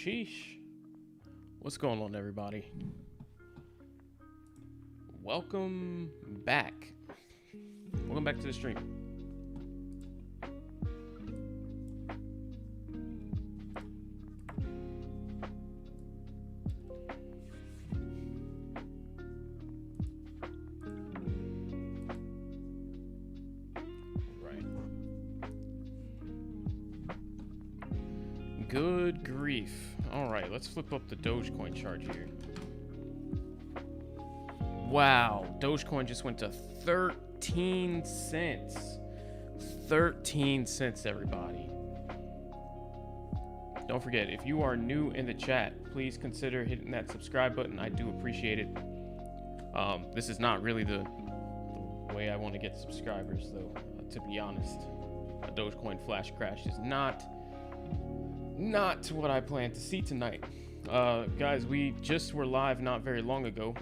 Sheesh. What's going on, everybody? Welcome back. Welcome back to the stream. Good grief. All right, let's flip up the Dogecoin chart here. Wow, Dogecoin just went to 13 cents. 13 cents, everybody. Don't forget, if you are new in the chat, please consider hitting that subscribe button. I do appreciate it. This is not really the way I want to get subscribers, though, to be honest. A Dogecoin flash crash is not what I plan to see tonight. Guys, we just were live not very long ago.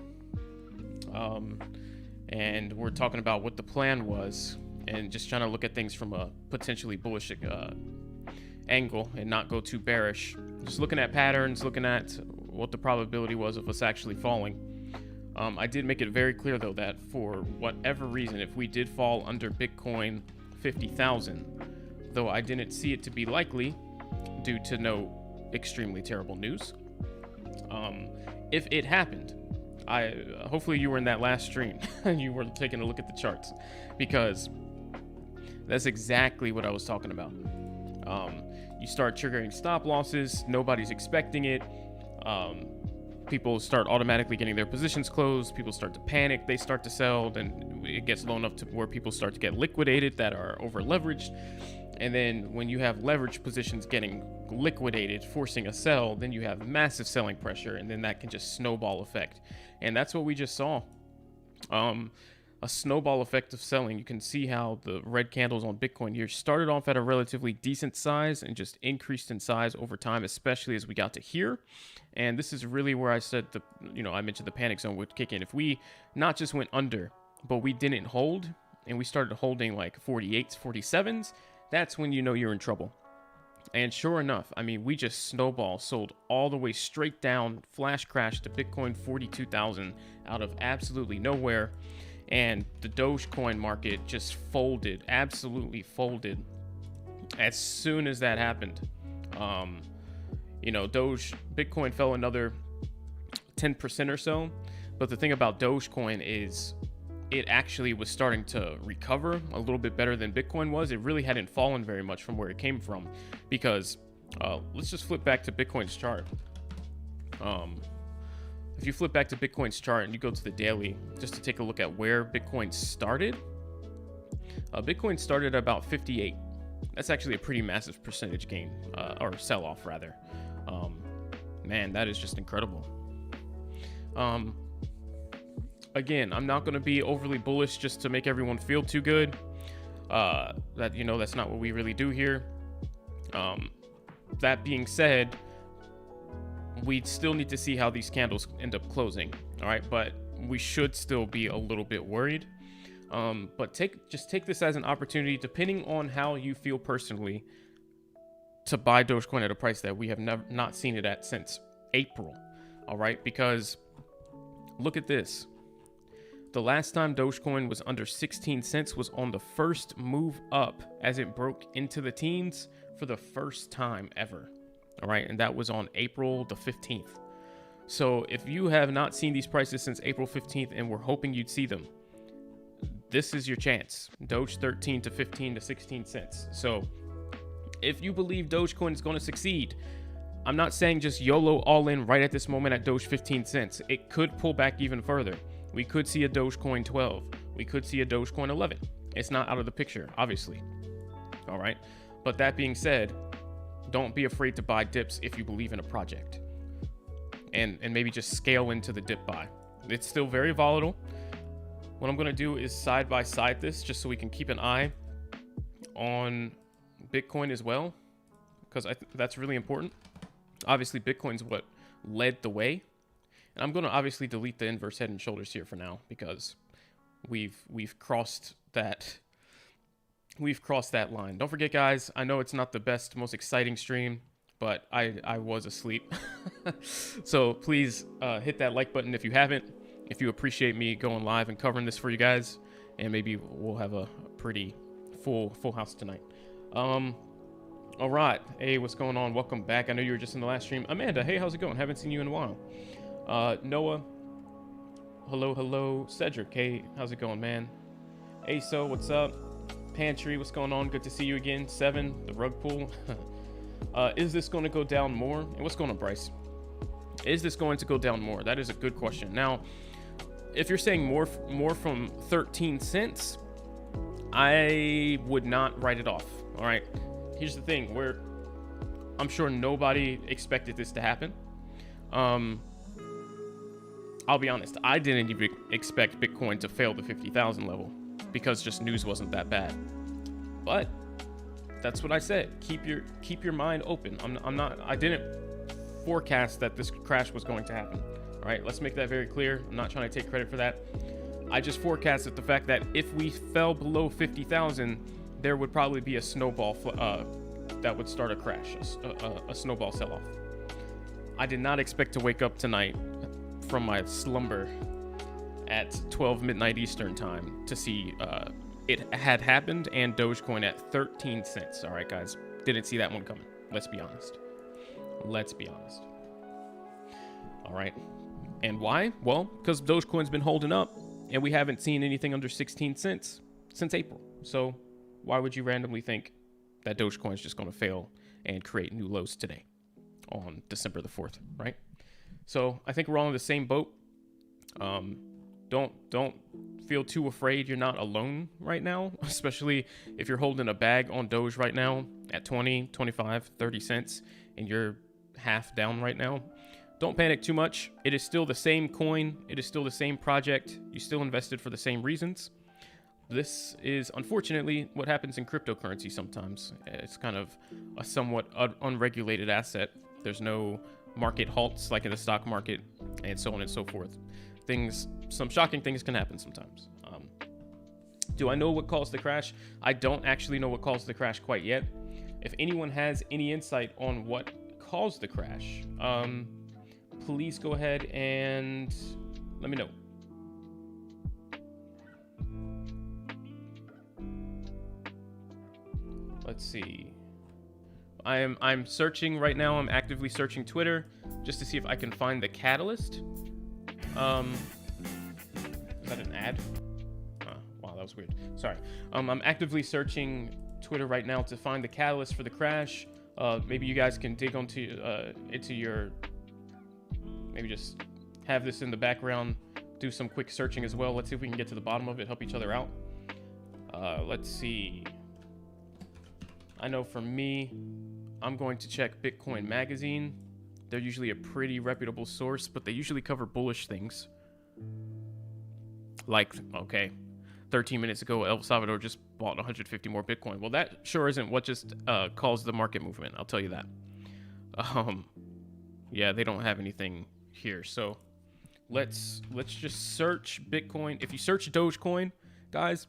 And we're talking about what the plan was and just trying to look at things from a potentially bullish angle and not go too bearish. Just looking at patterns, looking at what the probability was of us actually falling. I did make it very clear, though, that for whatever reason, if we did fall under Bitcoin 50,000, though I didn't see it to be likely, due to no extremely terrible news. If it happened, hopefully you were in that last stream and you were taking a look at the charts, because that's exactly what I was talking about. You start triggering stop losses, nobody's expecting it. People start automatically getting their positions closed, people start to panic, they start to sell, then it gets low enough to where people start to get liquidated that are over leveraged. And then when you have leverage positions getting liquidated, forcing a sell, then you have massive selling pressure, and then that can just snowball effect. And that's what we just saw. A snowball effect of selling. You can see how the red candles on Bitcoin here started off at a relatively decent size and just increased in size over time, especially as we got to here. And this is really where I said I mentioned the panic zone would kick in. If we not just went under, but we didn't hold, and we started holding like 48s, 47s, that's when you know you're in trouble. And sure enough, I mean, we just snowball sold all the way straight down, flash crash to Bitcoin 42,000 out of absolutely nowhere. And the Dogecoin market just folded, absolutely folded as soon as that happened. Bitcoin fell another 10% or so. But the thing about Dogecoin is it actually was starting to recover a little bit better than Bitcoin was. It really hadn't fallen very much from where it came from, because let's just flip back to Bitcoin's chart. If you flip back to Bitcoin's chart and you go to the daily just to take a look at where Bitcoin started, Bitcoin started at about 58. That's actually a pretty massive percentage gain, or sell-off rather. Man, that is just incredible. Again, I'm not going to be overly bullish just to make everyone feel too good. That's not what we really do here. That being said, we still need to see how these candles end up closing. All right, but we should still be a little bit worried. But take this as an opportunity, depending on how you feel personally, to buy Dogecoin at a price that we have not seen it at since April. All right, because look at this. The last time Dogecoin was under 16 cents was on the first move up as it broke into the teens for the first time ever. All right, and that was on April the 15th. So if you have not seen these prices since April 15th and we're hoping you'd see them, this is your chance. Doge 13 to 15 to 16 cents. So if you believe Dogecoin is going to succeed, I'm not saying just YOLO all in right at this moment at Doge 15 cents. It could pull back even further. We could see a Dogecoin 12. We could see a Dogecoin 11. It's not out of the picture, obviously. All right. But that being said, don't be afraid to buy dips if you believe in a project. And maybe just scale into the dip buy. It's still very volatile. What I'm going to do is side by side this just so we can keep an eye on Bitcoin as well, because that's really important. Obviously, Bitcoin's what led the way. And I'm going to obviously delete the inverse head and shoulders here for now, because we've crossed that line. Don't forget, guys, I know it's not the best, most exciting stream, but I was asleep. So please hit that like button if you haven't, if you appreciate me going live and covering this for you guys, and maybe we'll have a pretty full house tonight. All right. Hey, what's going on? Welcome back. I know you were just in the last stream. Amanda, hey, how's it going? Haven't seen you in a while. Noah, hello. Cedric, hey, how's it going, man? Aso, what's up? Pantry, what's going on? Good to see you again. Seven, the rug pull. Is this going to go down more? And what's going on, Bryce? Is this going to go down more? That is a good question. Now, if you're saying more from 13 cents, I would not write it off. All right. Here's the thing, where I'm sure nobody expected this to happen. I'll be honest, I didn't even expect Bitcoin to fail the 50,000 level because just news wasn't that bad. But that's what I said. Keep your mind open. I didn't forecast that this crash was going to happen. All right, let's make that very clear. I'm not trying to take credit for that. I just forecasted the fact that if we fell below 50,000, there would probably be a snowball that would start a crash, a snowball sell-off. I did not expect to wake up tonight from my slumber at 12 midnight Eastern time to see it had happened and Dogecoin at 13 cents. All right, guys, didn't see that one coming. Let's be honest. All right. And why? Well, because Dogecoin's been holding up and we haven't seen anything under 16 cents since April. So why would you randomly think that Dogecoin is just going to fail and create new lows today on December the 4th, right? So I think we're all in the same boat. Don't feel too afraid. You're not alone right now, especially if you're holding a bag on Doge right now at 20, 25, 30 cents and you're half down right now. Don't panic too much. It is still the same coin. It is still the same project. You still invested for the same reasons. This is unfortunately what happens in cryptocurrency sometimes. It's kind of a somewhat unregulated asset. There's no market halts like in the stock market and so on and so forth. Some shocking things can happen sometimes. Do I know what caused the crash? I don't actually know what caused the crash quite yet. If anyone has any insight on what caused the crash, please go ahead and let me know. Let's see. I'm searching right now. I'm actively searching Twitter just to see if I can find the catalyst. Is that an ad? Wow, that was weird. Sorry. I'm actively searching Twitter right now to find the catalyst for the crash. Maybe you guys can dig into your, maybe just have this in the background, do some quick searching as well. Let's see if we can get to the bottom of it, help each other out. Let's see. I know for me, I'm going to check Bitcoin Magazine. They're usually a pretty reputable source, but they usually cover bullish things. Like, okay, 13 minutes ago, El Salvador just bought 150 more Bitcoin. Well, that sure isn't what just caused the market movement. I'll tell you that. Yeah, they don't have anything here. So let's just search Bitcoin. If you search Dogecoin, guys,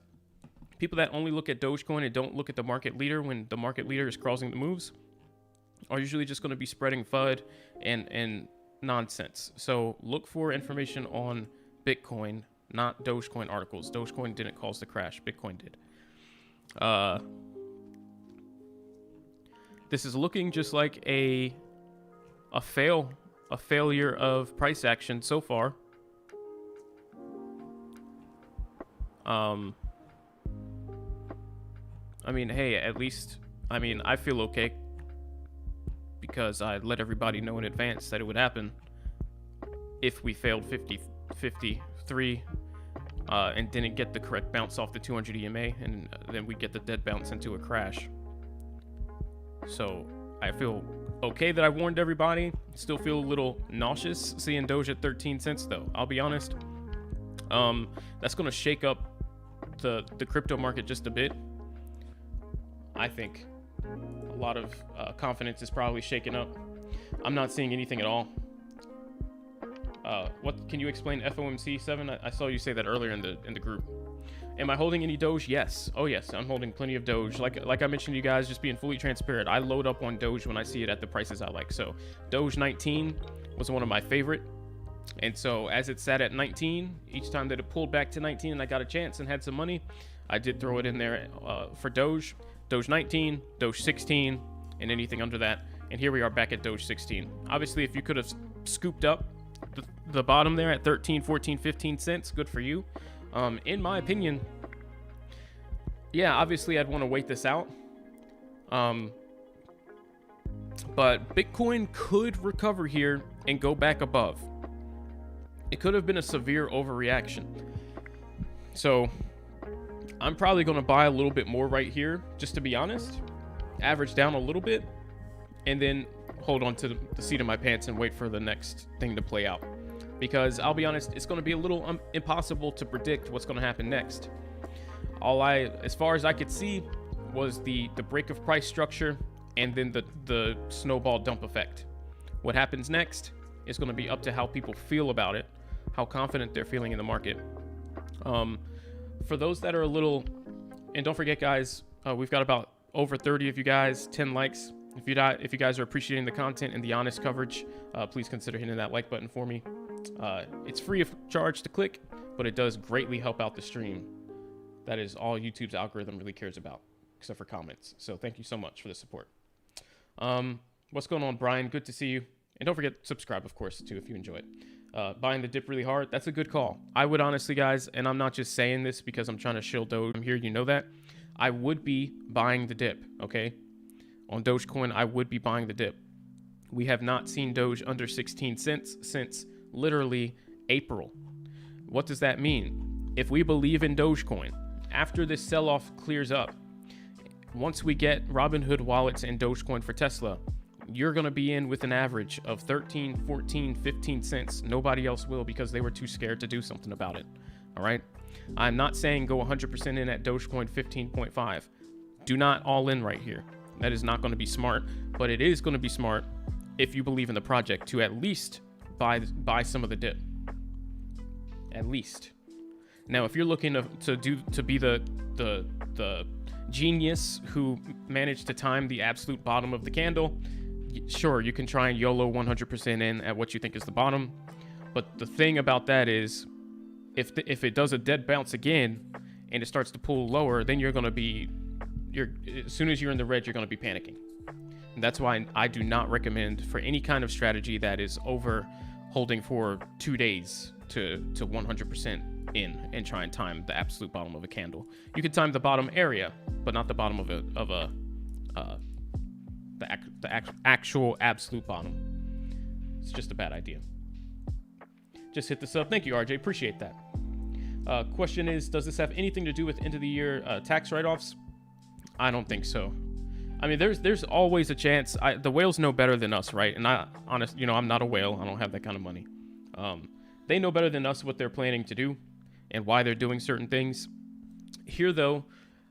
people that only look at Dogecoin and don't look at the market leader when the market leader is causing the moves are usually just going to be spreading FUD and nonsense. So look for information on Bitcoin, not Dogecoin articles. Dogecoin didn't cause the crash. Bitcoin did. This is looking just like a failure of price action so far. I mean, hey, at least, I feel okay because I let everybody know in advance that it would happen if we failed 53 and didn't get the correct bounce off the 200 EMA, and then we get the dead bounce into a crash. So I feel okay that I warned everybody. Still feel a little nauseous seeing Doge at 13 cents though. I'll be honest. That's going to shake up the crypto market just a bit. I think a lot of confidence is probably shaken up. I'm not seeing anything at all. What can you explain FOMC 7? I saw you say that earlier in the group. Am I holding any Doge? Yes. Oh yes, I'm holding plenty of Doge. Like I mentioned to you guys, just being fully transparent, I load up on Doge when I see it at the prices I like. So Doge 19 was one of my favorite. And so as it sat at 19, each time that it pulled back to 19 and I got a chance and had some money, I did throw it in there for Doge. Doge 19, Doge 16, and anything under that. And here we are back at Doge 16. Obviously, if you could have scooped up the bottom there at 13, 14, 15 cents, good for you. In my opinion, yeah, obviously I'd want to wait this out. But Bitcoin could recover here and go back above. It could have been a severe overreaction. So I'm probably going to buy a little bit more right here, just to be honest. Average down a little bit, and then hold on to the seat of my pants and wait for the next thing to play out. Because I'll be honest, it's going to be a little impossible to predict what's going to happen next. As far as I could see, was the break of price structure and then the snowball dump effect. What happens next is going to be up to how people feel about it, how confident they're feeling in the market. For those that are a little, and don't forget guys, we've got about over 30 of you guys, 10 likes. If you guys are appreciating the content and the honest coverage, please consider hitting that like button for me. It's free of charge to click, but it does greatly help out the stream. That is all YouTube's algorithm really cares about, except for comments. So thank you so much for the support. What's going on, Brian? Good to see you. And don't forget, subscribe, of course, too, if you enjoy it. Buying the dip really hard, that's a good call. I would honestly, guys, and I'm not just saying this because I'm trying to shill Doge. I'm here, you know that. I would be buying the dip, okay? On Dogecoin, I would be buying the dip. We have not seen Doge under 16 cents since literally April. What does that mean? If we believe in Dogecoin, after this sell-off clears up, once we get Robinhood wallets and Dogecoin for Tesla, you're going to be in with an average of 13, 14, 15 cents. Nobody else will because they were too scared to do something about it. All right. I'm not saying go 100% in at Dogecoin 15.5. Do not all in right here. That is not going to be smart, but it is going to be smart if you believe in the project to at least buy some of the dip. At least. Now, if you're looking to be the genius who managed to time the absolute bottom of the candle, sure, you can try and YOLO 100% in at what you think is the bottom. But the thing about that is, if it does a dead bounce again and it starts to pull lower, then you're going to be, as soon as you're in the red, you're going to be panicking. And that's why I do not recommend for any kind of strategy that is over holding for 2 days to 100% in and try and time the absolute bottom of a candle. You can time the bottom area, but not the bottom of the actual absolute bottom. It's just a bad idea. Just hit this up. Thank you, RJ. Appreciate that. Question is, does this have anything to do with end of the year tax write-offs? I don't think so. I mean, there's always a chance. The whales know better than us, right? And I'm not a whale. I don't have that kind of money. They know better than us what they're planning to do and why they're doing certain things. Here, though,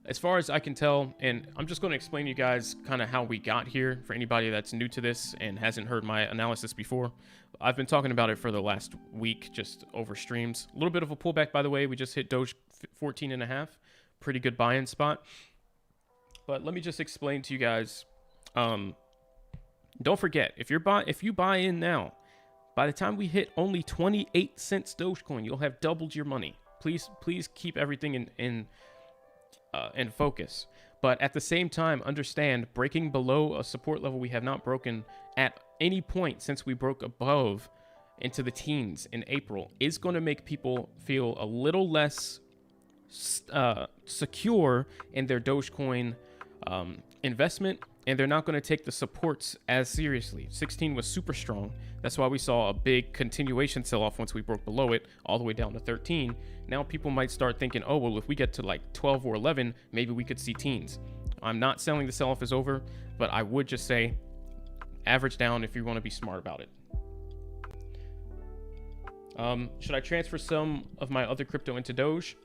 as far as I can tell, and I'm just going to explain to you guys kind of how we got here for anybody that's new to this and hasn't heard my analysis before. I've been talking about it for the last week, just over streams. A little bit of a pullback, by the way. We just hit Doge 14.5. Pretty good buy-in spot. But let me just explain to you guys. Don't forget, if you buy in now, by the time we hit only 28 cents Dogecoin, you'll have doubled your money. Please keep everything in focus. But at the same time, understand breaking below a support level we have not broken at any point since we broke above into the teens in April is going to make people feel a little less secure in their Dogecoin investment, and they're not going to take the supports as seriously. 16 was super strong. That's why we saw a big continuation sell-off once we broke below it, all the way down to 13. Now people might start thinking, oh, well, if we get to like 12 or 11, maybe we could see teens. I'm not selling the sell-off is over, but I would just say average down if you want to be smart about it. Should I transfer some of my other crypto into Doge?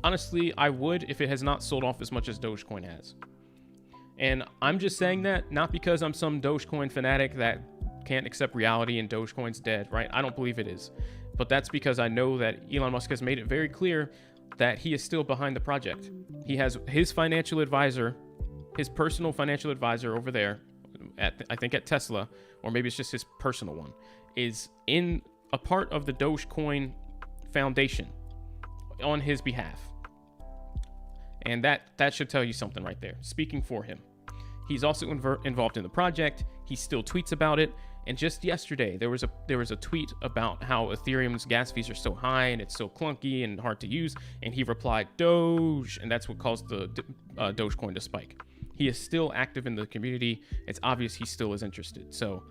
Honestly, I would if it has not sold off as much as Dogecoin has. And I'm just saying that not because I'm some Dogecoin fanatic that can't accept reality and Dogecoin's dead, right? I don't believe it is. But that's because I know that Elon Musk has made it very clear that he is still behind the project. He has his financial advisor, his personal financial advisor over there I think at Tesla, or maybe it's just his personal one, is in a part of the Dogecoin Foundation on his behalf. And that should tell you something right there, speaking for him. He's also involved in the project. He still tweets about it. And just yesterday, there was a tweet about how Ethereum's gas fees are so high and it's so clunky and hard to use. And he replied, Doge, and that's what caused the Dogecoin to spike. He is still active in the community. It's obvious he still is interested. So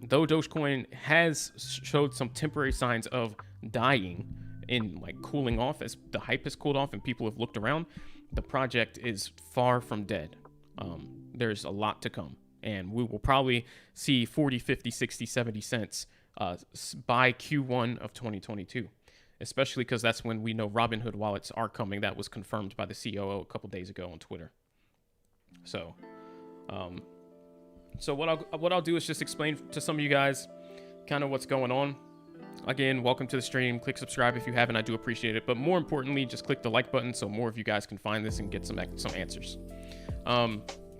though Dogecoin has showed some temporary signs of dying in like cooling off as the hype has cooled off and people have looked around, the project is far from dead. There's a lot to come, and we will probably see 40, 50, 60, 70 cents by Q1 of 2022, especially because that's when we know Robinhood wallets are coming. That was confirmed by the COO a couple days ago on Twitter. So what I'll do is just explain to some of you guys kind of what's going on. Again, welcome to the stream. Click subscribe if you haven't. I do appreciate it. But more importantly, just click the like button so more of you guys can find this and get some answers.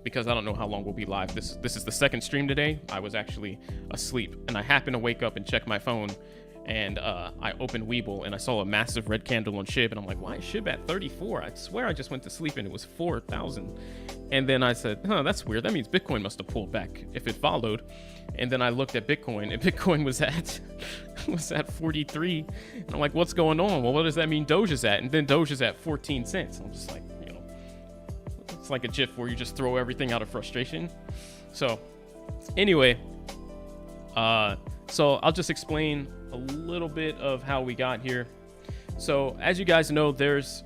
Because I don't know how long we'll be live. This is the second stream today. I was actually asleep, and I happened to wake up and check my phone, and I opened Webull, and I saw a massive red candle on SHIB, and I'm like, why is SHIB at 34? I swear I just went to sleep, and it was 4,000. And then I said, that's weird. That means Bitcoin must have pulled back if it followed. And then I looked at Bitcoin, and Bitcoin was at 43. And I'm like, what's going on? Well, what does that mean Doge is at? And then Doge is at 14 cents. I'm just like, it's like a GIF where you just throw everything out of frustration. So anyway, so I'll just explain a little bit of how we got here. So as you guys know, there's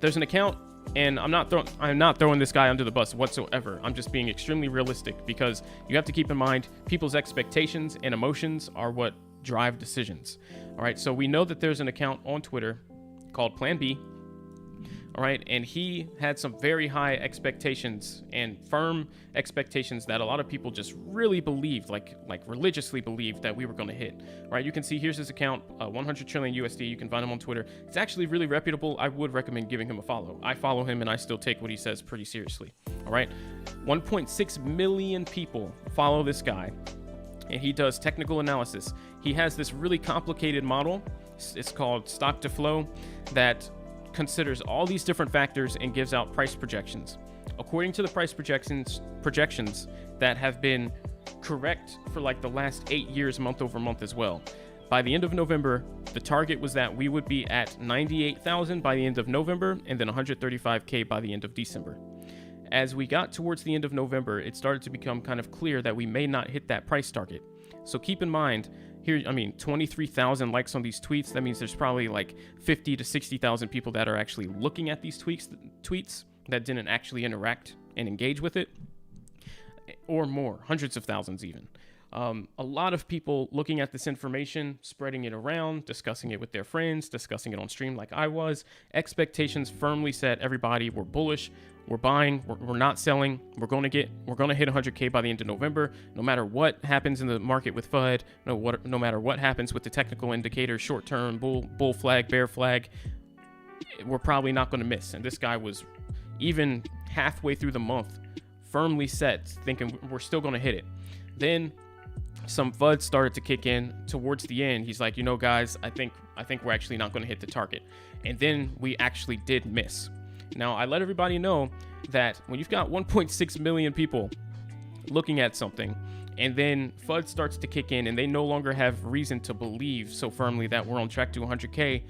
an account, and I'm not throwing this guy under the bus whatsoever. I'm just being extremely realistic, because you have to keep in mind people's expectations and emotions are what drive decisions. All right, so we know that there's an account on Twitter called Plan B. All right, and he had some very high expectations and firm expectations that a lot of people just really believed, like religiously believed that we were going to hit. All right, you can see here's his account, 100 trillion USD. You can find him on Twitter. It's actually really reputable. I would recommend giving him a follow. I follow him, and I still take what he says pretty seriously. All right, 1.6 million people follow this guy, and he does technical analysis. He has this really complicated model. It's called stock to flow that considers all these different factors and gives out price projections. According to the price projections that have been correct for like the last 8 years, month over month as well. By the end of November, the target was that we would be at 98,000 by the end of November, and then 135K by the end of December. As we got towards the end of November, it started to become kind of clear that we may not hit that price target. So keep in mind, here, 23,000 likes on these tweets. That means there's probably like 50 to 60,000 people that are actually looking at these tweets that didn't actually interact and engage with it, or more, hundreds of thousands even. A lot of people looking at this information, spreading it around, discussing it with their friends, discussing it on stream like I was. Expectations firmly set. Everybody, we're bullish. We're buying, we're not selling. We're going to hit 100K by the end of November. No matter what happens in the market with FUD, no matter what happens with the technical indicators, short-term, bull flag, bear flag, we're probably not going to miss. And this guy was even halfway through the month firmly set, thinking we're still going to hit it. Then some FUD started to kick in towards the end. He's like, guys, I think we're actually not going to hit the target. And then we actually did miss. Now, I let everybody know that when you've got 1.6 million people looking at something, and then FUD starts to kick in, and they no longer have reason to believe so firmly that we're on track to 100K,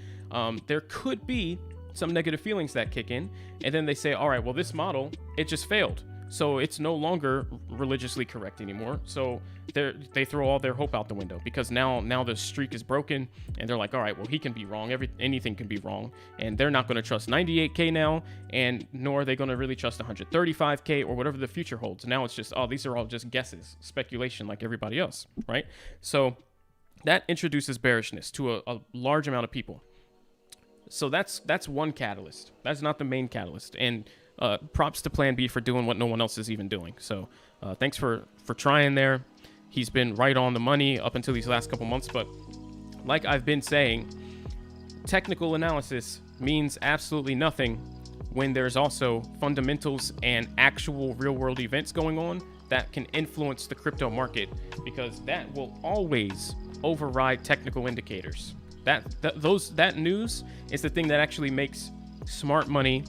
there could be some negative feelings that kick in, and then they say, all right, well, this model, it just failed. So it's no longer religiously correct anymore. So they throw all their hope out the window, because now the streak is broken, and they're like, all right, well, he can be wrong. Anything can be wrong. And they're not going to trust 98K now, and nor are they going to really trust 135K or whatever the future holds. Now it's just, these are all just guesses, speculation like everybody else, right? So that introduces bearishness to a large amount of people. So that's one catalyst. That's not the main catalyst. And props to Plan B for doing what no one else is even doing. So thanks for trying there. He's been right on the money up until these last couple months. But like I've been saying, technical analysis means absolutely nothing when there's also fundamentals and actual real world events going on that can influence the crypto market, because that will always override technical indicators. That news is the thing that actually makes smart money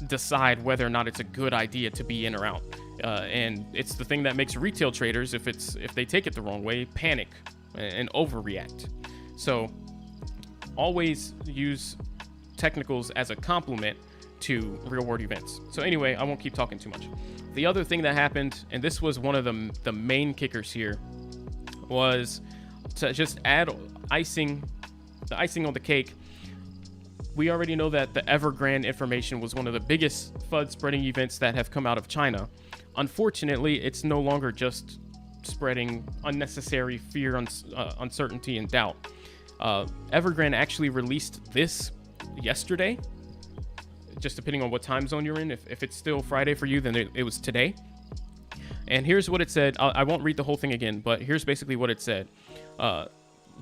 decide whether or not it's a good idea to be in or out. And it's the thing that makes retail traders, if they take it the wrong way, panic and overreact. So always use technicals as a complement to real world events. So anyway, I won't keep talking too much. The other thing that happened, and this was one of the main kickers here, was to just add the icing on the cake. We already know that the Evergrande information was one of the biggest FUD spreading events that have come out of China. Unfortunately, it's no longer just spreading unnecessary fear, uncertainty, and doubt. Evergrande actually released this yesterday, just depending on what time zone you're in. If it's still Friday for you, then it was today. And here's what it said. I won't read the whole thing again, but here's basically what it said.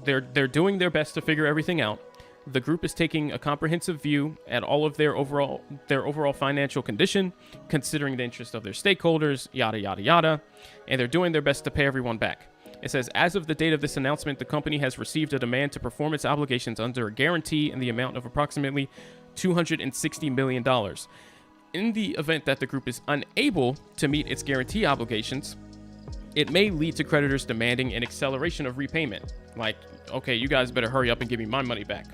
They're doing their best to figure everything out. The group is taking a comprehensive view at all of their overall financial condition, considering the interest of their stakeholders, yada, yada, yada, and they're doing their best to pay everyone back. It says, as of the date of this announcement, the company has received a demand to perform its obligations under a guarantee in the amount of approximately $260 million. In the event that the group is unable to meet its guarantee obligations, it may lead to creditors demanding an acceleration of repayment. Like, okay, you guys better hurry up and give me my money back.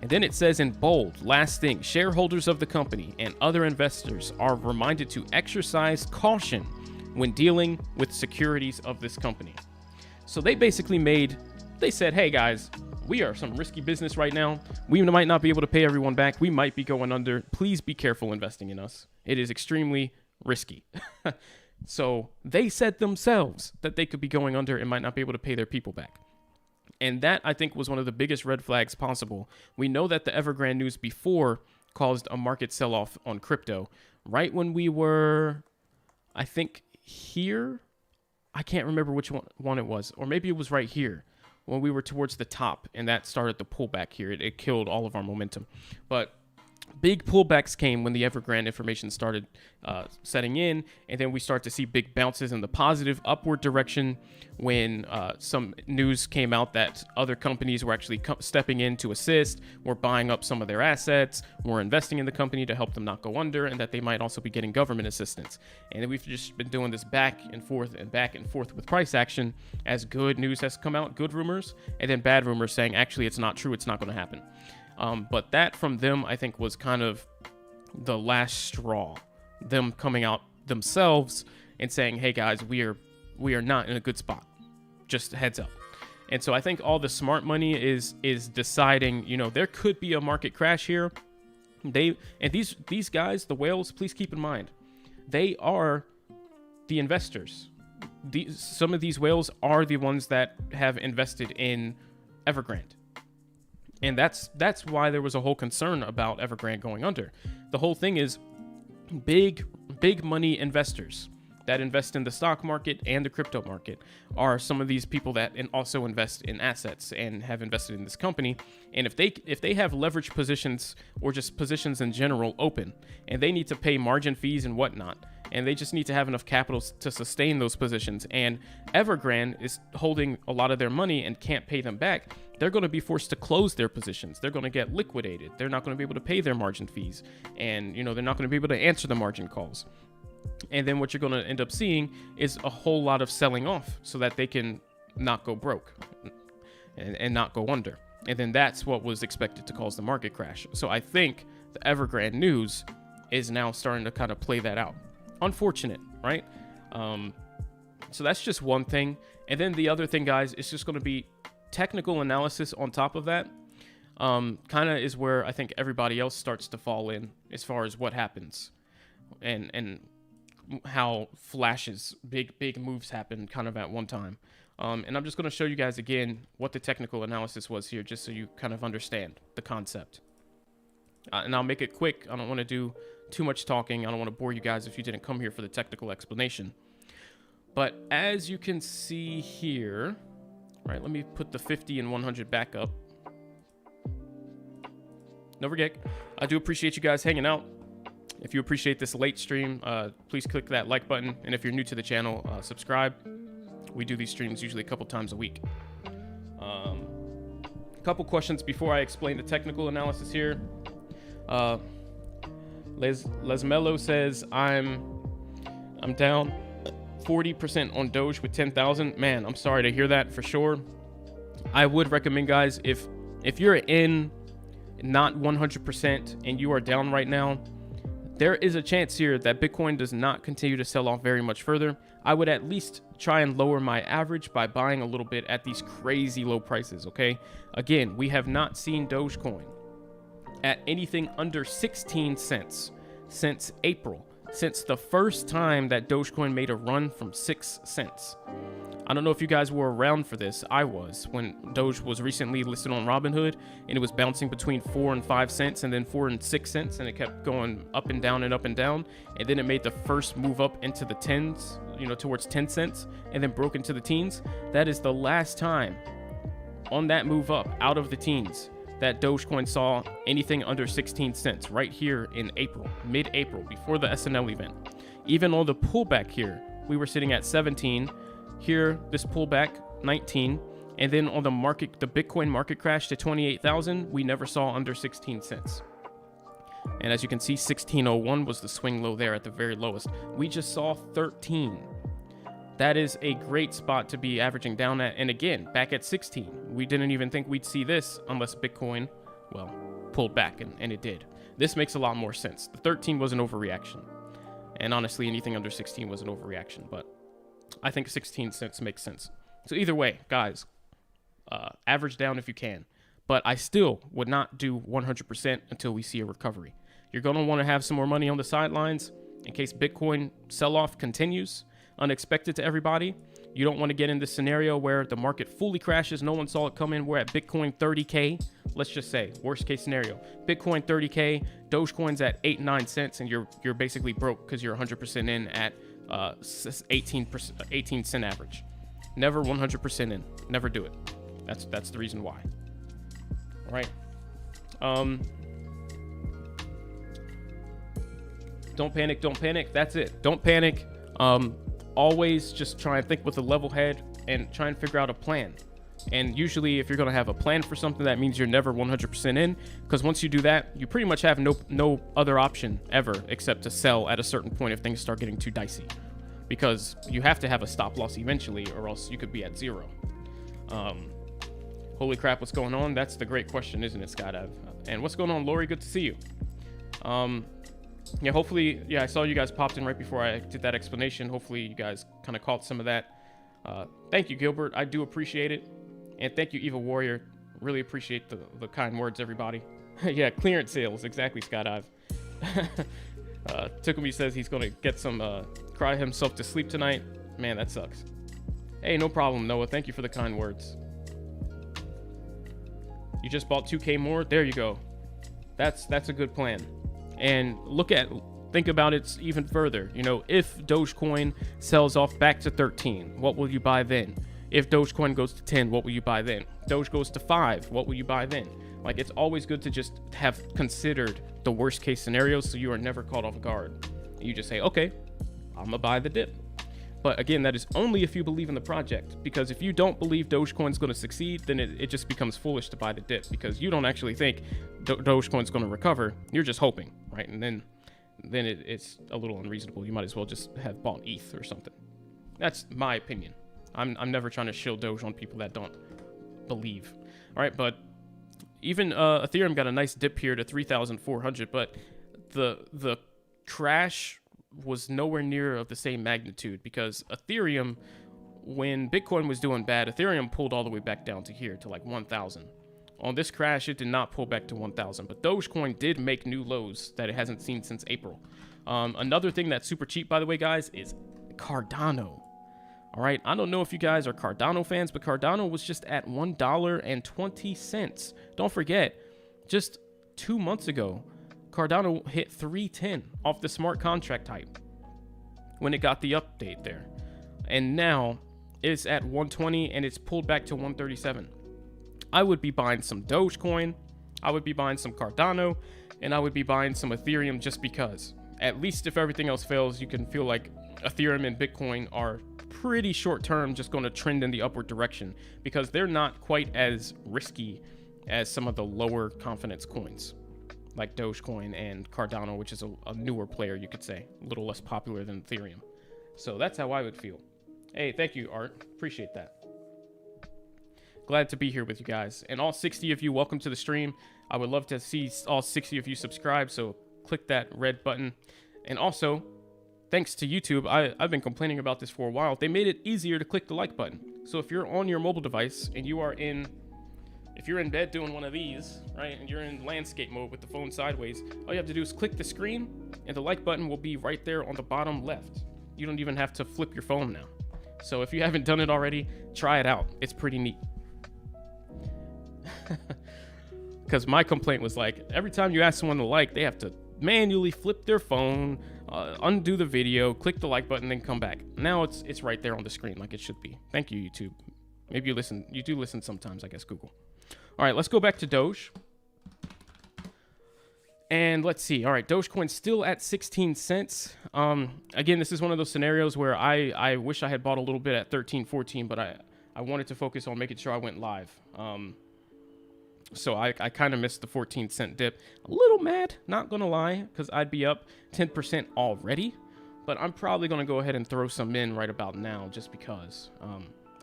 And then it says in bold, last thing, shareholders of the company and other investors are reminded to exercise caution when dealing with securities of this company. So they basically they said, hey guys, we are some risky business right now. We might not be able to pay everyone back. We might be going under. Please be careful investing in us. It is extremely risky. So they said themselves that they could be going under and might not be able to pay their people back. And that, I think, was one of the biggest red flags possible. We know that the Evergrande news before caused a market sell-off on crypto. Right when we were, I think, here. I can't remember which one it was. Or maybe it was right here when we were towards the top, and that started the pullback here. It killed all of our momentum. But big pullbacks came when the Evergrande information started setting in, and then we start to see big bounces in the positive upward direction when some news came out that other companies were actually stepping in to assist, were buying up some of their assets, were investing in the company to help them not go under, and that they might also be getting government assistance. And we've just been doing this back and forth with price action as good news has come out, good rumors, and then bad rumors saying, actually, it's not true, it's not going to happen. But that from them, I think, was kind of the last straw. Them coming out themselves and saying, hey guys, we are not in a good spot. Just heads up. And so I think all the smart money is deciding, there could be a market crash here. These guys, the whales, please keep in mind, they are the investors. Some of these whales are the ones that have invested in Evergrande. And that's why there was a whole concern about Evergrande going under. The whole thing is big money investors that invest in the stock market and the crypto market are some of these people that also invest in assets and have invested in this company. And if they have leverage positions or just positions in general open, and they need to pay margin fees and whatnot, and they just need to have enough capital to sustain those positions, and Evergrande is holding a lot of their money and can't pay them back, they're going to be forced to close their positions. They're going to get liquidated. They're not going to be able to pay their margin fees, and they're not going to be able to answer the margin calls. And then what you're going to end up seeing is a whole lot of selling off so that they can not go broke and not go under. And then that's what was expected to cause the market crash. So I think the Evergrande news is now starting to kind of play that out. Unfortunate, right? So that's just one thing. And then the other thing, guys, is just going to be technical analysis on top of that. Kind of is where I think everybody else starts to fall in as far as what happens and how flashes, big moves happen kind of at one time. And I'm just going to show you guys again what the technical analysis was here, just so you kind of understand the concept. And I'll make it quick. I don't want to do too much talking. I don't want to bore you guys if you didn't come here for the technical explanation. But as you can see here, right, let me put the 50 and 100 back up. don't forget, I do appreciate you guys hanging out. If you appreciate this late stream, please click that like button. And if you're new to the channel, subscribe. We do these streams usually a couple times a week. Couple questions before I explain the technical analysis here. Lesmelo says, I'm down 40% on Doge with 10,000. Man, I'm sorry to hear that for sure. I would recommend, guys, if you're in not 100% and you are down right now, there is a chance here that Bitcoin does not continue to sell off very much further. I would at least try and lower my average by buying a little bit at these crazy low prices, okay? Again, we have not seen Dogecoin at anything under 16 cents since April, since the first time that Dogecoin made a run from 6 cents. I don't know if you guys were around for this. I was, when Doge was recently listed on Robinhood, and it was bouncing between 4 and 5 cents and then 4 and 6 cents, and it kept going up and down and up and down, and then it made the first move up into the tens, towards 10 cents, and then broke into the teens. That is the last time on that move up out of the teens that Dogecoin saw anything under 16 cents right here in April, mid-April, before the SNL event. Even on the pullback here, we were sitting at 17. Here, this pullback, 19. And then on the market, the Bitcoin market crash to 28,000, we never saw under 16 cents. And as you can see, 1601 was the swing low there at the very lowest. We just saw 13. That is a great spot to be averaging down at. And again, back at 16, we didn't even think we'd see this unless Bitcoin, well, pulled back, and it did. This makes a lot more sense. The 13 was an overreaction. And honestly, anything under 16 was an overreaction, but I think 16 cents makes sense. So either way, guys, average down if you can. But I still would not do 100% until we see a recovery. You're going to want to have some more money on the sidelines in case Bitcoin sell-off continues, unexpected to everybody. You don't want to get in this scenario where the market fully crashes. No one saw it come in. We're at Bitcoin 30K. Let's just say, worst case scenario, Bitcoin 30K, Dogecoin's at 8-9 cents, and you're basically broke because you're 100% in at 18 cent average. Never 100% in. Never do it. That's the reason why. All right. Don't panic. Don't panic. That's it. Don't panic. Always just try and think with a level head and try and figure out a plan. And usually if you're going to have a plan for something, that means you're never 100% in, because once you do that, you pretty much have no other option ever except to sell at a certain point if things start getting too dicey, because you have to have a stop loss eventually, or else you could be at zero. Holy crap, what's going on? That's the great question, isn't it, Skydive? And what's going on, Lori? Good to see you. Yeah, hopefully, I saw you guys popped in right before I did that explanation. Hopefully you guys kind of caught some of that. Thank you, Gilbert. I do appreciate it. And thank you, Evil Warrior. Really appreciate the kind words, everybody. Yeah, clearance sales. Exactly, Skydive. Tukumi says he's going to get some, cry himself to sleep tonight. Man, that sucks. Hey, no problem, Noah. Thank you for the kind words. You just bought 2K more? There you go. That's a good plan. And think about it even further. If Dogecoin sells off back to 13, what will you buy then? If Dogecoin goes to 10, what will you buy then? Doge goes to 5, what will you buy then? Like, it's always good to just have considered the worst case scenario so you are never caught off guard. You just say, okay, I'm gonna buy the dip. But again, that is only if you believe in the project, because if you don't believe Dogecoin's going to succeed, then it just becomes foolish to buy the dip, because you don't actually think Dogecoin's going to recover. You're just hoping, right? And then it's a little unreasonable. You might as well just have bought ETH or something. That's my opinion. I'm never trying to shill Doge on people that don't believe. All right, but even Ethereum got a nice dip here to 3,400, but the crash was nowhere near of the same magnitude, because Ethereum, when Bitcoin was doing bad, Ethereum pulled all the way back down to here to like 1,000. On this crash, it did not pull back to 1,000, but Dogecoin did make new lows that it hasn't seen since April. Another thing that's super cheap, by the way, guys, is Cardano. All right, I don't know if you guys are Cardano fans, but Cardano was just at $1.20. Don't forget, just 2 months ago, Cardano hit 310 off the smart contract type when it got the update there. And now it's at 120 and it's pulled back to 137. I would be buying some Dogecoin. I would be buying some Cardano, and I would be buying some Ethereum just because. At least if everything else fails, you can feel like Ethereum and Bitcoin are pretty short term just going to trend in the upward direction because they're not quite as risky as some of the lower confidence coins like Dogecoin and Cardano, which is a newer player, you could say, a little less popular than Ethereum. So that's how I would feel. Hey, thank you, Art. Appreciate that. Glad to be here with you guys. And all 60 of you, welcome to the stream. I would love to see all 60 of you subscribe, so click that red button. And also, thanks to YouTube, I've been complaining about this for a while. They made it easier to click the like button. So if you're on your mobile device and if you're in bed doing one of these, right, and you're in landscape mode with the phone sideways, all you have to do is click the screen and the like button will be right there on the bottom left. You don't even have to flip your phone now. So if you haven't done it already, try it out. It's pretty neat. Because my complaint was like, every time you ask someone to like, they have to manually flip their phone, undo the video, click the like button, then come back. Now it's right there on the screen like it should be. Thank you, YouTube. Maybe you do listen sometimes, I guess, Google. All right, let's go back to Doge. And let's see. All right, Dogecoin still at 16 cents. Again, this is one of those scenarios where I wish I had bought a little bit at 13, 14, but I wanted to focus on making sure I went live. So I kind of missed the 14-cent dip. A little mad, not going to lie, because I'd be up 10% already. But I'm probably going to go ahead and throw some in right about now just because.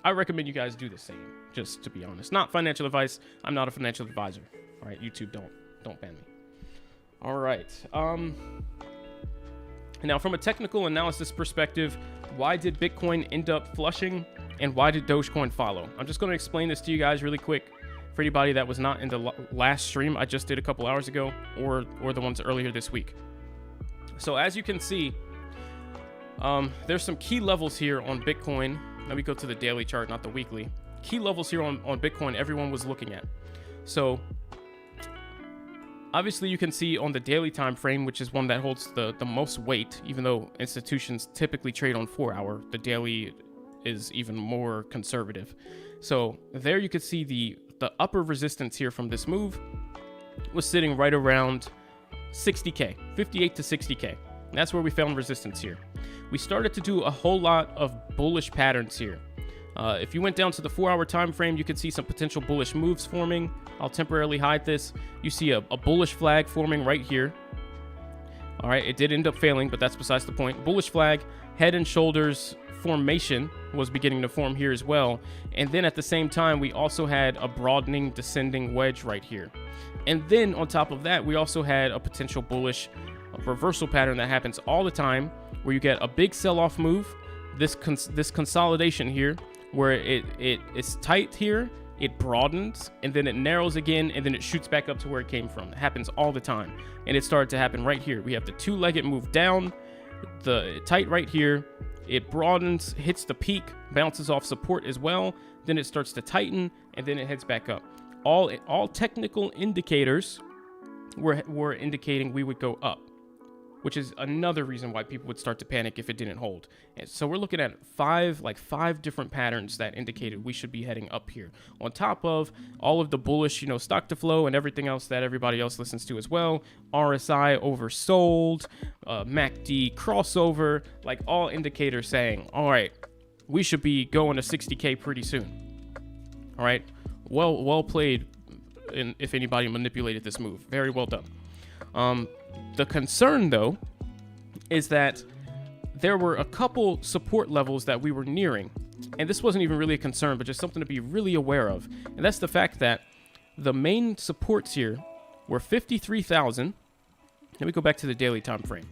I recommend you guys do the same, just to be honest. Not financial advice. I'm not a financial advisor. All right, YouTube, don't ban me. All right. Now, from a technical analysis perspective, why did Bitcoin end up flushing and why did Dogecoin follow? I'm just going to explain this to you guys really quick for anybody that was not in the last stream I just did a couple hours ago or the ones earlier this week. So as you can see, there's some key levels here on Bitcoin. Let me go to the daily chart, not the weekly. Key levels here on Bitcoin everyone was looking at. So obviously you can see on the daily time frame, which is one that holds the most weight, even though institutions typically trade on 4 hour, the daily is even more conservative. So there you could see the upper resistance here from this move was sitting right around 60K, 58 to 60K. And that's where we found resistance here. We started to do a whole lot of bullish patterns here. If you went down to the 4 hour time frame, you could see some potential bullish moves forming. I'll temporarily hide this. You see a bullish flag forming right here. All right, it did end up failing, but that's besides the point. Bullish flag, head and shoulders formation was beginning to form here as well. And then at the same time, we also had a broadening descending wedge right here. And then on top of that, we also had a potential bullish reversal pattern that happens all the time, where you get a big sell-off move, this consolidation here, where it's tight here, it broadens, and then it narrows again, and then it shoots back up to where it came from. It happens all the time, and it started to happen right here. We have the two-legged move down, the tight right here, it broadens, hits the peak, bounces off support as well, then it starts to tighten, and then it heads back up. All technical indicators were indicating we would go up, which is another reason why people would start to panic if it didn't hold. And so we're looking at five different patterns that indicated we should be heading up here, on top of all of the bullish, stock to flow and everything else that everybody else listens to as well. RSI oversold, MACD crossover, like all indicators saying, all right, we should be going to 60K pretty soon. All right, well played. If anybody manipulated this move, very well done. The concern, though, is that there were a couple support levels that we were nearing. And this wasn't even really a concern, but just something to be really aware of. And that's the fact that the main supports here were 53,000. Let me go back to the daily time frame.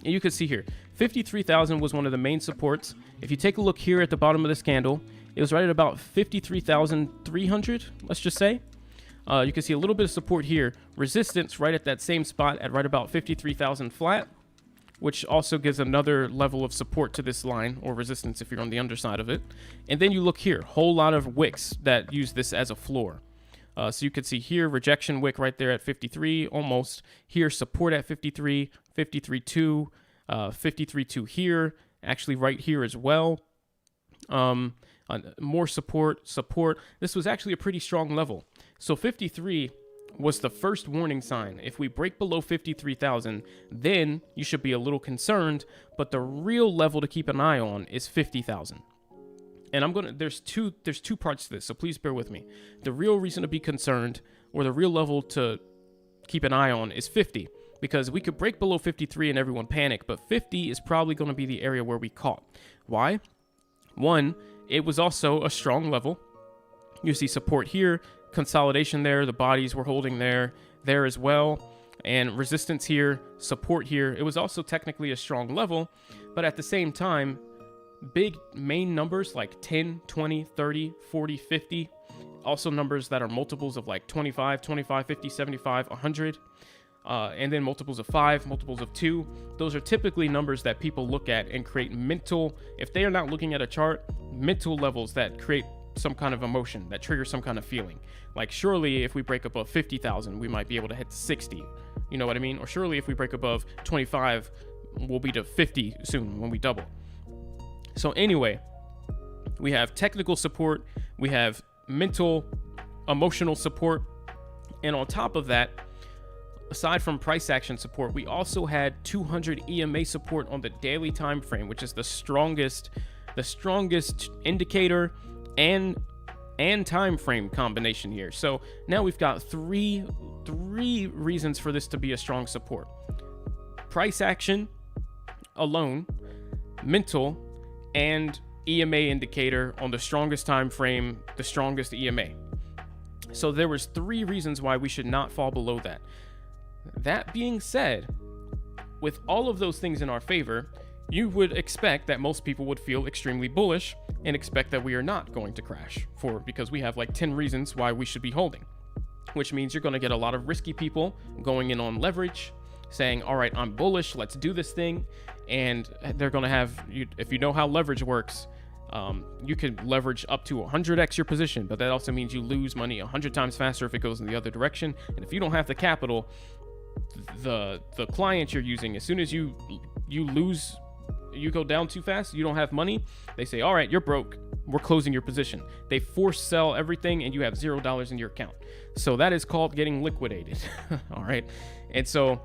And you can see here, 53,000 was one of the main supports. If you take a look here at the bottom of this candle, it was right at about 53,300, let's just say. You can see a little bit of support here, resistance right at that same spot at right about 53,000 flat, which also gives another level of support to this line, or resistance if you're on the underside of it. And then you look here, whole lot of wicks that use this as a floor. So you can see here, rejection wick right there at 53, almost. Here, support at 53, 53.2, 53.2 here, actually right here as well. More support. This was actually a pretty strong level. So 53 was the first warning sign. If we break below 53,000, then you should be a little concerned, but the real level to keep an eye on is 50,000. And there's two parts to this, so please bear with me. The real reason to be concerned, or the real level to keep an eye on, is 50, because we could break below 53 and everyone panic, but 50 is probably going to be the area where we caught. Why? One, it was also a strong level. You see support here, consolidation there, the bodies were holding there as well, and resistance here, support here. It was also technically a strong level, but at the same time, big main numbers like 10, 20, 30, 40, 50, also numbers that are multiples of like 25, 50, 75, 100, and then multiples of 5, multiples of 2. Those are typically numbers that people look at and create mental, if they are not looking at a chart, mental levels that create some kind of emotion, that trigger some kind of feeling. Like surely if we break above 50,000, we might be able to hit 60. You know what I mean? Or surely if we break above 25, we'll be to 50 soon when we double. So anyway, we have technical support, we have mental, emotional support, and on top of that, aside from price action support, we also had 200 EMA support on the daily time frame, which is the strongest indicator and time frame combination here. So now we've got three reasons for this to be a strong support: price action alone, mental, and EMA indicator on the strongest time frame, the strongest EMA. So there was 3 reasons why we should not fall below that. That being said, with all of those things in our favor, you would expect that most people would feel extremely bullish and expect that we are not going to crash because we have like 10 reasons why we should be holding, which means you're going to get a lot of risky people going in on leverage, saying, all right, I'm bullish, let's do this thing. And they're going to have, if you know how leverage works, you can leverage up to 100x your position, but that also means you lose money 100 times faster if it goes in the other direction. And if you don't have the capital, the client you're using, as soon as you lose, you go down too fast, you don't have money, they say, all right, you're broke, we're closing your position. They force sell everything and you have $0 in your account. So that is called getting liquidated. All right. And so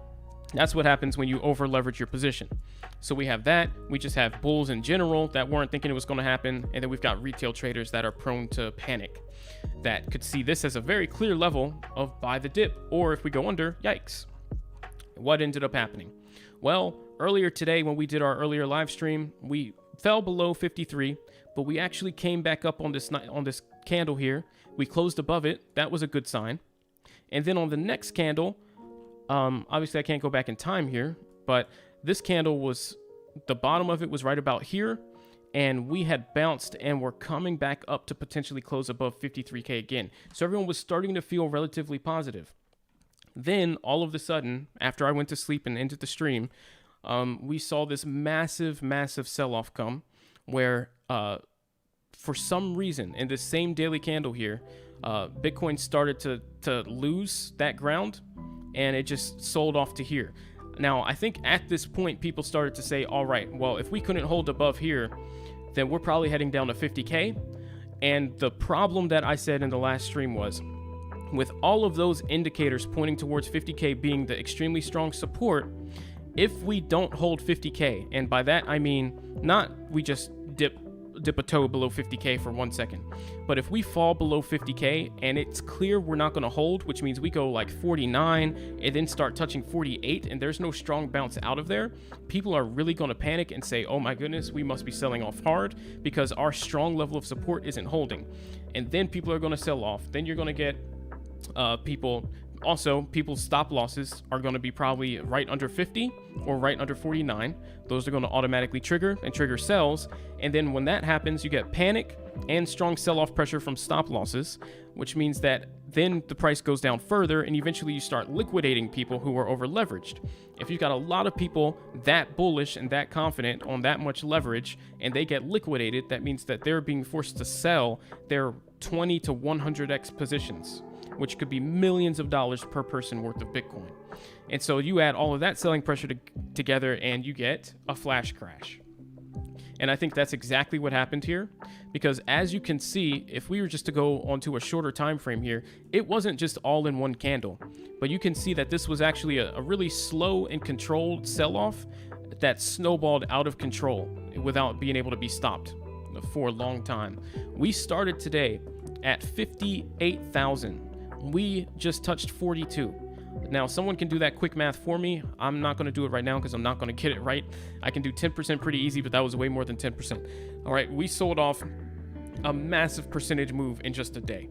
that's what happens when you over leverage your position. So we have that. We just have bulls in general that weren't thinking it was going to happen. And then we've got retail traders that are prone to panic, that could see this as a very clear level of buy the dip, or if we go under, yikes. What ended up happening? Well, earlier today when we did our earlier live stream, we fell below 53, but we actually came back up on this candle here. We closed above it. That was a good sign. And then on the next candle, obviously I can't go back in time here, but this candle was, the bottom of it was right about here, and we had bounced and were coming back up to potentially close above 53K again. So everyone was starting to feel relatively positive. Then all of a sudden, after I went to sleep and ended the stream, we saw this massive sell-off come, where for some reason in this same daily candle here, Bitcoin started to lose that ground, and it just sold off to here. Now, I think at this point, people started to say, all right, well, if we couldn't hold above here, then we're probably heading down to 50K. And the problem that I said in the last stream was, with all of those indicators pointing towards 50K being the extremely strong support, if we don't hold 50K, and by that I mean not we just dip a toe below 50K for 1 second, but if we fall below 50K and it's clear we're not going to hold, which means we go like 49 and then start touching 48 and there's no strong bounce out of there, people are really going to panic and say, oh my goodness, we must be selling off hard because our strong level of support isn't holding. And then people are going to sell off. Then you're going to get people's stop losses are going to be probably right under 50 or right under 49. Those are going to automatically trigger sells. And then when that happens, you get panic and strong sell-off pressure from stop losses, which means that then the price goes down further and eventually you start liquidating people who are over leveraged. If you've got a lot of people that bullish and that confident on that much leverage and they get liquidated, that means that they're being forced to sell their 20 to 100x positions, which could be millions of dollars per person worth of Bitcoin. And so you add all of that selling pressure together and you get a flash crash. And I think that's exactly what happened here, because as you can see, if we were just to go onto a shorter time frame here, it wasn't just all in one candle, but you can see that this was actually a really slow and controlled sell-off that snowballed out of control without being able to be stopped for a long time. We started today at 58,000. We just touched 42. Now, someone can do that quick math for me. I'm not going to do it right now because I'm not going to get it right. I can do 10% pretty easy, but that was way more than 10%. All right, we sold off a massive percentage move in just a day.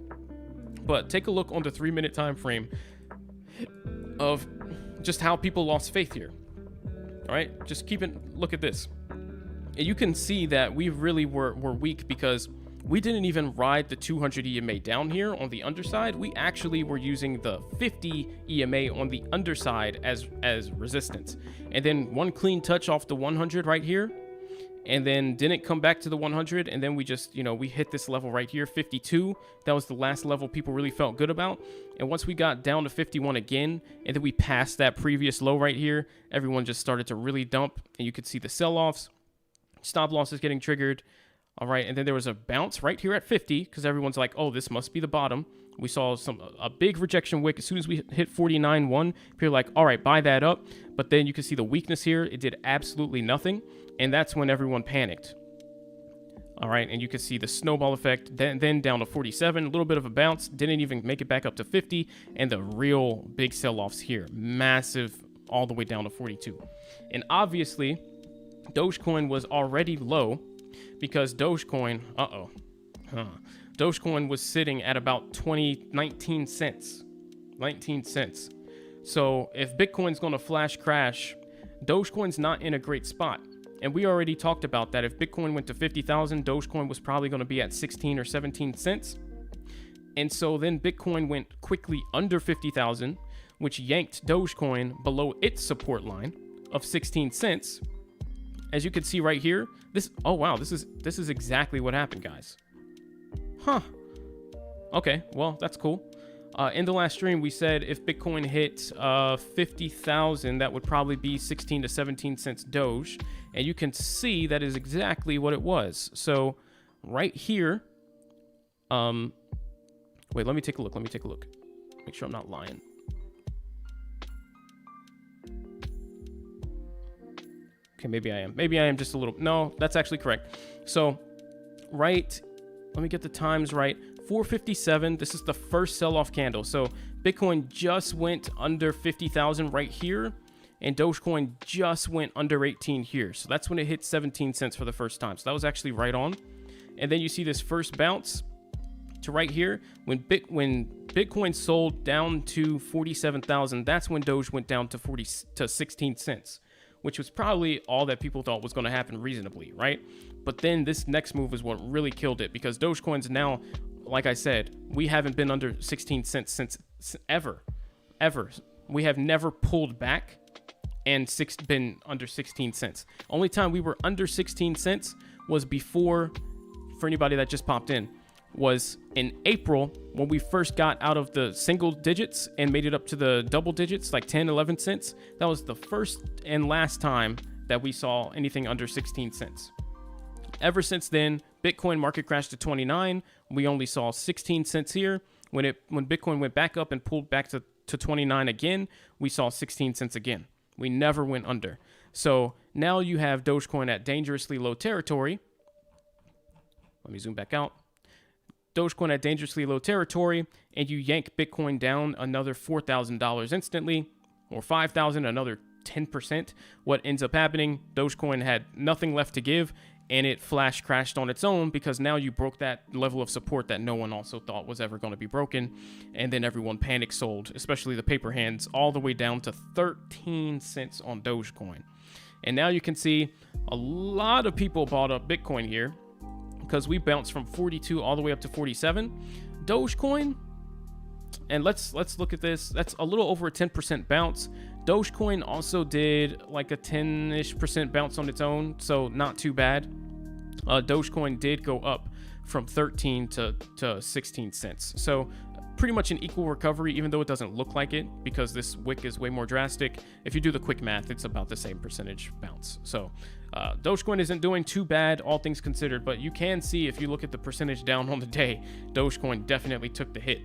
But take a look on the 3-minute time frame of just how people lost faith here. All right, just look at this. And you can see that we really were weak because we didn't even ride the 200 EMA down here on the underside. We actually were using the 50 EMA on the underside as resistance. And then one clean touch off the 100 right here, and then didn't come back to the 100. And then we just, we hit this level right here, 52. That was the last level people really felt good about. And once we got down to 51 again, and then we passed that previous low right here, everyone just started to really dump. And you could see the sell-offs, stop losses getting triggered. All right, and then there was a bounce right here at 50 because everyone's like, oh, this must be the bottom. We saw a big rejection wick as soon as we hit 49.1. People are like, all right, buy that up. But then you can see the weakness here. It did absolutely nothing, and that's when everyone panicked. All right, and you can see the snowball effect. Then down to 47, a little bit of a bounce. Didn't even make it back up to 50, and the real big sell-offs here. Massive all the way down to 42. And obviously, Dogecoin was already low, because Dogecoin, Dogecoin was sitting at about 19 cents. So if Bitcoin's going to flash crash, Dogecoin's not in a great spot. And we already talked about that. If Bitcoin went to 50,000, Dogecoin was probably going to be at 16 or 17 cents. And so then Bitcoin went quickly under 50,000, which yanked Dogecoin below its support line of 16 cents. As you can see right here, this is exactly what happened, guys. Huh. Okay, well, that's cool. In the last stream, we said if Bitcoin hit 50,000, that would probably be 16 to 17 cents Doge. And you can see that is exactly what it was. So right here, wait, let me take a look. Make sure I'm not lying. Okay, maybe I am. Maybe I am just a little... No, that's actually correct. So, let me get the times right. 457, this is the first sell-off candle. So, Bitcoin just went under 50,000 right here, and Dogecoin just went under 18 here. So, that's when it hit 17 cents for the first time. So, that was actually right on. And then you see this first bounce to right here. When Bitcoin sold down to 47,000, that's when Doge went down to 16 cents. Which was probably all that people thought was going to happen reasonably, right? But then this next move is what really killed it, because Dogecoin's now, like I said, we haven't been under 16 cents since ever. We have never pulled back and been under 16 cents. Only time we were under 16 cents was before, for anybody that just popped in, was in April when we first got out of the single digits and made it up to the double digits, like 10, 11 cents. That was the first and last time that we saw anything under 16 cents. Ever since then, Bitcoin market crashed to 29. We only saw 16 cents here. When Bitcoin went back up and pulled back to 29 again, we saw 16 cents again. We never went under. So now you have Dogecoin at dangerously low territory. Let me zoom back out. Dogecoin at dangerously low territory, and you yank Bitcoin down another $4,000 instantly, or $5,000, another 10%. What ends up happening, Dogecoin had nothing left to give, and it flash crashed on its own, because now you broke that level of support that no one also thought was ever going to be broken, and then everyone panic sold, especially the paper hands, all the way down to 13 cents on Dogecoin. And now you can see a lot of people bought up Bitcoin here, because we bounced from 42 all the way up to 47. Dogecoin, and let's look at this. That's a little over a 10% bounce. Dogecoin also did like a 10-ish% bounce on its own, so not too bad. Dogecoin did go up from 13 to 16 cents. So pretty much an equal recovery, even though it doesn't look like it, because this wick is way more drastic. If you do the quick math, it's about the same percentage bounce. So Dogecoin isn't doing too bad, all things considered, but you can see if you look at the percentage down on the day, Dogecoin definitely took the hit.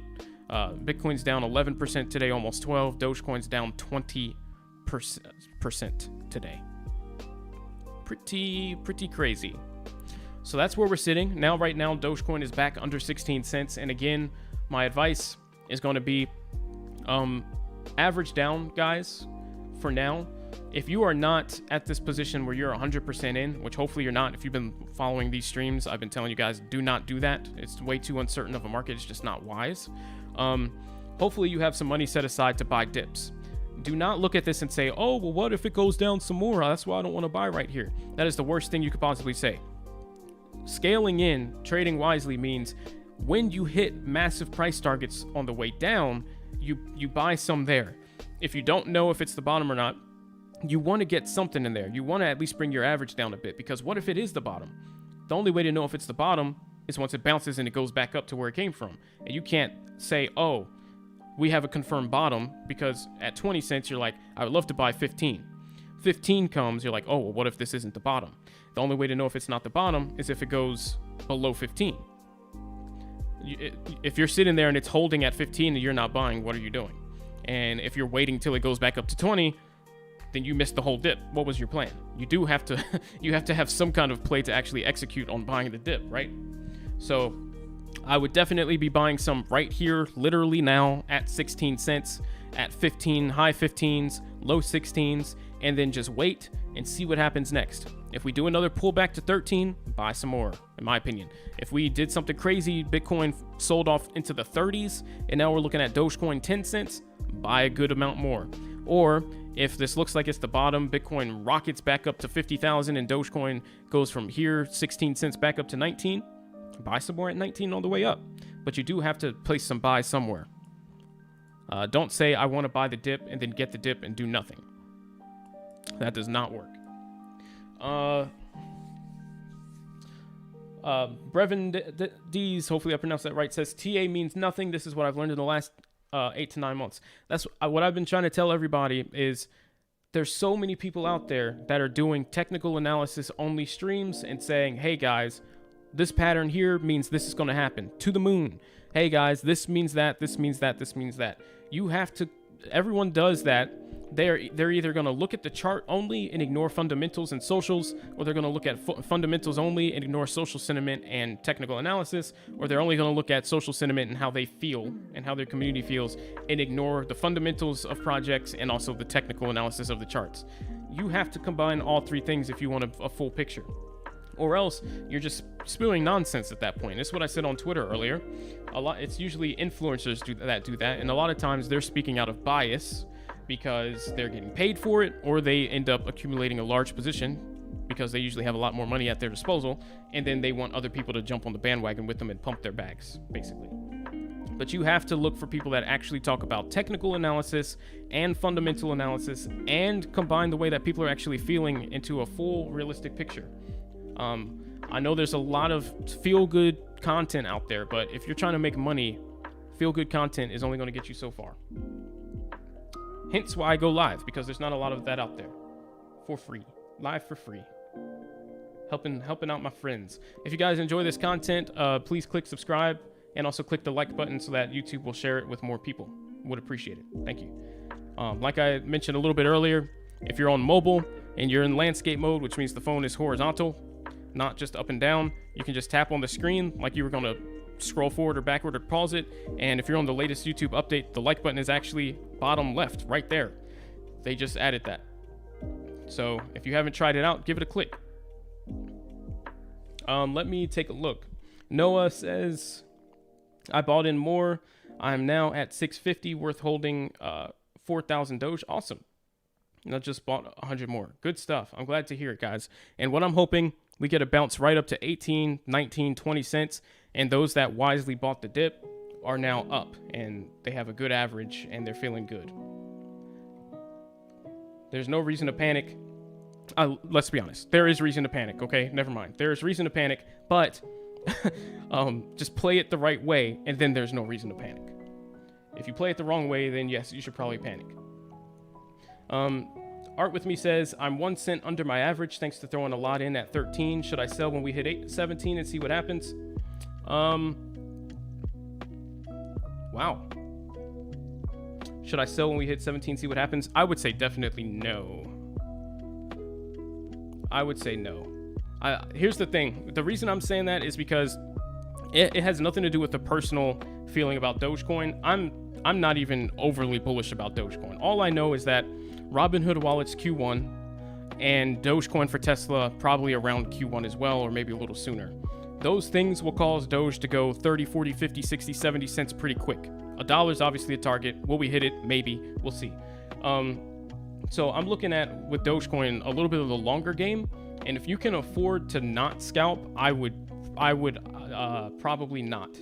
Bitcoin's down 11% today, almost 12. Dogecoin's down 20% today. Pretty crazy. So that's where we're sitting. Now, right now, Dogecoin is back under 16 cents. And again, my advice is going to be average down, guys, for now. If you are not at this position where you're 100% in, which hopefully you're not, if you've been following these streams, I've been telling you guys, do not do that. It's way too uncertain of a market. It's just not wise. Hopefully you have some money set aside to buy dips. Do not look at this and say, oh, well, what if it goes down some more? That's why I don't want to buy right here. That is the worst thing you could possibly say. Scaling in, trading wisely means when you hit massive price targets on the way down, you buy some there. If you don't know if it's the bottom or not, you want to get something in there. You want to at least bring your average down a bit, because what if it is the bottom? The only way to know if it's the bottom is once it bounces and it goes back up to where it came from. And you can't say, oh, we have a confirmed bottom, because at 20 cents, you're like, I would love to buy 15. 15 comes, you're like, oh, well, what if this isn't the bottom? The only way to know if it's not the bottom is if it goes below 15. If you're sitting there and it's holding at 15 and you're not buying, what are you doing? And if you're waiting till it goes back up to 20, then you missed the whole dip. What was your plan? You do have to you have to have some kind of play to actually execute on buying the dip, right? So I would definitely be buying some right here, literally now at 16 cents, at 15, high 15s, low 16s, and then just wait and see what happens next. If we do another pullback to 13, buy some more, in my opinion. If we did something crazy, Bitcoin sold off into the 30s, and now we're looking at Dogecoin 10 cents, buy a good amount more. Or if this looks like it's the bottom, Bitcoin rockets back up to 50,000 and Dogecoin goes from here 16 cents back up to 19, buy some more at 19 all the way up. But you do have to place some buys somewhere. Don't say I want to buy the dip and then get the dip and do nothing. That does not work. Brevin D's, hopefully I pronounced that right, says TA means nothing. This is what I've learned in the last 8 to 9 months. That's what I've been trying to tell everybody is there's so many people out there that are doing technical analysis only streams and saying, hey guys, this pattern here means this is going to happen to the moon. Hey guys, this means that, this means that, this means that. You have to, everyone does that. They're either going to look at the chart only and ignore fundamentals and socials, or they're going to look at fundamentals only and ignore social sentiment and technical analysis, or they're only going to look at social sentiment and how they feel and how their community feels and ignore the fundamentals of projects and also the technical analysis of the charts. You have to combine all three things if you want a full picture, or else you're just spewing nonsense at that point. That's what I said on Twitter earlier. It's usually influencers do that, and a lot of times they're speaking out of bias, because they're getting paid for it, or they end up accumulating a large position because they usually have a lot more money at their disposal, and then they want other people to jump on the bandwagon with them and pump their bags, basically. But you have to look for people that actually talk about technical analysis and fundamental analysis and combine the way that people are actually feeling into a full realistic picture. I know there's a lot of feel-good content out there, but if you're trying to make money, feel-good content is only going to get you so far. Hence why I go live, because there's not a lot of that out there for free. Live for free. Helping out my friends. If you guys enjoy this content, please click subscribe and also click the like button so that YouTube will share it with more people. Would appreciate it. Thank you. Like I mentioned a little bit earlier, if you're on mobile and you're in landscape mode, which means the phone is horizontal, not just up and down, you can just tap on the screen like you were going to scroll forward or backward or pause it. And if you're on the latest YouTube update, the like button is actually bottom left right there. They just added that. So if you haven't tried it out, give it a click. Let me take a look. Noah says, I bought in more. I'm now at 650, worth holding 4,000 Doge. Awesome. I just bought 100 more. Good stuff. I'm glad to hear it, guys. And what I'm hoping, we get a bounce right up to 18, 19, 20 cents. And those that wisely bought the dip are now up, and they have a good average, and they're feeling good. There's no reason to panic. Let's be honest. There is reason to panic, okay? Never mind. There is reason to panic, but just play it the right way, and then there's no reason to panic. If you play it the wrong way, then yes, you should probably panic. Art with me says, I'm 1 cent under my average thanks to throwing a lot in at 13. Should I sell when we hit 17 and see what happens? Wow. Should I sell when we hit 17, see what happens? I would say definitely no. I would say no. Here's the thing. The reason I'm saying that is because it has nothing to do with the personal feeling about Dogecoin. I'm not even overly bullish about Dogecoin. All I know is that Robinhood Wallet's Q1 and Dogecoin for Tesla probably around Q1 as well, or maybe a little sooner. Those things will cause Doge to go 30, 40, 50, 60, 70 cents pretty quick. $1 is obviously a target. Will we hit it? Maybe. We'll see. So I'm looking at, with Dogecoin, a little bit of the longer game. And if you can afford to not scalp, I would probably not.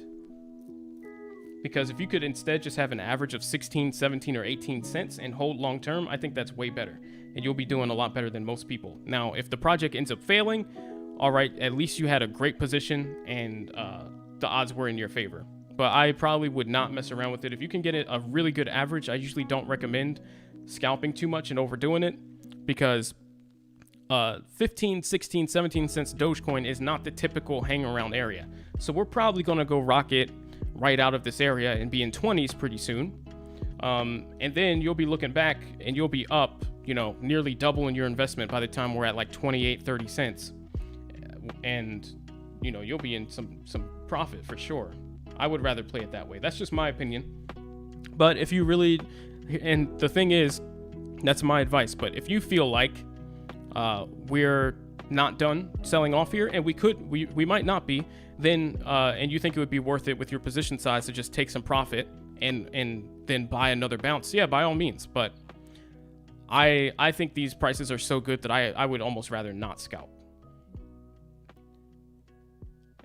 Because if you could instead just have an average of 16, 17, or 18 cents and hold long term, I think that's way better. And you'll be doing a lot better than most people. Now, if the project ends up failing, all right, at least you had a great position and the odds were in your favor. But I probably would not mess around with it. If you can get it a really good average, I usually don't recommend scalping too much and overdoing it, because 15, 16, 17 cents Dogecoin is not the typical hang around area. So we're probably going to go rocket right out of this area and be in 20s pretty soon. And then you'll be looking back and you'll be up, nearly double in your investment by the time we're at like 28, 30 cents. And, you'll be in some profit for sure. I would rather play it that way. That's just my opinion. But if you really, and the thing is, that's my advice. But if you feel like we're not done selling off here, and we might not be, then and you think it would be worth it with your position size to just take some profit and then buy another bounce, yeah, by all means. But I think these prices are so good that I would almost rather not scalp.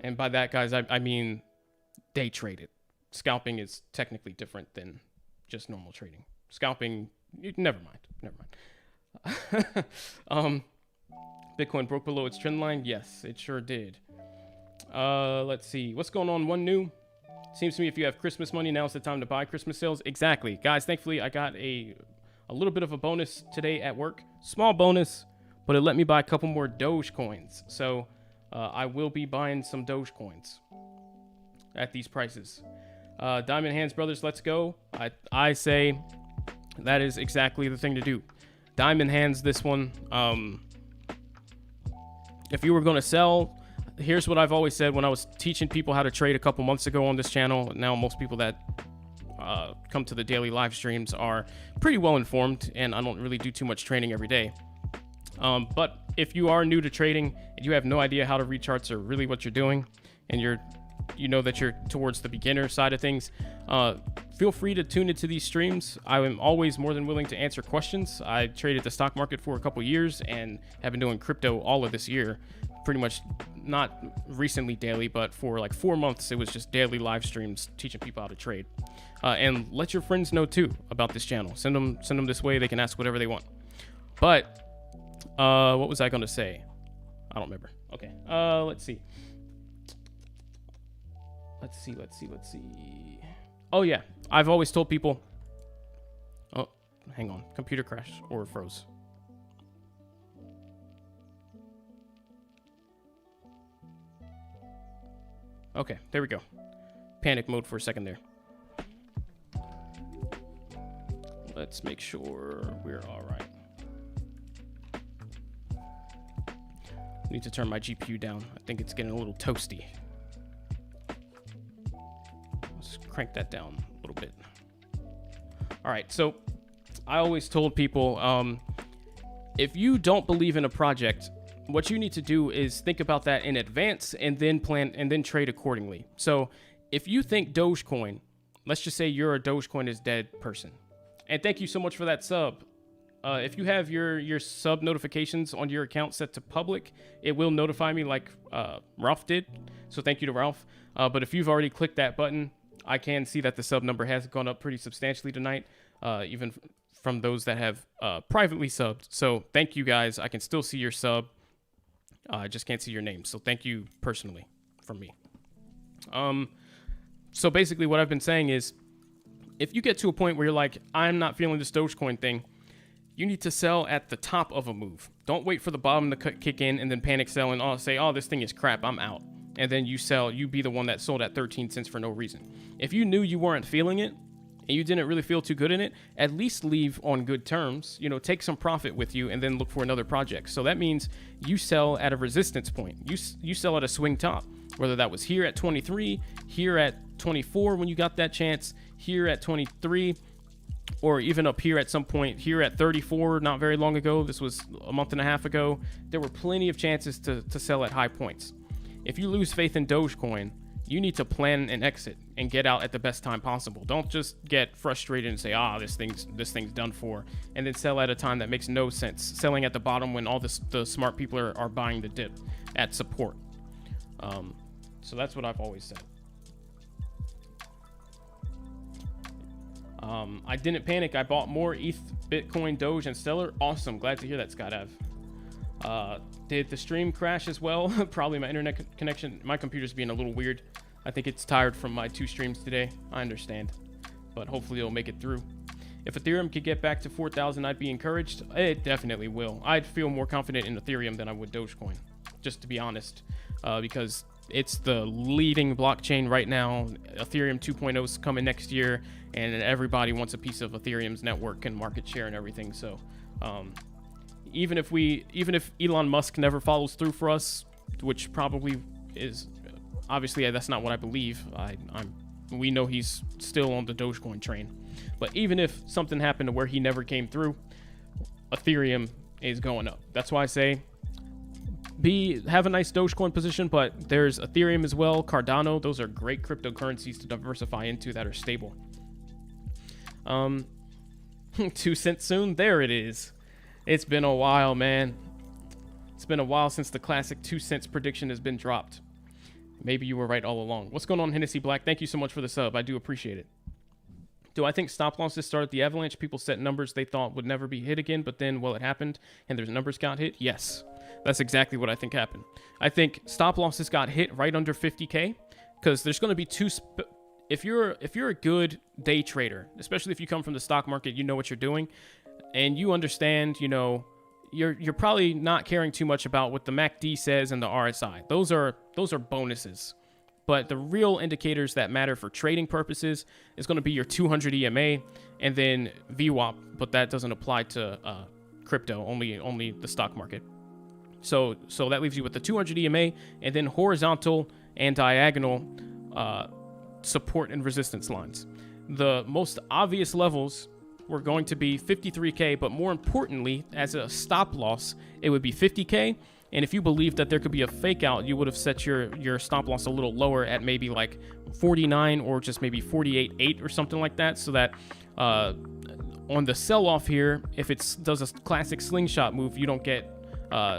And by that, guys, I mean day trade it. Scalping is technically different than just normal trading. Scalping, never mind. Bitcoin broke below its trend line. Yes, it sure did. Let's see. What's going on? One new. Seems to me if you have Christmas money, now's the time to buy Christmas sales. Exactly. Guys, thankfully, I got a little bit of a bonus today at work. Small bonus, but it let me buy a couple more Doge coins. So I will be buying some Doge coins at these prices. Diamond Hands Brothers, let's go. I say that is exactly the thing to do. Diamond Hands this one. If you were going to sell, here's what I've always said when I was teaching people how to trade a couple months ago on this channel. Now most people that come to the daily live streams are pretty well informed, and I don't really do too much training every day. But if you are new to trading and you have no idea how to read charts or really what you're doing, and you know that you're towards the beginner side of things, feel free to tune into these streams. I am always more than willing to answer questions. I traded the stock market for a couple years and have been doing crypto all of this year. Pretty much not recently daily, but for like 4 months, it was just daily live streams teaching people how to trade. And let your friends know too about this channel. Send them this way. They can ask whatever they want. But what was I going to say? I don't remember. Okay. Let's see. Let's see. Oh, yeah. I've always told people... Oh, hang on. Computer crashed or froze. Okay, there we go. Panic mode for a second there. Let's make sure we're all right. Need to turn my GPU down. I think it's getting a little toasty. Crank that down a little bit. All right, so I always told people, if you don't believe in a project, what you need to do is think about that in advance and then plan and then trade accordingly. So if you think Dogecoin, let's just say you're a Dogecoin is dead person, and thank you so much for that sub. If you have your sub notifications on your account set to public, it will notify me like Ralph did. So thank you to Ralph. But if you've already clicked that button, I can see that the sub number has gone up pretty substantially tonight, even from those that have privately subbed. So thank you guys. I can still see your sub. I just can't see your name. So thank you personally from me. So basically what I've been saying is, if you get to a point where you're like, I'm not feeling this Dogecoin thing, You need to sell at the top of a move. Don't wait for the bottom to kick in and then panic sell and say, oh, this thing is crap, I'm out. And then you be the one that sold at 13 cents for no reason. If you knew you weren't feeling it and you didn't really feel too good in it, at least leave on good terms. Take some profit with you and then look for another project. So that means you sell at a resistance point. You sell at a swing top, whether that was here at 23, here at 24 when you got that chance, here at 23, or even up here at some point, here at 34 not very long ago. This was a month and a half ago. There were plenty of chances to sell at high points. If you lose faith in Dogecoin, you need to plan an exit and get out at the best time possible. Don't just get frustrated and say, this thing's done for, and then sell at a time that makes no sense. Selling at the bottom when all the smart people are buying the dip at support. So that's what I've always said. I didn't panic. I bought more ETH, Bitcoin, Doge, and Stellar. Awesome. Glad to hear that, Scott Av. Did the stream crash as well? Probably my internet connection. My computer's being a little weird. I think it's tired from my 2 streams today. I understand. But hopefully it'll make it through. If Ethereum could get back to 4,000, I'd be encouraged. It definitely will. I'd feel more confident in Ethereum than I would Dogecoin, just to be honest, because it's the leading blockchain right now. Ethereum 2.0 is coming next year, and everybody wants a piece of Ethereum's network and market share and everything. So even if Elon Musk never follows through for us, which probably is, obviously that's not what I believe. We know he's still on the Dogecoin train, but even if something happened to where he never came through, Ethereum is going up. That's why I say have a nice Dogecoin position, but there's Ethereum as well, Cardano. Those are great cryptocurrencies to diversify into that are stable. 2 cents soon. There it is. It's been a while, man. It's been a while since the classic 2 cents prediction has been dropped. Maybe you were right all along. What's going on, Hennessy Black? Thank you so much for the sub. I do appreciate it. Do I think stop losses started the avalanche? People set numbers they thought would never be hit again, but then, it happened, and their numbers got hit? Yes. That's exactly what I think happened. I think stop losses got hit right under 50K, because there's going to be if you're a good day trader, especially if you come from the stock market, you know what you're doing, and you understand, you're probably not caring too much about what the MACD says and the RSI. Those are bonuses. But the real indicators that matter for trading purposes is going to be your 200 EMA and then VWAP, but that doesn't apply to crypto, only the stock market. So that leaves you with the 200 EMA and then horizontal and diagonal support and resistance lines. The most obvious levels were going to be 53K, but more importantly, as a stop loss, it would be 50K. And if you believed that there could be a fake out, you would have set your stop loss a little lower at maybe like 49 or just maybe 48.8 or something like that. So that on the sell off here, if it does a classic slingshot move, you don't get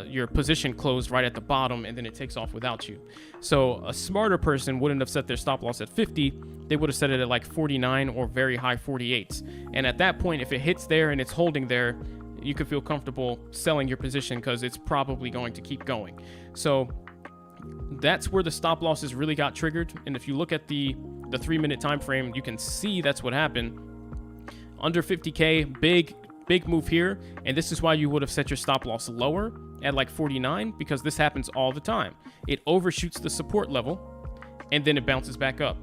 your position closed right at the bottom and then it takes off without you. So a smarter person wouldn't have set their stop loss at 50. They would have set it at like 49 or very high 48s. And at that point, if it hits there and it's holding there, you could feel comfortable selling your position because it's probably going to keep going. So that's where the stop losses really got triggered. And if you look at the 3-minute time frame, you can see that's what happened. Under 50K, big move here. And this is why you would have set your stop loss lower at like 49, because this happens all the time. It overshoots the support level and then it bounces back up.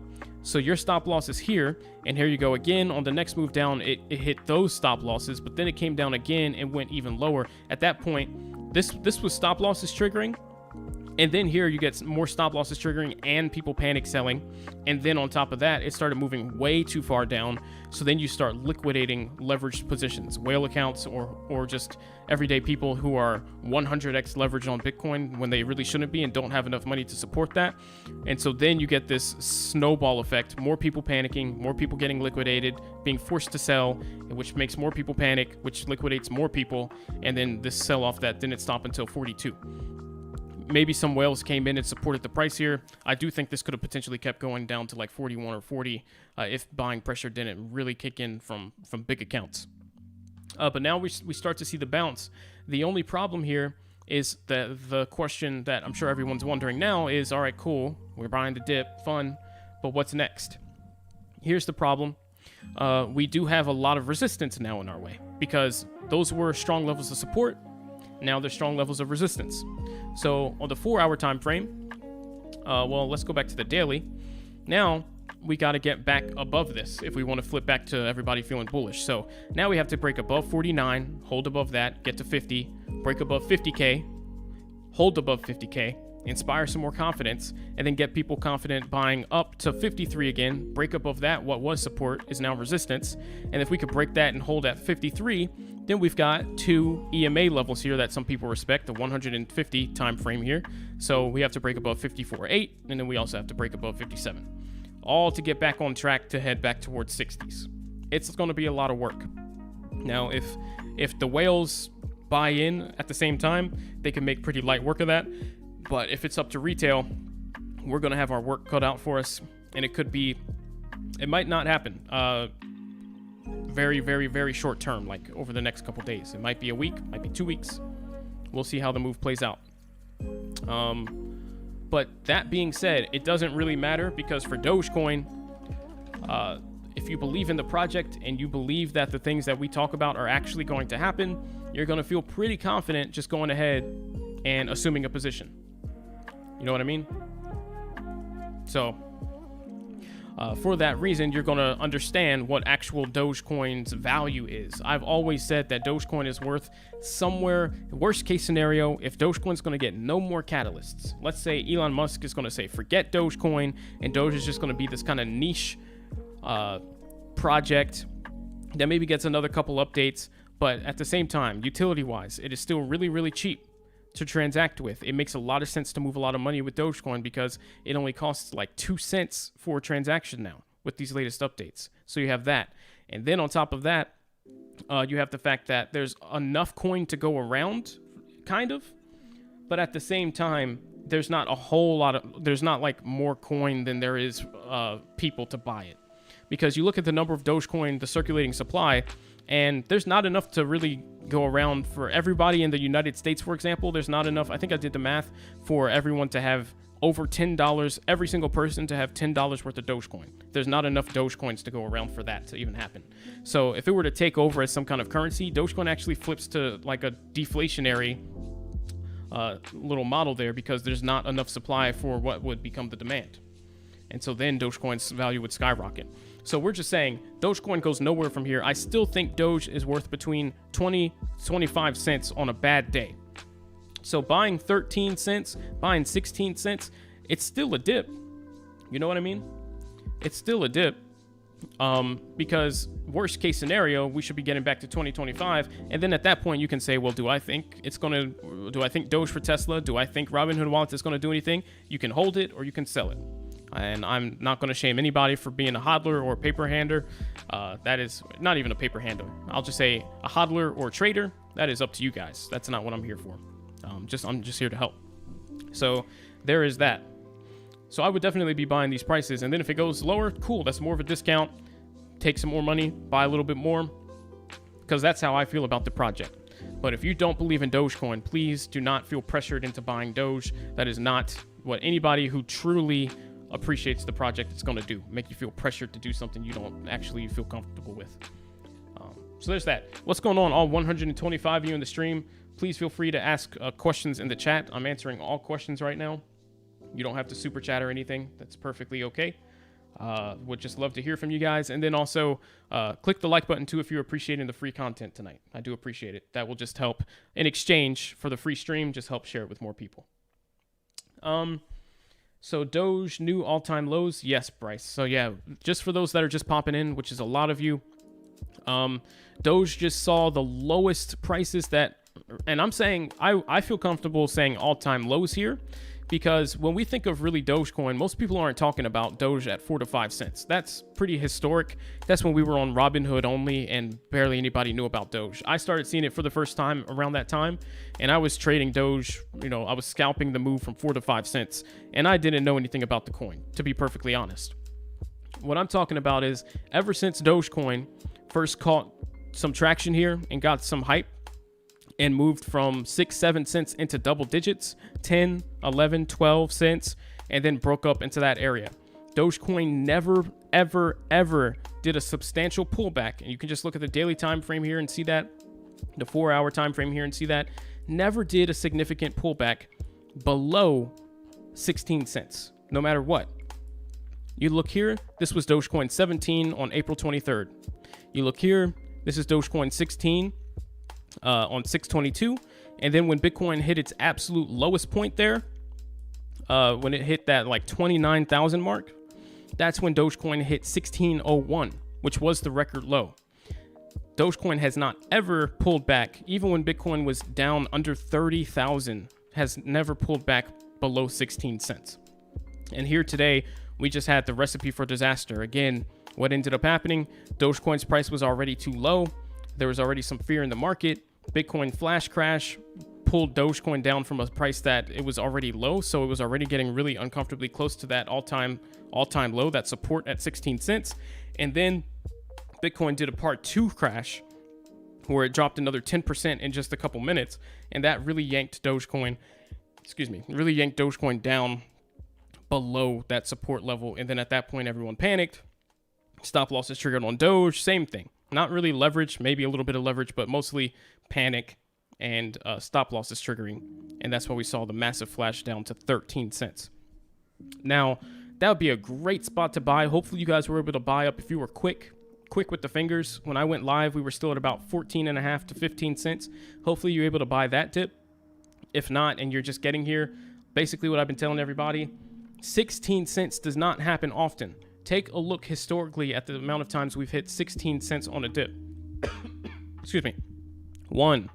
So your stop loss is here, and here you go again. On the next move down, it hit those stop losses, but then it came down again and went even lower. At that point, this was stop losses triggering, and then here you get more stop losses triggering and people panic selling, and then on top of that, it started moving way too far down. So then you start liquidating leveraged positions, whale accounts, or just everyday people who are 100x leveraged on Bitcoin when they really shouldn't be and don't have enough money to support that. And so then you get this snowball effect, more people panicking, more people getting liquidated, being forced to sell, which makes more people panic, which liquidates more people, and then this sell-off that didn't stop until 42. Maybe some whales came in and supported the price here. I do think this could have potentially kept going down to like 41 or 40 if buying pressure didn't really kick in from big accounts. But now we start to see the bounce. The only problem here is the question that I'm sure everyone's wondering now is, all right, cool, we're buying the dip, fun, but what's next? Here's the problem. we do have a lot of resistance now in our way, because those were strong levels of support. Now they're strong levels of resistance. So on the 4-hour time frame, well, let's go back to the daily. Now we got to get back above this if we want to flip back to everybody feeling bullish. So now we have to break above 49, hold above that, get to 50, break above 50K, hold above 50K, inspire some more confidence, and then get people confident buying up to 53 again, break above that. What was support is now resistance. And if we could break that and hold at 53, then we've got 2 EMA levels here that some people respect, the 150 time frame here. So we have to break above 54.8, and then we also have to break above 57. All to get back on track to head back towards 60s. It's going to be a lot of work. Now, if the whales buy in at the same time, they can make pretty light work of that. But if it's up to retail, we're going to have our work cut out for us. And it might not happen very, very, very short term, like over the next couple days. It might be a week, might be 2 weeks. We'll see how the move plays out. But that being said, it doesn't really matter, because for Dogecoin, if you believe in the project and you believe that the things that we talk about are actually going to happen, you're going to feel pretty confident just going ahead and assuming a position. You know what I mean? So for that reason, you're going to understand what actual Dogecoin's value is. I've always said that Dogecoin is worth somewhere, worst case scenario, if Dogecoin's going to get no more catalysts. Let's say Elon Musk is going to say, forget Dogecoin, and Doge is just going to be this kind of niche project that maybe gets another couple updates. But at the same time, utility-wise, it is still really, really cheap to transact with. It makes a lot of sense to move a lot of money with Dogecoin, because it only costs like 2 cents for a transaction now with these latest updates. So you have that. And then on top of that, you have the fact that there's enough coin to go around, kind of. But at the same time, there's not a whole lot of, there's not like more coin than there is people to buy it. Because you look at the number of Dogecoin, the circulating supply, and there's not enough to really go around for everybody in the United States, for example. There's not enough. I think I did the math for everyone to have over $10, every single person to have $10 worth of Dogecoin. There's not enough Dogecoins to go around for that to even happen. So if it were to take over as some kind of currency, Dogecoin actually flips to like a deflationary little model there, because there's not enough supply for what would become the demand. And so then Dogecoin's value would skyrocket. So we're just saying Dogecoin goes nowhere from here. I still think Doge is worth between 20 to 25 cents on a bad day. So buying 13 cents, buying 16 cents, it's still a dip. You know what I mean? It's still a dip. Because worst case scenario, we should be getting back to 2025. And then at that point, you can say, well, do I think Doge for Tesla? Do I think Robinhood Wallet is going to do anything? You can hold it or you can sell it. And I'm not going to shame anybody for being a hodler or a paper hander. That is not even a paper handler. I'll just say a hodler or a trader. That is up to you guys. That's not what I'm here for. I'm just here to help. So there is that. So I would definitely be buying these prices. And then if it goes lower, cool. That's more of a discount. Take some more money, buy a little bit more, because that's how I feel about the project. But if you don't believe in Dogecoin, please do not feel pressured into buying Doge. That is not what anybody who truly appreciates the project is going to do. Make you feel pressured to do something you don't actually feel comfortable with. So there's that. What's going on, all 125 of you in the stream? Please feel free to ask questions in the chat. I'm answering all questions right now. You don't have to super chat or anything. That's perfectly okay. Would just love to hear from you guys. And then also click the like button too if you're appreciating the free content tonight. I do appreciate it. That will just help in exchange for the free stream. Just help share it with more people. So Doge new all-time lows. Yes, Bryce. So yeah, just for those that are just popping in, which is a lot of you, Doge just saw the lowest prices that, and I'm saying, I feel comfortable saying all-time lows here, because when we think of really Dogecoin, most people aren't talking about Doge at 4 to 5 cents. That's pretty historic. That's when we were on Robinhood only and barely anybody knew about Doge. I started seeing it for the first time around that time, and I was trading Doge, I was scalping the move from 4 to 5 cents, and I didn't know anything about the coin, to be perfectly honest. What I'm talking about is ever since Dogecoin first caught some traction here and got some hype, and moved from 6-7 cents into double digits, 10, 11, 12 cents, and then broke up into that area. Dogecoin never, ever, ever did a substantial pullback. And you can just look at the daily time frame here and see that, the 4-hour time frame here and see that. Never did a significant pullback below 16 cents, no matter what. You look here, this was Dogecoin 17 on April 23rd. You look here, this is Dogecoin 16 on 6/22. And then when Bitcoin hit its absolute lowest point there, when it hit that like 29,000 mark, that's when Dogecoin hit 1601, which was the record low. Dogecoin has not ever pulled back, even when Bitcoin was down under 30,000, has never pulled back below 16 cents. And here today, we just had the recipe for disaster. Again, what ended up happening, Dogecoin's price was already too low. There was already some fear in the market. Bitcoin flash crash pulled Dogecoin down from a price that it was already low. So it was already getting really uncomfortably close to that all-time low, that support at 16 cents. And then Bitcoin did a part 2 crash where it dropped another 10% in just a couple minutes. And that really yanked Dogecoin down below that support level. And then at that point, everyone panicked. Stop losses triggered on Doge, same thing. Not really leverage, maybe a little bit of leverage, but mostly panic and stop losses triggering. And that's why we saw the massive flash down to 13 cents. Now, that would be a great spot to buy. Hopefully you guys were able to buy up if you were quick with the fingers. When I went live, we were still at about 14.5 to 15 cents. Hopefully you're able to buy that dip. If not, and you're just getting here, basically what I've been telling everybody, 16 cents does not happen often. Take a look historically at the amount of times we've hit 16 cents on a dip. Excuse me. 1,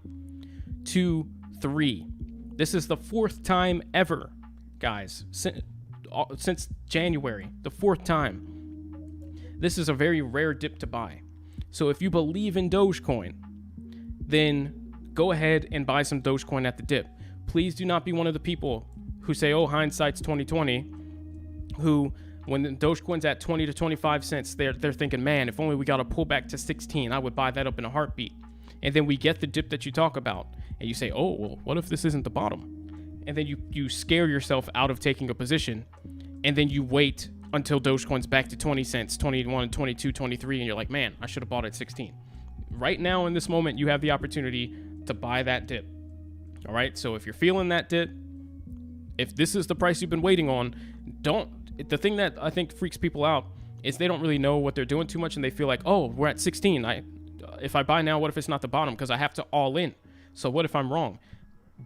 2, 3. This is the 4th time ever, guys, since January, the 4th time. This is a very rare dip to buy. So if you believe in Dogecoin, then go ahead and buy some Dogecoin at the dip. Please do not be one of the people who say, oh, hindsight's 2020, who when the Dogecoin's at 20 to 25 cents, they're thinking, man, if only we got a pullback to 16, I would buy that up in a heartbeat. And then we get the dip that you talk about, and you say, oh, well, what if this isn't the bottom? And then you scare yourself out of taking a position, and then you wait until Dogecoin's back to 20 cents, 21, 22, 23, and you're like, man, I should have bought at 16. Right now, in this moment, you have the opportunity to buy that dip. All right, so if you're feeling that dip, if this is the price you've been waiting on, the thing that I think freaks people out is they don't really know what they're doing too much, and they feel like, oh, we're at 16. If I buy now, what if it's not the bottom? Because I have to all in. So what if I'm wrong?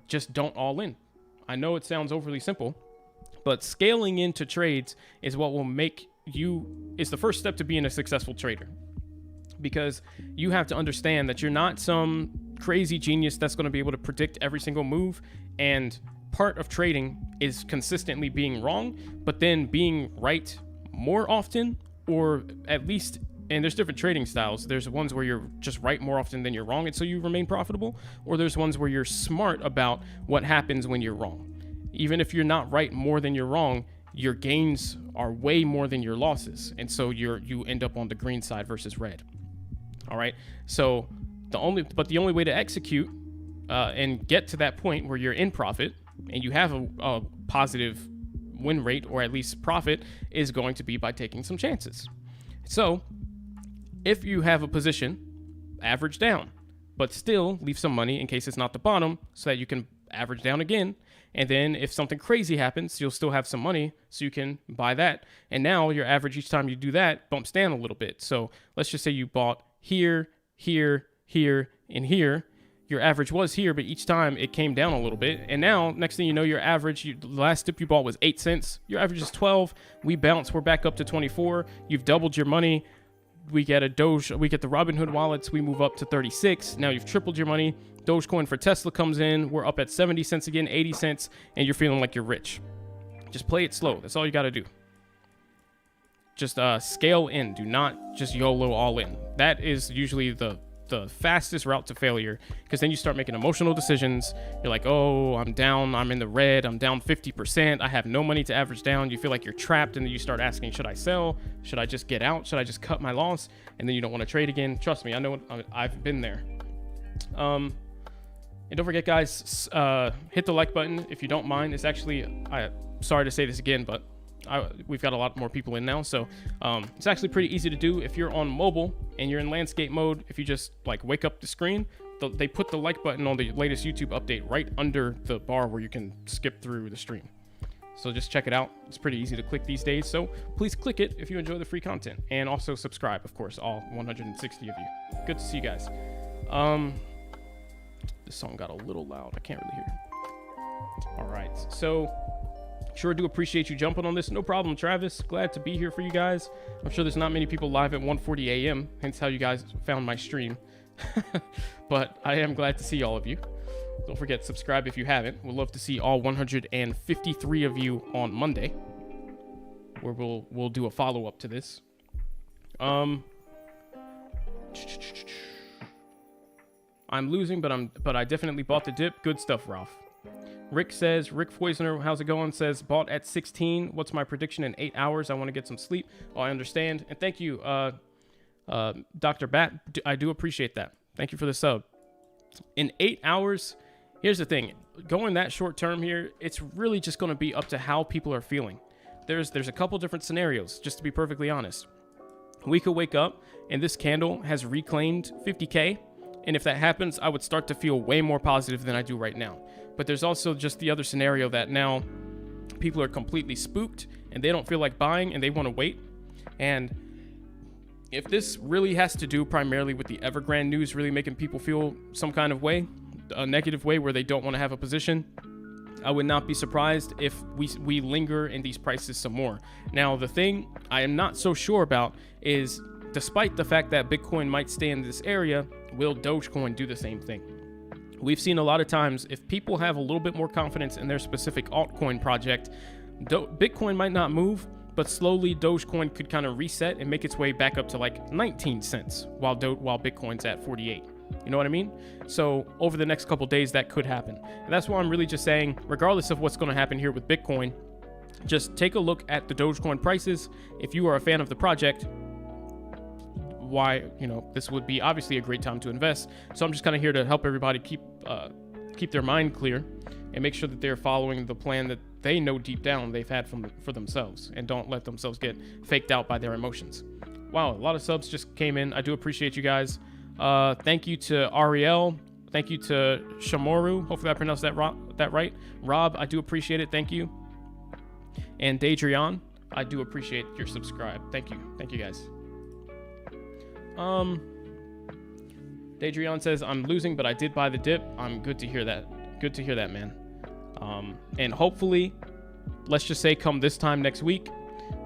Just don't all in. I know it sounds overly simple, but scaling into trades is what will make is the first step to being a successful trader. Because you have to understand that you're not some crazy genius that's going to be able to predict every single move. And part of trading is consistently being wrong, but then being right more often, or at least, and there's different trading styles. There's ones where you're just right more often than you're wrong, and so you remain profitable. Or there's ones where you're smart about what happens when you're wrong. Even if you're not right more than you're wrong, your gains are way more than your losses. And so you end up on the green side versus red. All right. So the only way to execute and get to that point where you're in profit and you have a positive win rate, or at least profit, is going to be by taking some chances. So if you have a position, average down, but still leave some money in case it's not the bottom so that you can average down again. And then if something crazy happens, you'll still have some money so you can buy that. And now your average each time you do that bumps down a little bit. So let's just say you bought here, here, here, and here. Your average was here, but each time it came down a little bit. And now, next thing you know, your average, the last dip you bought was 8 cents. Your average is 12. We bounce. We're back up to 24. You've doubled your money. We get a Doge. We get the Robinhood wallets. We move up to 36. Now you've tripled your money. Dogecoin for Tesla comes in. We're up at 70 cents again, 80 cents, and you're feeling like you're rich. Just play it slow. That's all you got to do. Just scale in. Do not just YOLO all in. That is usually the fastest route to failure, because then you start making emotional decisions. You're like, oh, I'm down, I'm in the red, I'm down 50%, I have no money to average down. You feel like you're trapped, and then you start asking, should I sell? Should I just get out? Should I just cut my loss? And then you don't want to trade again. Trust me, I know, I've been there. And don't forget, guys, hit the like button if you don't mind. It's actually, sorry to say this again, but we've got a lot more people in now, so it's actually pretty easy to do. If you're on mobile and you're in landscape mode, if you just like wake up the screen, they put the like button on the latest YouTube update right under the bar where you can skip through the stream. So just check it out. It's pretty easy to click these days. So please click it if you enjoy the free content, and also subscribe, of course, all 160 of you. Good to see you guys. This song got a little loud. I can't really hear it. All right. So sure do appreciate you jumping on this. No problem, Travis. Glad to be here for you guys. I'm sure there's not many people live at 1:40 a.m. Hence how you guys found my stream. But I am glad to see all of you. Don't forget, subscribe if you haven't. We'd love to see all 153 of you on Monday, where we'll do a follow-up to this. I'm losing, but I definitely bought the dip. Good stuff, Ralph. Rick Poisoner, how's it going? Says, bought at 16. What's my prediction in 8 hours? I want to get some sleep. Oh, I understand. And thank you, Dr. Bat. I do appreciate that. Thank you for the sub. In 8 hours, here's the thing. Going that short term here, it's really just going to be up to how people are feeling. There's a couple different scenarios, just to be perfectly honest. We could wake up and this candle has reclaimed 50K. And if that happens, I would start to feel way more positive than I do right now. But there's also just the other scenario that now people are completely spooked and they don't feel like buying and they want to wait. And if this really has to do primarily with the Evergrande news really making people feel some kind of way, a negative way where they don't want to have a position, I would not be surprised if we linger in these prices some more. Now, the thing I am not so sure about is, despite the fact that Bitcoin might stay in this area, will Dogecoin do the same thing? We've seen a lot of times, if people have a little bit more confidence in their specific altcoin project, Bitcoin might not move, but slowly Dogecoin could kind of reset and make its way back up to like 19 cents while Bitcoin's at 48. You know what I mean? So over the next couple days, that could happen. And that's why I'm really just saying, regardless of what's going to happen here with Bitcoin, just take a look at the Dogecoin prices. If you are a fan of the project, why, this would be obviously a great time to invest. So I'm just kind of here to help everybody keep their mind clear and make sure that they're following the plan that they know deep down they've had for themselves, and don't let themselves get faked out by their emotions. Wow, a lot of subs just came in. I do appreciate you guys. Thank you to Ariel. Thank you to Shamoru. Hopefully I pronounced that right. Rob, I do appreciate it. Thank you. And Daedrion, I do appreciate your subscribe. Thank you. Thank you guys. Daedrion says, I'm losing, but I did buy the dip. I'm good to hear that. Good to hear that, man. And hopefully, let's just say come this time next week,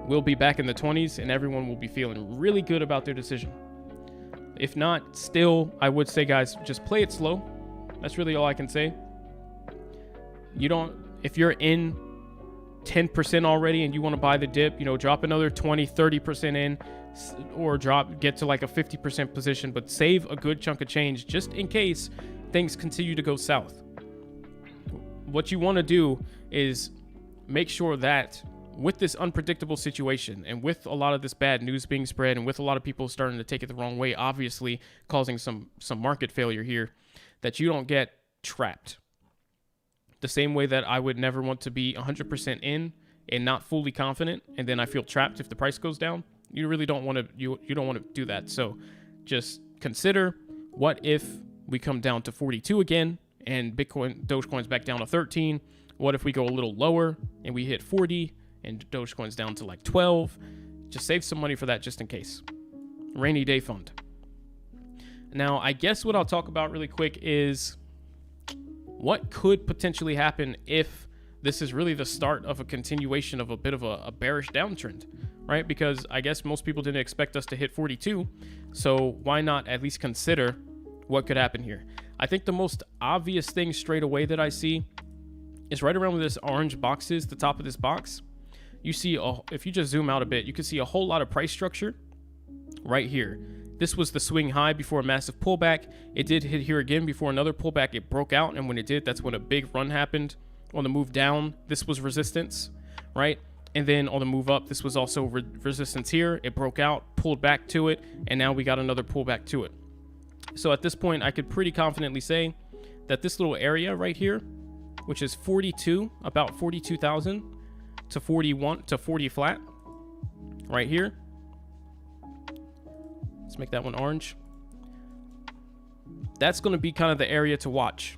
we'll be back in the 20s and everyone will be feeling really good about their decision. If not, still, I would say, guys, just play it slow. That's really all I can say. If you're in 10% already and you want to buy the dip, drop another 20, 30% in, or get to like a 50% position, but save a good chunk of change just in case things continue to go south. What you want to do is make sure that with this unpredictable situation and with a lot of this bad news being spread and with a lot of people starting to take it the wrong way, obviously causing some market failure here, that you don't get trapped. The same way that I would never want to be 100% in and not fully confident, and then I feel trapped if the price goes down. You really don't want to. You don't want to do that. So just consider, what if we come down to 42 again and Dogecoin's back down to 13? What if we go a little lower and we hit 40 and Dogecoin's down to like 12? Just save some money for that just in case. Rainy day fund. Now, I guess what I'll talk about really quick is what could potentially happen if this is really the start of a continuation of a bit of a bearish downtrend, right? Because I guess most people didn't expect us to hit 42. So why not at least consider what could happen here? I think the most obvious thing straight away that I see is right around where this orange box is, the top of this box. You see, if you just zoom out a bit, you can see a whole lot of price structure right here. This was the swing high before a massive pullback. It did hit here again before another pullback. It broke out, and when it did, that's when a big run happened. On the move down, this was resistance, right? And then on the move up, this was also resistance here. It broke out, pulled back to it, and now we got another pullback to it. So at this point, I could pretty confidently say that this little area right here, which is 42, about 42,000, to 41 to 40 flat right here. Let's make that one orange. That's going to be kind of the area to watch.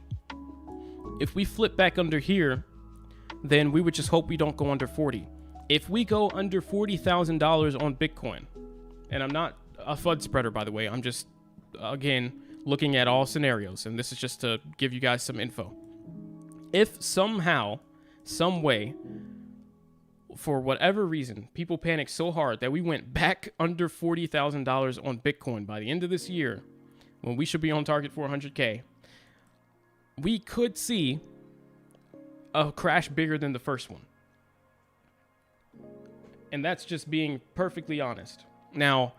If we flip back under here, then we would just hope we don't go under 40. If we go under $40,000 on Bitcoin, and I'm not a FUD spreader, by the way, I'm just, again, looking at all scenarios, and this is just to give you guys some info. If somehow, some way, for whatever reason, people panicked so hard that we went back under $40,000 on Bitcoin by the end of this year, when we should be on target for 100K, we could see a crash bigger than the first one. And that's just being perfectly honest. Now,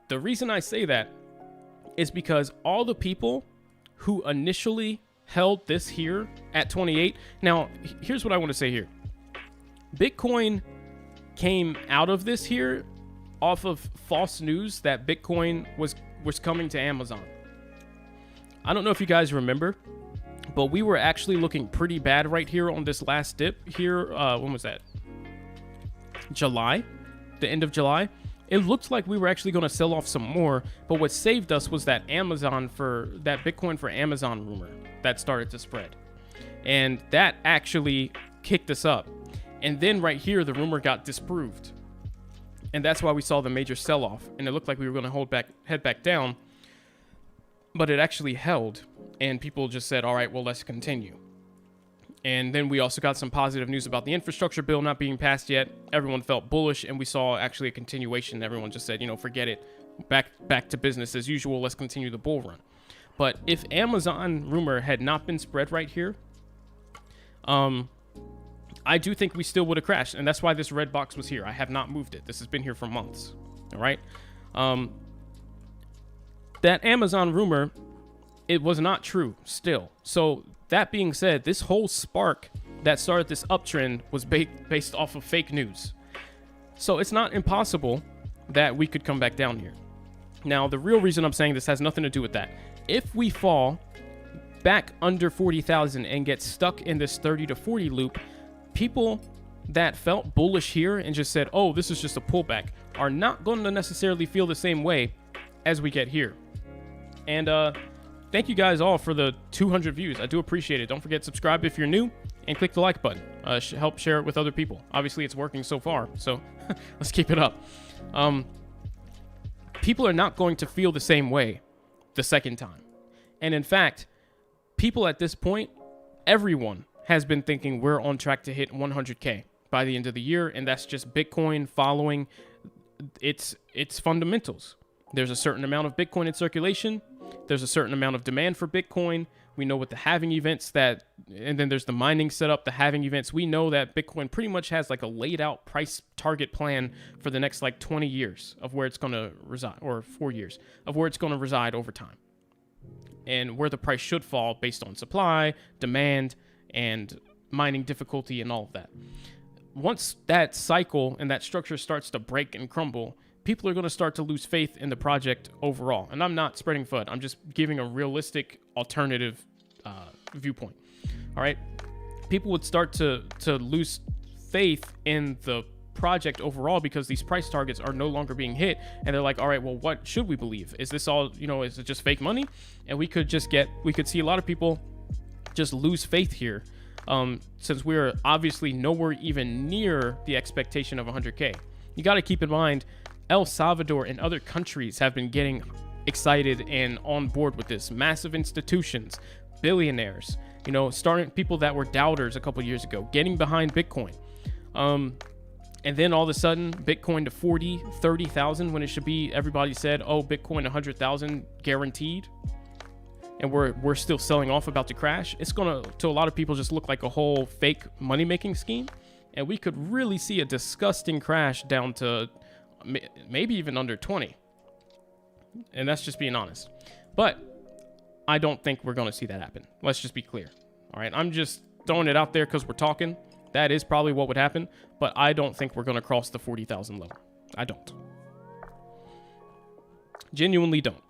the reason I say that is because all the people who initially held this here at 28. Now, here's what I want to say here. Bitcoin came out of this here off of false news that Bitcoin was coming to Amazon. I don't know if you guys remember, but we were actually looking pretty bad right here on this last dip here. When was that? July, the end of July. It looked like we were actually going to sell off some more, but what saved us was that Bitcoin for Amazon rumor that started to spread. And that actually kicked us up. And then right here, the rumor got disproved. And that's why we saw the major sell-off. And it looked like we were going to head back down. But it actually held. And people just said, all right, well, let's continue. And then we also got some positive news about the infrastructure bill not being passed yet. Everyone felt bullish, and we saw actually a continuation. Everyone just said, forget it. Back to business as usual. Let's continue the bull run. But if Amazon rumor had not been spread right here, I do think we still would have crashed. And that's why this red box was here. I have not moved it. This has been here for months. All right. That Amazon rumor, it was not true still. So that being said, this whole spark that started this uptrend was based off of fake news. So it's not impossible that we could come back down here. Now, the real reason I'm saying this has nothing to do with that. If we fall back under 40,000 and get stuck in this 30 to 40 loop, people that felt bullish here and just said, oh, this is just a pullback, are not going to necessarily feel the same way as we get here. And thank you guys all for the 200 views. I do appreciate it. Don't forget to subscribe if you're new and click the like button. Help share it with other people. Obviously, it's working so far, so let's keep it up. People are not going to feel the same way the second time. And in fact, people at this point, everyone has been thinking we're on track to hit 100K by the end of the year, and that's just Bitcoin following its fundamentals. There's a certain amount of Bitcoin in circulation. There's a certain amount of demand for Bitcoin. We know with the halving events and then there's the mining setup, the halving events. We know that Bitcoin pretty much has like a laid out price target plan for the next like 20 years of where it's going to reside, or 4 years of where it's going to reside over time, and where the price should fall based on supply, demand, and mining difficulty and all of that. Once that cycle and that structure starts to break and crumble, people are going to start to lose faith in the project overall. And I'm not spreading FUD. I'm just giving a realistic alternative viewpoint. All right. People would start to lose faith in the project overall because these price targets are no longer being hit. And they're like, all right, well, what should we believe? Is this all, is it just fake money? And we could see a lot of people just lose faith here. Since we're obviously nowhere even near the expectation of 100K. You got to keep in mind, El Salvador and other countries have been getting excited and on board with this. Massive institutions, billionaires, starting people that were doubters a couple years ago, getting behind Bitcoin. And then all of a sudden, Bitcoin to 40, 30,000 when it should be, everybody said, oh, Bitcoin 100,000 guaranteed. And we're still selling off, about to crash. It's going to a lot of people, just look like a whole fake money-making scheme. And we could really see a disgusting crash down to maybe even under 20. And that's just being honest. But I don't think we're going to see that happen. Let's just be clear. All right. I'm just throwing it out there because we're talking. That is probably what would happen. But I don't think we're going to cross the 40,000 level. I don't. Genuinely don't.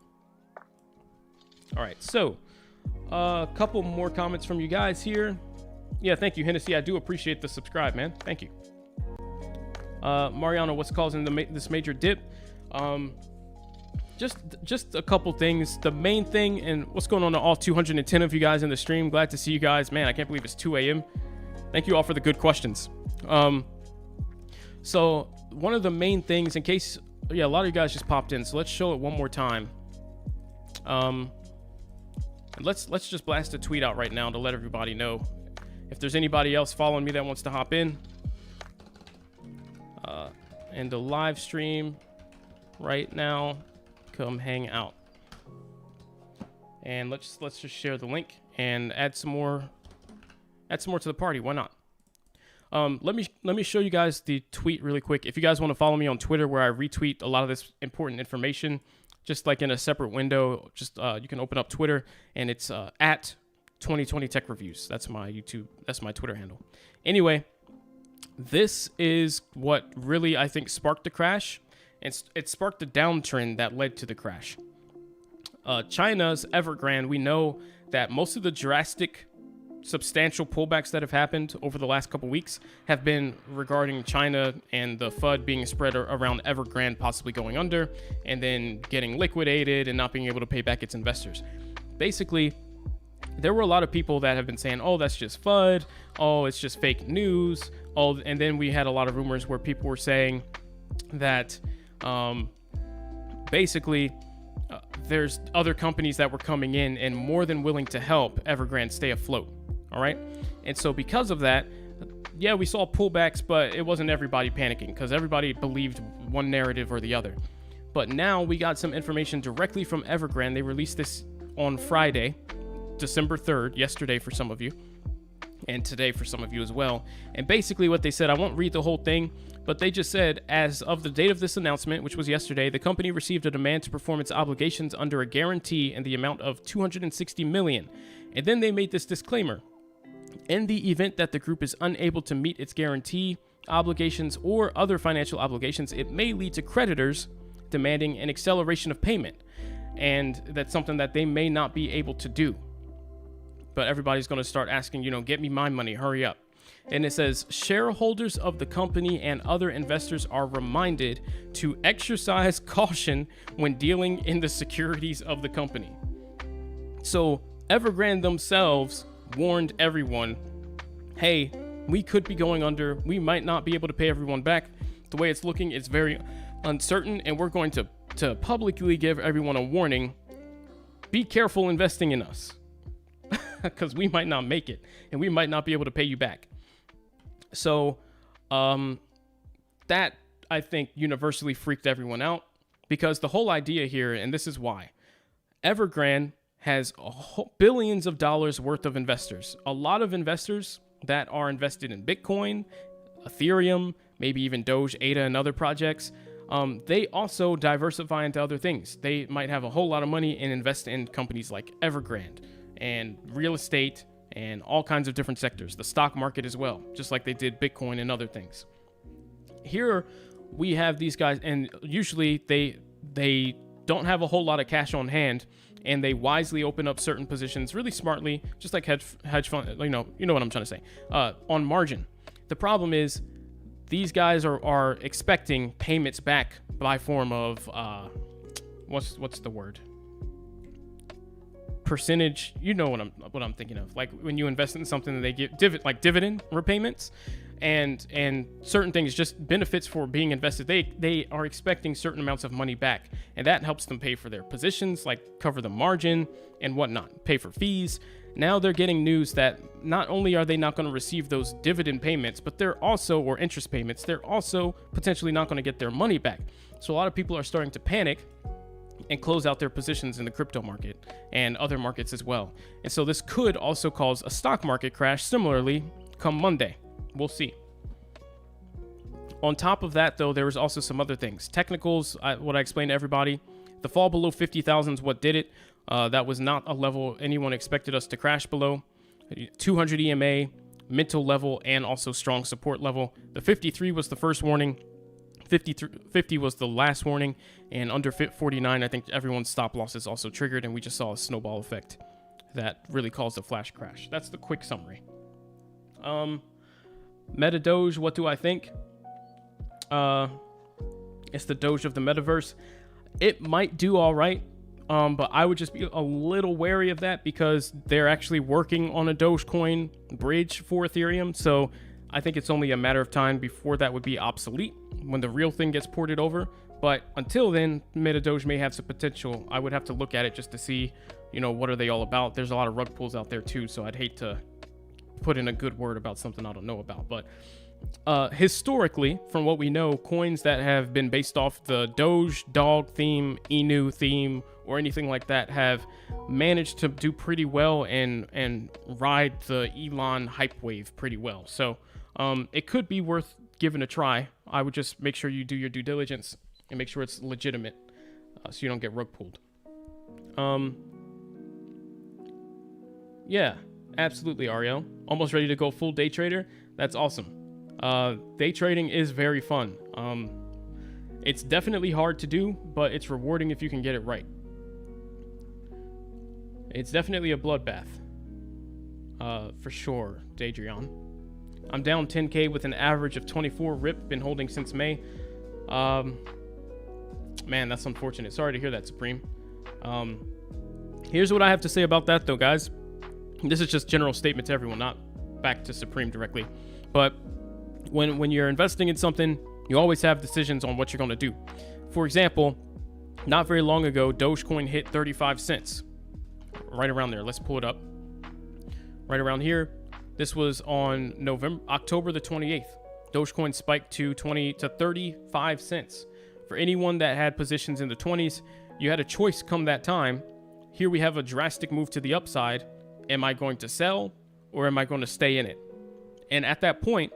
All right. So a couple more comments from you guys here. Yeah, thank you, Hennessy. I do appreciate the subscribe, man. Thank you. Mariano, what's causing this major dip? Just a couple things. The main thing, and what's going on to all 210 of you guys in the stream. Glad to see you guys. Man, I can't believe it's 2 a.m. Thank you all for the good questions. So one of the main things, in case, a lot of you guys just popped in, so let's show it one more time. Let's just blast a tweet out right now to let everybody know. If there's anybody else following me that wants to hop in, and the live stream right now, come hang out. And let's just share the link and add some more to the party. Why not? Let me show you guys the tweet really quick. If you guys want to follow me on Twitter, where I retweet a lot of this important information, just like in a separate window, just you can open up Twitter, and it's at 2020 Tech Reviews. That's my Twitter handle. Anyway, this is what really, I think, sparked the crash. It sparked the downtrend that led to the crash. China's Evergrande, we know that most of the drastic, substantial pullbacks that have happened over the last couple weeks have been regarding China and the FUD being spread around Evergrande possibly going under and then getting liquidated and not being able to pay back its investors. Basically, there were a lot of people that have been saying, oh, that's just FUD. Oh, it's just fake news. Oh, and then we had a lot of rumors where people were saying that basically there's other companies that were coming in and more than willing to help Evergrande stay afloat. All right. And so because of that, yeah, we saw pullbacks, but it wasn't everybody panicking because everybody believed one narrative or the other. But now we got some information directly from Evergrande. They released this on Friday, December 3rd, yesterday for some of you, and today for some of you as well. And basically what they said, I won't read the whole thing, but they just said, as of the date of this announcement, which was yesterday, the company received a demand to perform its obligations under a guarantee in the amount of $260 million. And then they made this disclaimer. In the event that the group is unable to meet its guarantee obligations or other financial obligations, it may lead to creditors demanding an acceleration of payment. And that's something that they may not be able to do. But everybody's going to start asking, get me my money, hurry up. And it says, shareholders of the company and other investors are reminded to exercise caution when dealing in the securities of the company. So Evergrande themselves warned everyone, hey, we could be going under. We might not be able to pay everyone back. The way it's looking, it's very uncertain, and we're going to publicly give everyone a warning. Be careful investing in us because we might not make it and we might not be able to pay you back. So that, I think, universally freaked everyone out because the whole idea here, and this is why, Evergrande has billions of dollars worth of investors. A lot of investors that are invested in Bitcoin, Ethereum, maybe even Doge, ADA, and other projects. They also diversify into other things. They might have a whole lot of money and invest in companies like Evergrande and real estate and all kinds of different sectors, the stock market as well, just like they did Bitcoin and other things. Here we have these guys, and usually they don't have a whole lot of cash on hand, and they wisely open up certain positions really smartly, just like hedge fund, you know what I'm trying to say, on margin. The problem is these guys are expecting payments back by form of, what's the word? Percentage. You know what I'm thinking of. Like when you invest in something, they give dividend repayments and certain things, just benefits for being invested. They are expecting certain amounts of money back, and that helps them pay for their positions, like cover the margin and whatnot, pay for fees. Now they're getting news that not only are they not going to receive those dividend payments, but or interest payments, they're also potentially not going to get their money back. So a lot of people are starting to panic and close out their positions in the crypto market and other markets as well. And so this could also cause a stock market crash similarly come Monday. We'll see. On top of that, though, there was also some other things. Technicals, what I explained to everybody, the fall below 50,000 is what did it. That was not a level anyone expected us to crash below. 200 EMA, mental level, and also strong support level. The 53 was the first warning. 50 was the last warning. And under 49, I think everyone's stop losses also triggered, and we just saw a snowball effect that really caused a flash crash. That's the quick summary. Meta Doge, what do I think? It's the Doge of the metaverse. It might do all right, but I would just be a little wary of that because they're actually working on a Dogecoin bridge for Ethereum. So I think it's only a matter of time before that would be obsolete when the real thing gets ported over. But until then, MetaDoge may have some potential. I would have to look at it just to see, what are they all about? There's a lot of rug pulls out there too, so I'd hate to put in a good word about something I don't know about. But historically, from what we know, coins that have been based off the Doge, Dog theme, Inu theme, or anything like that have managed to do pretty well and ride the Elon hype wave pretty well. So it could be worth giving a try. I would just make sure you do your due diligence and make sure it's legitimate, so you don't get rug pulled. Yeah, absolutely, Ariel. Almost ready to go full day trader. That's awesome. Day trading is very fun. It's definitely hard to do, but it's rewarding if you can get it right. It's definitely a bloodbath. For sure, Daedrion. I'm down 10K with an average of 24 RIP, been holding since May. Man, that's unfortunate. Sorry to hear that, Supreme. Here's what I have to say about that, though, guys. This is just general statement to everyone, not back to Supreme directly. But when you're investing in something, you always have decisions on what you're going to do. For example, not very long ago, Dogecoin hit 35 cents. Right around there. Let's pull it up. Right around here. This was on October the 28th. Dogecoin spiked to 35 cents. For anyone that had positions in the 20s, you had a choice come that time. Here we have a drastic move to the upside. Am I going to sell or am I going to stay in it? And at that point,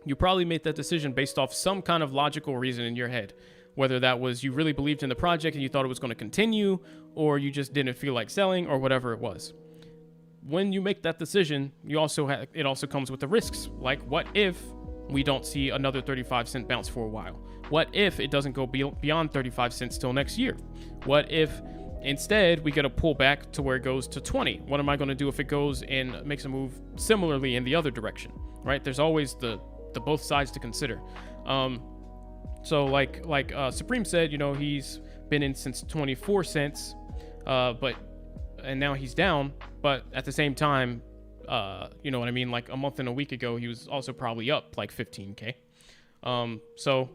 you probably made that decision based off some kind of logical reason in your head. Whether that was you really believed in the project and you thought it was going to continue, or you just didn't feel like selling, or whatever it was. When you make that decision, it also comes with the risks. Like, what if we don't see another 35 cent bounce for a while? What if it doesn't go beyond 35 cents till next year? What if instead we get a pullback to where it goes to 20? What am I going to do if it goes and makes a move similarly in the other direction? Right? There's always the both sides to consider. So like Supreme said, he's been in since 24 cents, and now he's down. But at the same time, you know what I mean? Like a month and a week ago, he was also probably up like 15K. So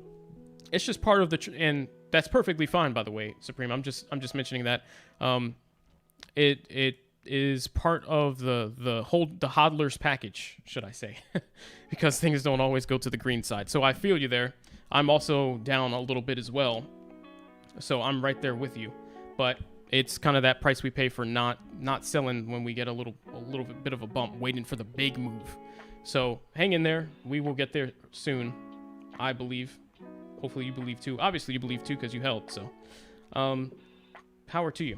it's just part of and that's perfectly fine, by the way, Supreme. I'm just mentioning that. It is part of the hodler's package, should I say, because things don't always go to the green side. So I feel you there. I'm also down a little bit as well. So I'm right there with you, but it's kind of that price we pay for not selling when we get a little bit of a bump, waiting for the big move. So hang in there. We will get there soon, I believe. Hopefully you believe too. Obviously you believe too because you held. So power to you.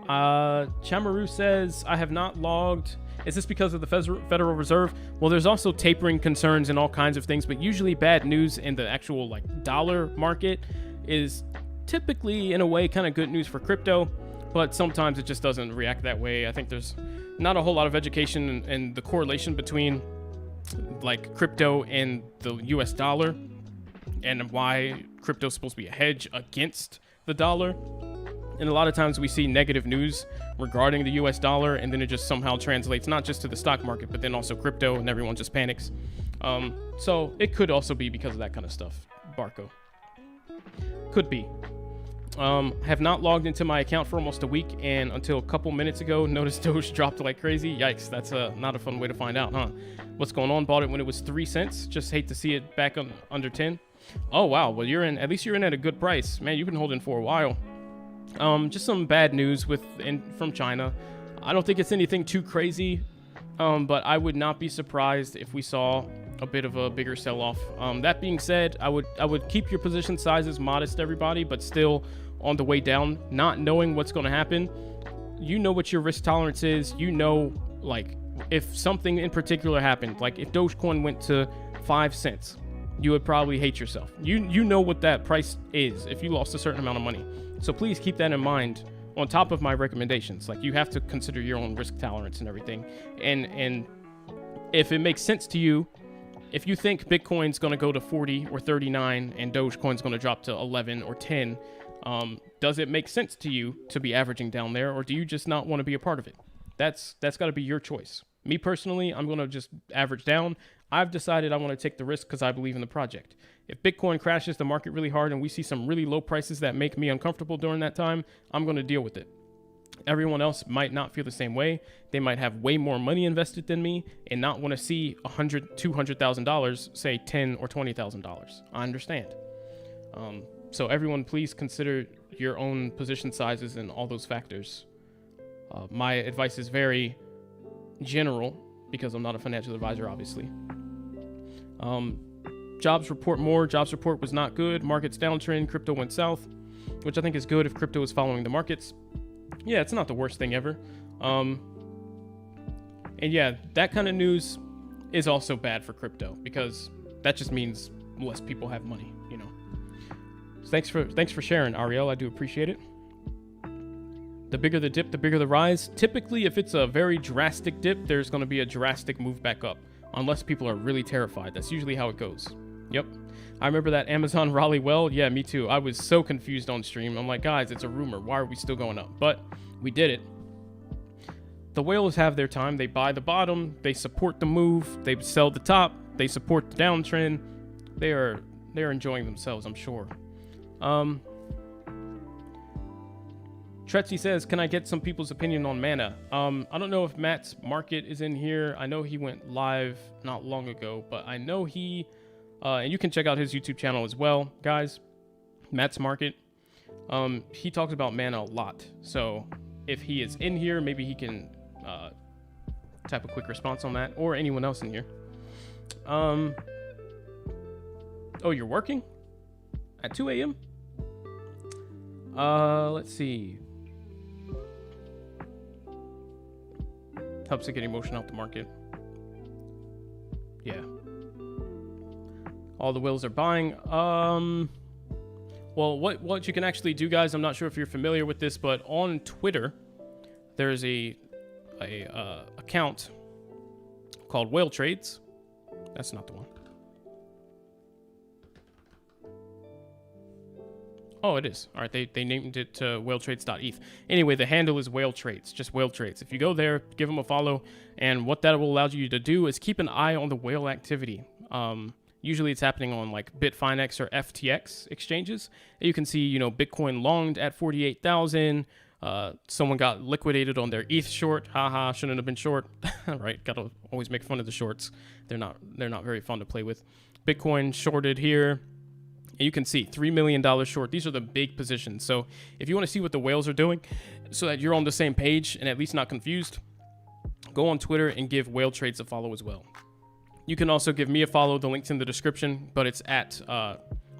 Chamaru says, I have not logged. Is this because of the Federal Reserve? Well, there's also tapering concerns and all kinds of things, but usually bad news in the actual dollar market is typically in a way kind of good news for crypto, but sometimes it just doesn't react that way. I think there's not a whole lot of education and the correlation between crypto and the US dollar and why crypto is supposed to be a hedge against the dollar. And a lot of times we see negative news regarding the US dollar, and then it just somehow translates not just to the stock market, but then also crypto, and everyone just panics. So it could also be because of that kind of stuff. Barco. Could be. Have not logged into my account for almost a week, and until a couple minutes ago, noticed Doge dropped like crazy. Yikes, that's not a fun way to find out, huh? What's going on? Bought it when it was 3 cents. Just hate to see it back under 10. Oh, wow. Well, at least you're in at a good price. Man, you've been holding for a while. Just some bad news from China. I don't think it's anything too crazy, but I would not be surprised if we saw a bit of a bigger sell-off. That being said, I would keep your position sizes modest, everybody, but still on the way down, not knowing what's going to happen. You know what your risk tolerance is. You know, if something in particular happened, like if Dogecoin went to 5 cents, you would probably hate yourself. You know what that price is if you lost a certain amount of money. So please keep that in mind on top of my recommendations. You have to consider your own risk tolerance and everything. And if it makes sense to you, if you think Bitcoin's going to go to 40 or 39 and Dogecoin's going to drop to 11 or 10, does it make sense to you to be averaging down there, or do you just not want to be a part of it? That's got to be your choice. Me personally, I'm going to just average down. I've decided I want to take the risk because I believe in the project. If Bitcoin crashes the market really hard and we see some really low prices that make me uncomfortable during that time, I'm going to deal with it. Everyone else might not feel the same way. They might have way more money invested than me and not want to see $100,000, $200,000, say $10,000 or $20,000. I understand. So everyone, please consider your own position sizes and all those factors. My advice is very general because I'm not a financial advisor, obviously. Jobs report was not good. Markets downtrend. Crypto went south, which I think is good if crypto is following the markets. Yeah, it's not the worst thing ever. And yeah, that kind of news is also bad for crypto because that just means less people have money, you know. So thanks for sharing, Ariel. I do appreciate it. The bigger the dip, the bigger the rise. Typically, if it's a very drastic dip, there's going to be a drastic move back up, unless people are really terrified. That's usually how it goes. Yep. I remember that Amazon rally well. Yeah, me too. I was so confused on stream. I'm like, guys, it's a rumor. Why are we still going up? But we did it. The whales have their time. They buy the bottom. They support the move. They sell the top. They support the downtrend. They're enjoying themselves, I'm sure. Tretzy says, can I get some people's opinion on mana? I don't know if Matt's Market is in here. I know he went live not long ago, but I know he... and you can check out his YouTube channel as well, guys. Matt's Market. He talks about mana a lot. So if he is in here, maybe he can type a quick response on that, or anyone else in here. Oh, you're working? At 2 a.m.? Let's see. Helps to get emotion out the market. Yeah. All the whales are buying. Well, what you can actually do, guys, I'm not sure if you're familiar with this, but on Twitter, there's a account called Whale Trades. That's not the one. Oh, it is. All right, they named it whaletrades.eth. Anyway, the handle is Whale Trades, just Whale Trades. If you go there, give them a follow, and what that will allow you to do is keep an eye on the whale activity. Usually it's happening on like Bitfinex or FTX exchanges. You can see, you know, Bitcoin longed at 48,000. Someone got liquidated on their ETH short. Haha, shouldn't have been short. Right? Gotta always make fun of the shorts. They're not very fun to play with. Bitcoin shorted here. And you can see $3 million short. These are the big positions. So if you want to see what the whales are doing so that you're on the same page and at least not confused, go on Twitter and give Whale Trades a follow as well. You can also give me a follow. The link's in the description, but it's at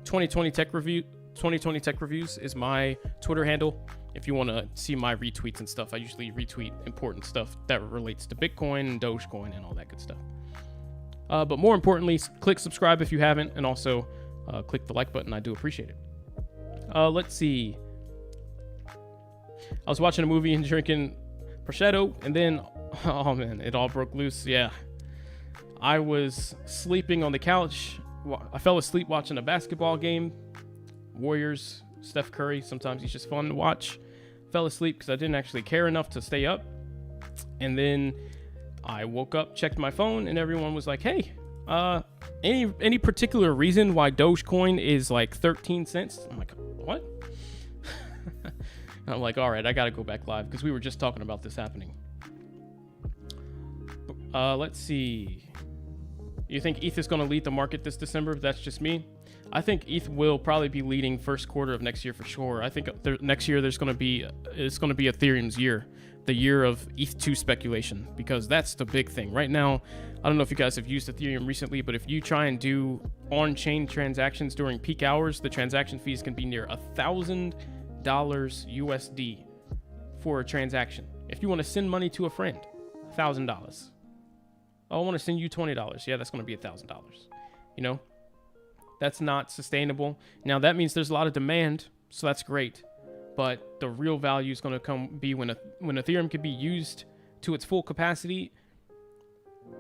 2020 Tech Review. 2020 Tech Reviews is my Twitter handle. If you want to see my retweets and stuff, I usually retweet important stuff that relates to Bitcoin and Dogecoin and all that good stuff. But more importantly, click subscribe if you haven't, and also click the like button. I do appreciate it. Let's see. I was watching a movie and drinking prosciutto, and then, oh man, it all broke loose. Yeah. I was sleeping on the couch. I fell asleep watching a basketball game. Warriors, Steph Curry. Sometimes he's just fun to watch. Fell asleep because I didn't actually care enough to stay up. And then I woke up, checked my phone, and everyone was like, hey, any particular reason why Dogecoin is like 13 cents? I'm like, what? I'm like, all right, I got to go back live because we were just talking about this happening. Let's see. You think ETH is going to lead the market this December? That's just me. I think ETH will probably be leading first quarter of next year for sure. I think next year it's going to be Ethereum's year, the year of ETH2 speculation, because that's the big thing right now. I don't know if you guys have used Ethereum recently, but if you try and do on-chain transactions during peak hours, the transaction fees can be near $1,000 USD for a transaction. If you want to send money to a friend, $1,000. Oh, I want to send you $20. Yeah, that's going to be $1,000. You know, that's not sustainable. Now that means there's a lot of demand, so that's great. But the real value is going to be when Ethereum can be used to its full capacity.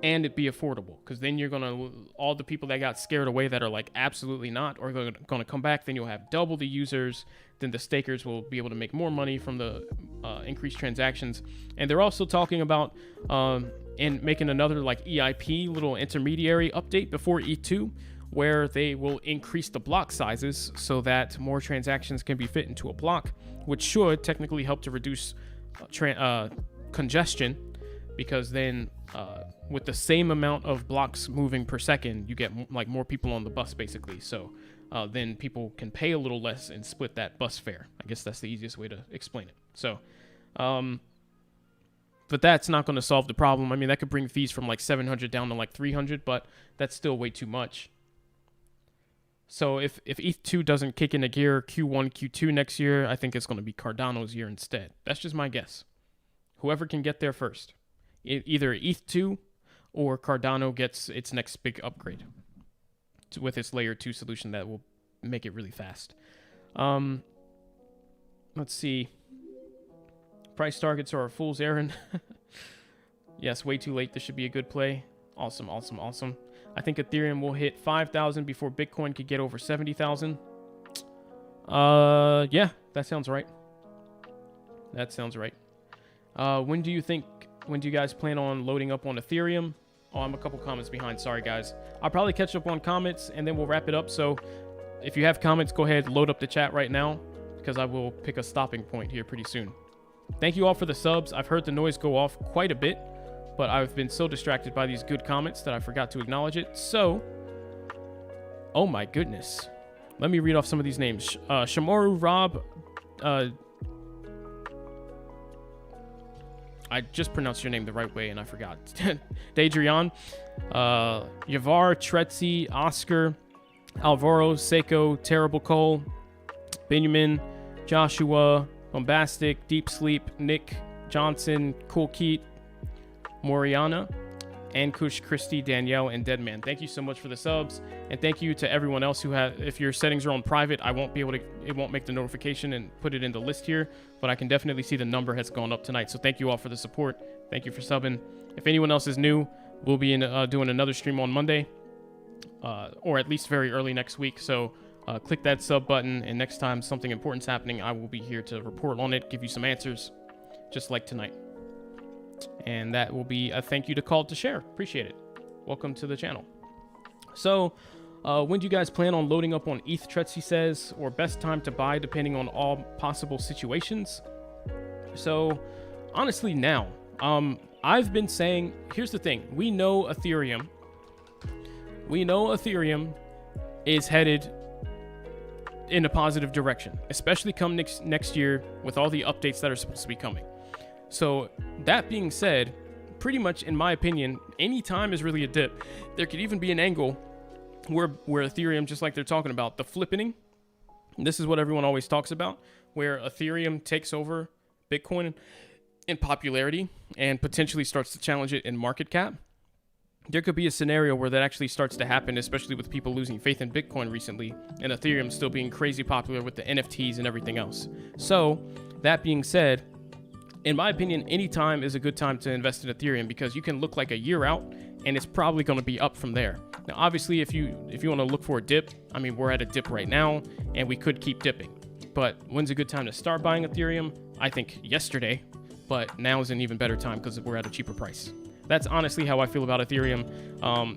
and it be affordable, because then you're gonna, all the people that got scared away that are like absolutely not are gonna come back. Then you'll have double the users. Then the stakers will be able to make more money from the increased transactions. And they're also talking about and making another like EIP little intermediary update before ETH2, where they will increase the block sizes so that more transactions can be fit into a block, which should technically help to reduce congestion, because then with the same amount of blocks moving per second, you get like more people on the bus basically. So then people can pay a little less and split that bus fare. I guess that's the easiest way to explain it. So but that's not going to solve the problem. I mean, that could bring fees from like 700 down to like 300, but that's still way too much. So if ETH2 doesn't kick into gear Q1, Q2 next year, I think it's going to be Cardano's year instead. That's just my guess. Whoever can get there first. Either ETH2 or Cardano gets its next big upgrade with its layer 2 solution that will make it really fast. Let's see. Price targets are a fool's errand. Yes, way too late. This should be a good play. Awesome. I think Ethereum will hit 5,000 before Bitcoin could get over 70,000. Yeah, that sounds right. When do you guys plan on loading up on Ethereum? Oh, I'm a couple comments behind. Sorry, guys. I'll probably catch up on comments, and then we'll wrap it up. So if you have comments, go ahead, load up the chat right now, because I will pick a stopping point here pretty soon. Thank you all for the subs. I've heard the noise go off quite a bit, but I've been so distracted by these good comments that I forgot to acknowledge it. So, oh my goodness. Let me read off some of these names. Shamaru Rob, I just pronounced your name the right way and I forgot. Daedrian, Yavar, Tretzi, Oscar, Alvaro, Seiko, Terrible Cole, Benjamin, Joshua, Bombastic, Deep Sleep, Nick, Johnson, Cool Keat, Moriana, Ankush, Christy, Danielle, and Deadman. Thank you so much for the subs, and thank you to everyone else who had. If your settings are on private, I won't be able to. It won't make the notification and put it in the list here, but I can definitely see the number has gone up tonight. So thank you all for the support. Thank you for subbing. If anyone else is new, we'll be doing another stream on Monday, or at least very early next week. So click that sub button, and next time something important's happening, I will be here to report on it, give you some answers, just like tonight. And that will be a thank you to Called to Share. Appreciate it. Welcome to the channel. So, when do you guys plan on loading up on ETH, Tretzi says, or best time to buy depending on all possible situations? So, honestly now, I've been saying, here's the thing. We know Ethereum is headed in a positive direction, especially come next year with all the updates that are supposed to be coming. So that being said, pretty much in my opinion, any time is really a dip. There could even be an angle where Ethereum, just like they're talking about, the flippening, this is what everyone always talks about, where Ethereum takes over Bitcoin in popularity and potentially starts to challenge it in market cap. There could be a scenario where that actually starts to happen, especially with people losing faith in Bitcoin recently, and Ethereum still being crazy popular with the NFTs and everything else. So that being said, in my opinion, any time is a good time to invest in Ethereum, because you can look like a year out and it's probably going to be up from there. Now, obviously, if you want to look for a dip, I mean, we're at a dip right now and we could keep dipping. But when's a good time to start buying Ethereum? I think yesterday, but now is an even better time because we're at a cheaper price. That's honestly how I feel about Ethereum.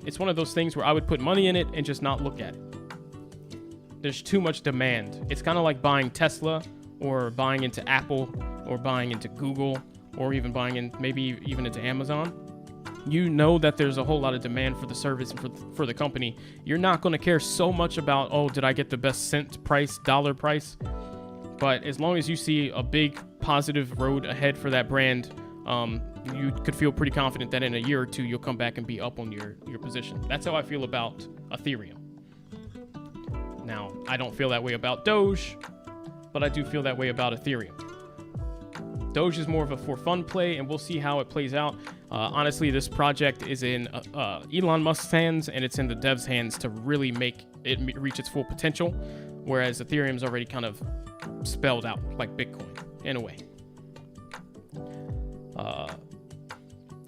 It's one of those things where I would put money in it and just not look at it. There's too much demand. It's kind of like buying Tesla, or buying into Apple, or buying into Google, or even buying in maybe even into Amazon. You know that there's a whole lot of demand for the service and for the company. You're not going to care so much about, oh, did I get the best cent price, dollar price? But as long as you see a big positive road ahead for that brand, you could feel pretty confident that in a year or two, you'll come back and be up on your position. That's how I feel about Ethereum. Now, I don't feel that way about Doge, but I do feel that way about Ethereum. Doge is more of a for fun play, and we'll see how it plays out. Honestly, this project is in Elon Musk's hands, and it's in the devs' hands to really make it reach its full potential, whereas Ethereum's already kind of spelled out like Bitcoin, in a way.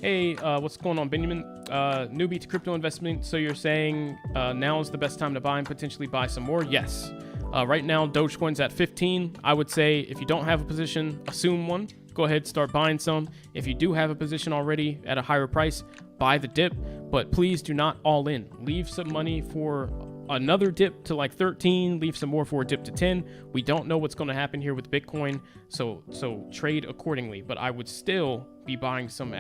Hey, what's going on, Benjamin? Newbie to crypto investment. So you're saying now is the best time to buy and potentially buy some more? Yes. Right now, Dogecoin's at 15. I would say if you don't have a position, assume one. Go ahead, start buying some. If you do have a position already at a higher price, buy the dip. But please do not all in. Leave some money for another dip to like 13. Leave some more for a dip to 10. We don't know what's going to happen here with Bitcoin, so trade accordingly. But I would still be buying some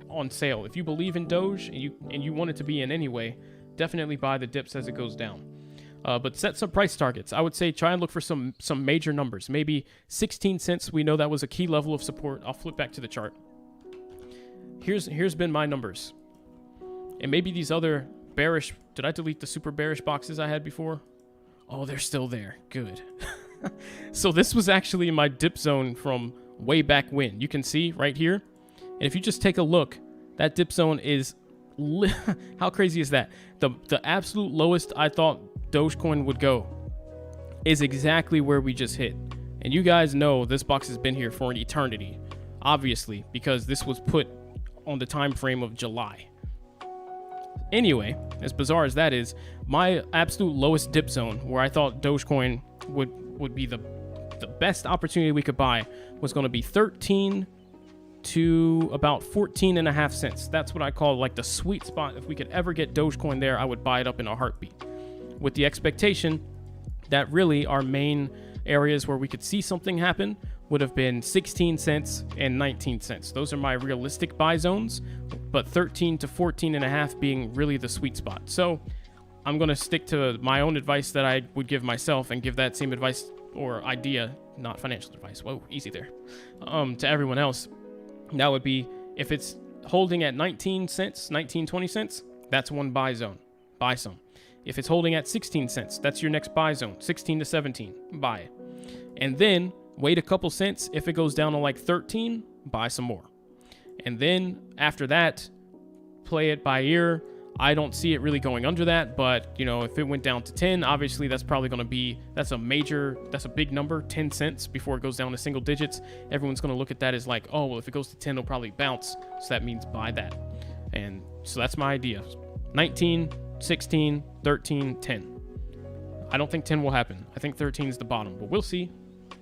on sale. If you believe in Doge and you want it to be in anyway, definitely buy the dips as it goes down. But set some price targets. I would say try and look for some major numbers. Maybe 16 cents. We know that was a key level of support. I'll flip back to the chart. Here's been my numbers. And maybe these other bearish... Did I delete the super bearish boxes I had before? Oh, they're still there. Good. So this was actually my dip zone from way back when. You can see right here. And if you just take a look, that dip zone is... How crazy is that? The absolute lowest I thought Dogecoin would go is exactly where we just hit. And you guys know this box has been here for an eternity, obviously, because this was put on the time frame of July. Anyway, as bizarre as that is, my absolute lowest dip zone where I thought Dogecoin would be the best opportunity we could buy was going to be 13 to about 14.5 cents. That's what I call like the sweet spot. If we could ever get Dogecoin there, I would buy it up in a heartbeat, with the expectation that really our main areas where we could see something happen would have been 16 cents and 19 cents. Those are my realistic buy zones, but 13 to 14.5 being really the sweet spot. So I'm going to stick to my own advice that I would give myself and give that same advice or idea, not financial advice, whoa, easy there, to everyone else. That would be, if it's holding at 19 cents, 19, 20 cents, that's one buy zone. Buy some. If it's holding at 16 cents, that's your next buy zone. 16 to 17, buy it. And then wait a couple cents. If it goes down to like 13, buy some more. And then after that, play it by ear. I don't see it really going under that, but you know, if it went down to 10, obviously that's probably going to be, that's a big number, 10 cents before it goes down to single digits. Everyone's going to look at that as like, oh, well, if it goes to 10, it'll probably bounce. So that means buy that. And so that's my idea. 19, 16, 13, 10. I don't think 10 will happen. I think 13 is the bottom, but we'll see.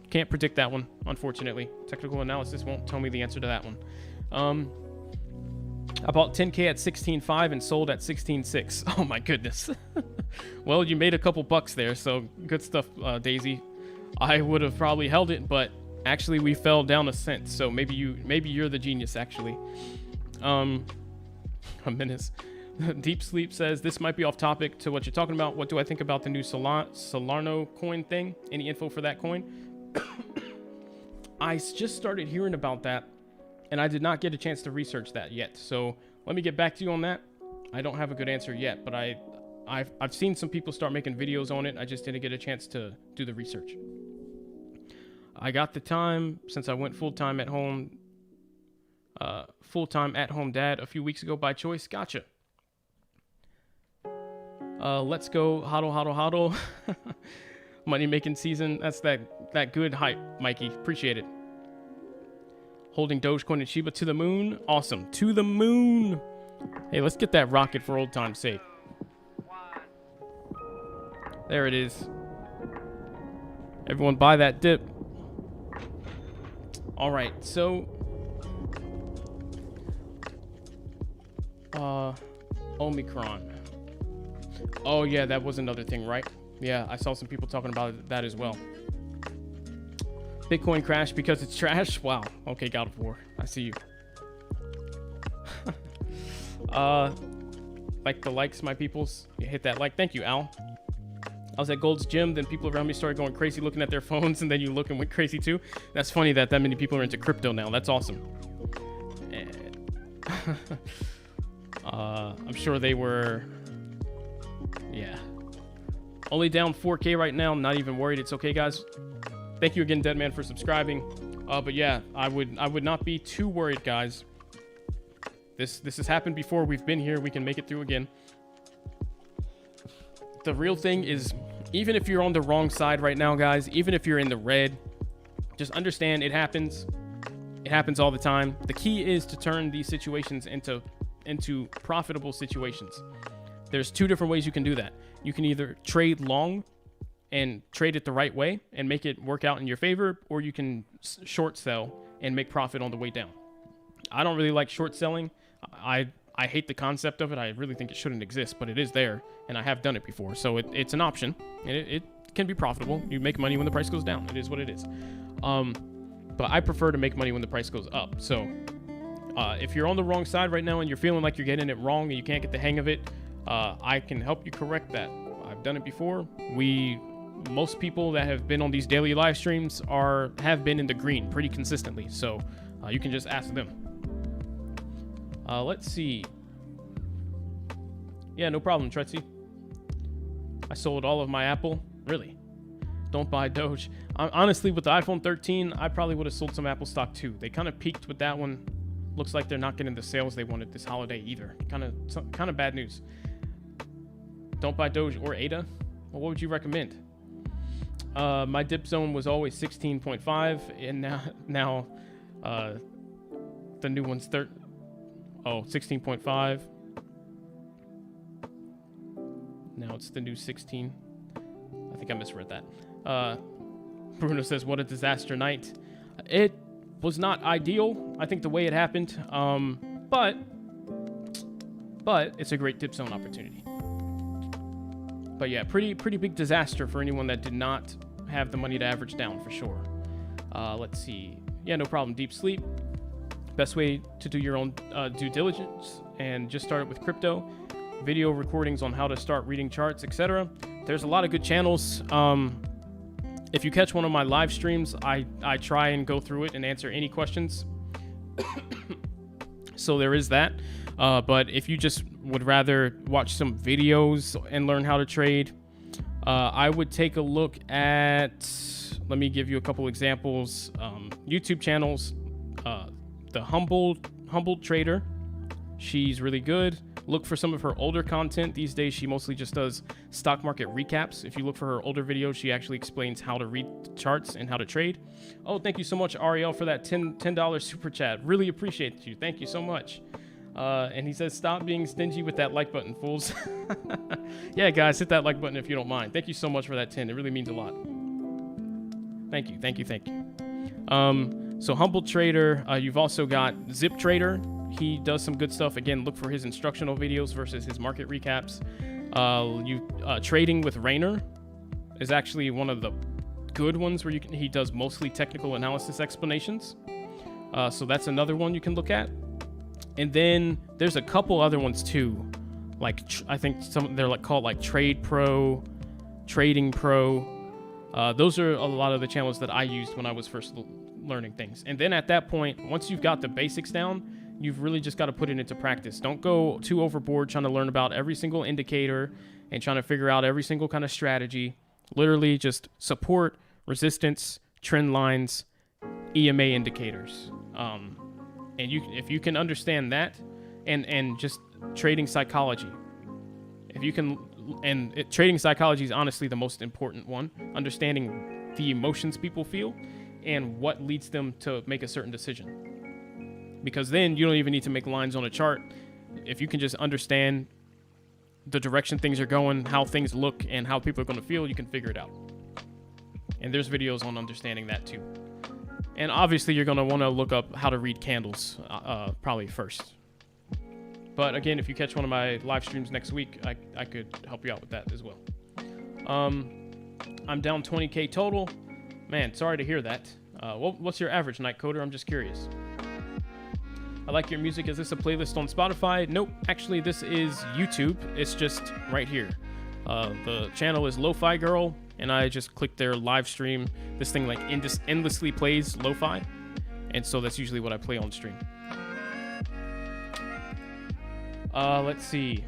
Can't predict that one, unfortunately. Technical analysis won't tell me the answer to that one. I bought 10K at 16.5 and sold at 16.6. Oh my goodness. Well, you made a couple bucks there, so good stuff, Daisy. I would have probably held it, but actually we fell down a cent, so maybe you're the genius, actually. A menace. Deep Sleep says, this might be off topic to what you're talking about. What do I think about the new Solano coin thing? Any info for that coin? I just started hearing about that, and I did not get a chance to research that yet. So let me get back to you on that. I don't have a good answer yet, but I've seen some people start making videos on it. I just didn't get a chance to do the research. I got the time since I went full-time at home dad a few weeks ago by choice. Gotcha. Let's go hodl. Money making season. That's that good hype, Mikey. Appreciate it. Holding Dogecoin and Shiba to the moon. Awesome. To the moon. Hey, let's get that rocket for old time's sake. There it is. Everyone buy that dip. All right, so Omicron. Oh yeah, that was another thing, right? Yeah, I saw some people talking about that as well. Bitcoin crash because it's trash. Wow. Okay, God of War. I see you. Like the likes, my peoples. You hit that like. Thank you, Al. I was at Gold's Gym, then people around me started going crazy looking at their phones, and then you look and went crazy too. That's funny that many people are into crypto now. That's awesome. I'm sure they were... Yeah. Only down 4K right now. I'm not even worried. It's okay, guys. Thank you again, Deadman, for subscribing. But yeah, I would not be too worried, guys. This has happened before. We've been here. We can make it through again. The real thing is, even if you're on the wrong side right now, guys, even if you're in the red, just understand it happens. It happens all the time. The key is to turn these situations into profitable situations. There's two different ways you can do that. You can either trade long and trade it the right way and make it work out in your favor, or you can short sell and make profit on the way down. I don't really like short selling. I hate the concept of it. I really think it shouldn't exist, but it is there, and I have done it before. So it's an option, and it can be profitable. You make money when the price goes down. It is what it is. But I prefer to make money when the price goes up. So if you're on the wrong side right now and you're feeling like you're getting it wrong and you can't get the hang of it, I can help you correct that. I've done it before. Most people that have been on these daily live streams have been in the green pretty consistently. So you can just ask them. Let's see. Yeah, no problem, Tretzy. I sold all of my Apple. Really? Don't buy Doge. Honestly, with the iPhone 13, I probably would have sold some Apple stock too. They kind of peaked with that one. Looks like they're not getting the sales they wanted this holiday either. Kind of bad news. Don't buy Doge or ADA. Well, what would you recommend? My dip zone was always 16.5, and now the new one's 16.5. Now it's the new 16. I think I misread that. Bruno says, what a disaster night. It was not ideal, I think, the way it happened. But it's a great dip zone opportunity. But yeah, pretty big disaster for anyone that did not have the money to average down, for sure. Let's see. Yeah, no problem. Deep sleep. Best way to do your own due diligence, and just start it with crypto. Video recordings on how to start reading charts, etc. There's a lot of good channels. If you catch one of my live streams, I try and go through it and answer any questions. So there is that. But if you just would rather watch some videos and learn how to trade, I would take a look at, let me give you a couple examples. YouTube channels, the Humbled Trader. She's really good. Look for some of her older content. These days, she mostly just does stock market recaps. If you look for her older videos, she actually explains how to read charts and how to trade. Oh, thank you so much, Ariel, for that $10 super chat. Really appreciate you. Thank you so much. And he says, stop being stingy with that like button, fools. Yeah, guys, hit that like button if you don't mind. Thank you so much for that 10. It really means a lot. Thank you. So Humble Trader, you've also got Zip Trader. He does some good stuff. Again, look for his instructional videos versus his market recaps. Trading with Rainer is actually one of the good ones where he does mostly technical analysis explanations. So that's another one you can look at. And then there's a couple other ones too. Like I think they're called like Trade Pro, Trading Pro. Those are a lot of the channels that I used when I was first learning things. And then at that point, once you've got the basics down, you've really just got to put it into practice. Don't go too overboard trying to learn about every single indicator and trying to figure out every single kind of strategy. Literally just support, resistance, trend lines, EMA indicators. And if you can understand that and just trading psychology, trading psychology is honestly the most important one. Understanding the emotions people feel and what leads them to make a certain decision. Because then you don't even need to make lines on a chart. If you can just understand the direction things are going, how things look, and how people are going to feel, you can figure it out. And there's videos on understanding that too. And obviously you're going to want to look up how to read candles probably first. But again, if you catch one of my live streams next week, I could help you out with that as well. I'm down 20K total. Man, sorry to hear that. What's your average, Night Coder? I'm just curious. I like your music. Is this a playlist on Spotify? Nope. Actually, this is YouTube. It's just right here. The channel is Lo-Fi Girl, and I just click their live stream. This thing like endlessly plays lo-fi, and so that's usually what I play on stream. Let's see.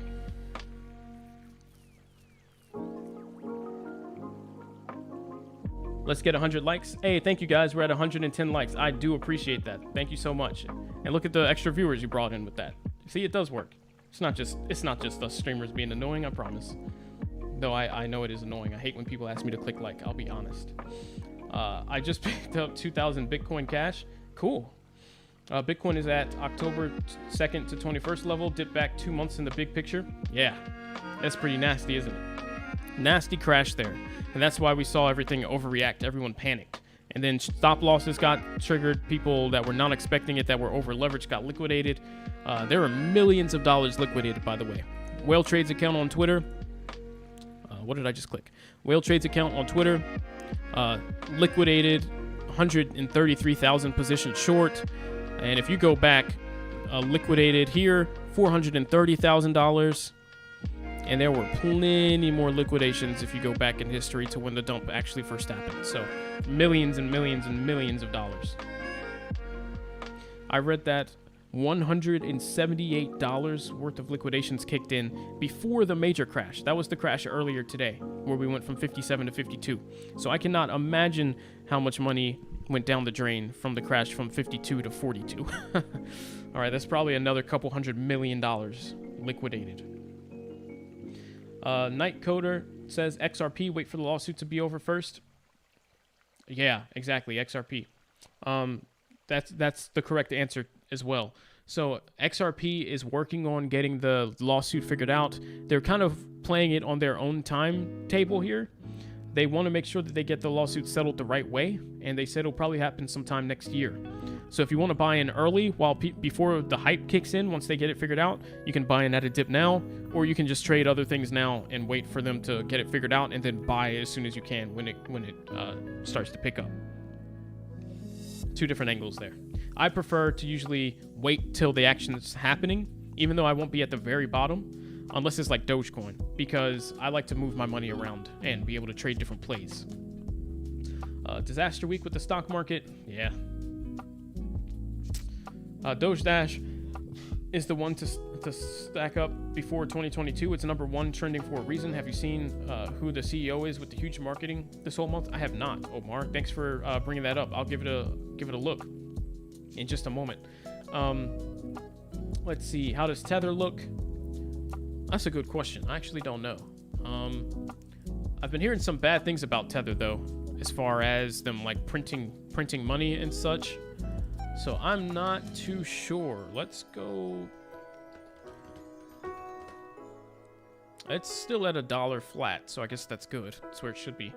Let's get 100 likes. Hey, thank you guys. We're at 110 likes. I do appreciate that. Thank you so much. And look at the extra viewers you brought in with that. See, it does work. It's not just us streamers being annoying, I promise. Though I know it is annoying. I hate when people ask me to click like, I'll be honest. I just picked up 2,000 Bitcoin Cash. Cool. Bitcoin is at October 2nd to 21st level, dipped back 2 months in the big picture. Yeah, that's pretty nasty, isn't it? Nasty crash there. And that's why we saw everything overreact. Everyone panicked. And then stop losses got triggered. People that were not expecting it, that were over leveraged, got liquidated. There were millions of dollars liquidated, by the way. Whale Trades account on Twitter. What did I just click? Whale Trades account on Twitter. Liquidated 133,000 positions short. And if you go back, liquidated here $430,000. And there were plenty more liquidations if you go back in history to when the dump actually first happened. So millions and millions and millions of dollars. I read that $178 worth of liquidations kicked in before the major crash. That was the crash earlier today, where we went from 57 to 52. So I cannot imagine how much money went down the drain from the crash from 52 to 42. All right, that's probably another couple $100 million liquidated. Night Coder says XRP, wait for the lawsuit to be over first. Yeah, exactly, XRP. That's the correct answer as well. So XRP is working on getting the lawsuit figured out. They're kind of playing it on their own timetable here. They want to make sure that they get the lawsuit settled the right way, and they said it'll probably happen sometime next year. So if you want to buy in early while before the hype kicks in, once they get it figured out, you can buy in at a dip now, or you can just trade other things now and wait for them to get it figured out and then buy as soon as you can when it starts to pick up. Two different angles there. I prefer to usually wait till the action is happening, even though I won't be at the very bottom, unless it's like Dogecoin, because I like to move my money around and be able to trade different plays. Disaster week with the stock market, yeah. Doge Dash is the one to stack up before 2022. It's number one trending for a reason. Have you seen who the CEO is with the huge marketing this whole month? I have not, Omar. Thanks for bringing that up. I'll give it a look in just a moment. Let's see. How does Tether look? That's a good question. I actually don't know. I've been hearing some bad things about Tether though, as far as them like printing money and such. So I'm not too sure. Let's go. It's still at $1 flat, so I guess that's good. That's where it should be.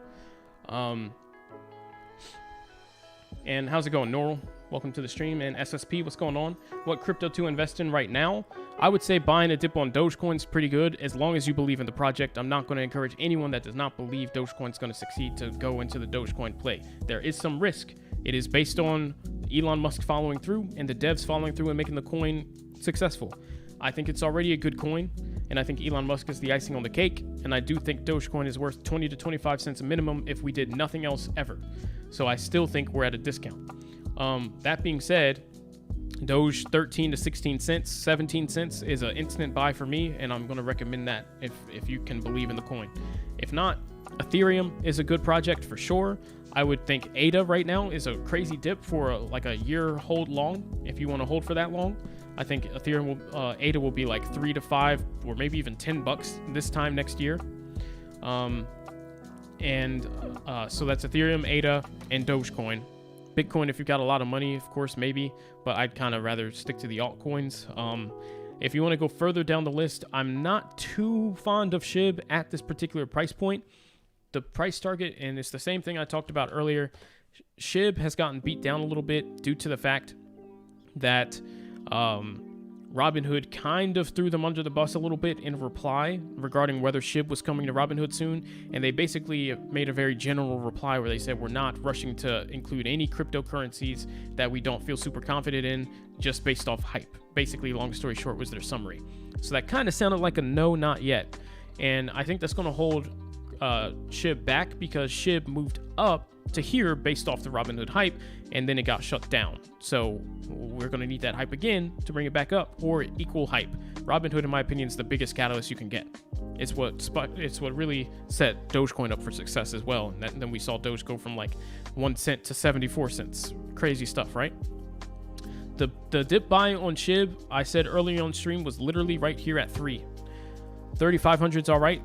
And how's it going, Norl? Welcome to the stream. And SSP, what's going on? What crypto to invest in right now? I would say buying a dip on Dogecoin is pretty good, as long as you believe in the project. I'm not going to encourage anyone that does not believe Dogecoin is going to succeed to go into the Dogecoin play. There is some risk. It is based on Elon Musk following through and the devs following through and making the coin successful. I think it's already a good coin, and I think Elon Musk is the icing on the cake, and I do think Dogecoin is worth 20 to 25 cents a minimum if we did nothing else ever. So I still think we're at a discount. That being said, Doge 13 to 16 cents, 17 cents is an instant buy for me, and I'm going to recommend that if you can believe in the coin. If not, Ethereum is a good project for sure. I would think ADA right now is a crazy dip for like a year hold long. If you want to hold for that long, I think Ethereum will, ADA will be like 3 to 5 or maybe even $10 this time next year. So that's Ethereum, ADA, and Dogecoin. Bitcoin, if you've got a lot of money, of course, maybe, but I'd kind of rather stick to the altcoins. If you want to go further down the list, I'm not too fond of SHIB at this particular price point. The price target, and it's the same thing I talked about earlier, SHIB has gotten beat down a little bit due to the fact that Robinhood kind of threw them under the bus a little bit in reply regarding whether SHIB was coming to Robinhood soon, and they basically made a very general reply where they said we're not rushing to include any cryptocurrencies that we don't feel super confident in just based off hype. Basically, long story short, was their summary. So that kind of sounded like a no, not yet. And I think that's going to hold SHIB back because SHIB moved up to here based off the Robinhood hype, and then it got shut down. So we're going to need that hype again to bring it back up, or equal hype. Robinhood, in my opinion, is the biggest catalyst you can get. It's what really set Dogecoin up for success as well. And then we saw Doge go from like 1 cent to 74 cents. Crazy stuff, right? The dip buy on SHIB, I said earlier on stream, was literally right here at 3. 3,500's all right.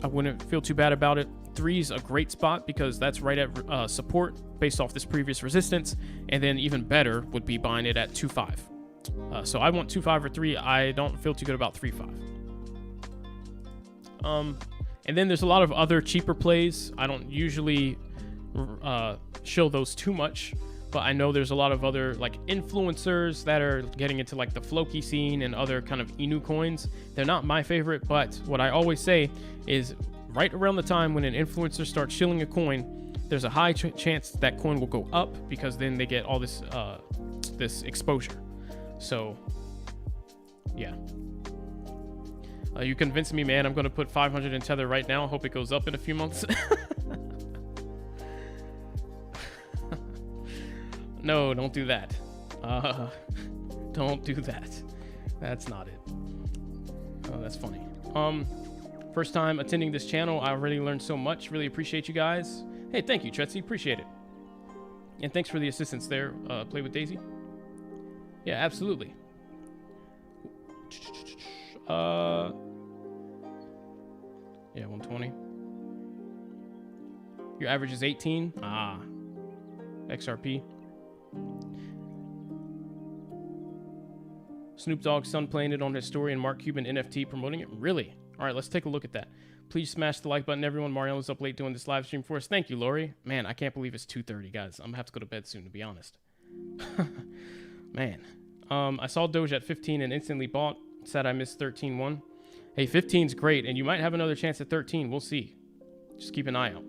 I wouldn't feel too bad about it. 3 is a great spot because that's right at support based off this previous resistance. And then even better would be buying it at 2.5. So I want 2.5 or 3. I don't feel too good about 3.5. And then there's a lot of other cheaper plays. I don't usually show those too much, but I know there's a lot of other like influencers that are getting into like the Floki scene and other kind of Inu coins. They're not my favorite, but what I always say is right around the time when an influencer starts shilling a coin, there's a high chance that coin will go up because then they get all this this exposure. So yeah. You convinced me, man. I'm going to put 500 in Tether right now. Hope it goes up in a few months. No, don't do that. Don't do that. That's not it. Oh, that's funny. First time attending this channel. I already learned so much. Really appreciate you guys. Hey, thank you, Tretzy. Appreciate it. And thanks for the assistance there. Play with Daisy. Yeah, absolutely. Yeah, 120. Your average is 18. XRP. Snoop Dogg's son playing it on his story and Mark Cuban NFT promoting it. Really? All right, let's take a look at that. Please smash the like button, everyone. Mariano's up late doing this live stream for us. Thank you, Lori. Man, I can't believe it's 2:30, guys. I'm gonna have to go to bed soon, to be honest. Man. I saw Doge at 15 and instantly bought. Said I missed 13.1. Hey, 15's great, and you might have another chance at 13. We'll see. Just keep an eye out.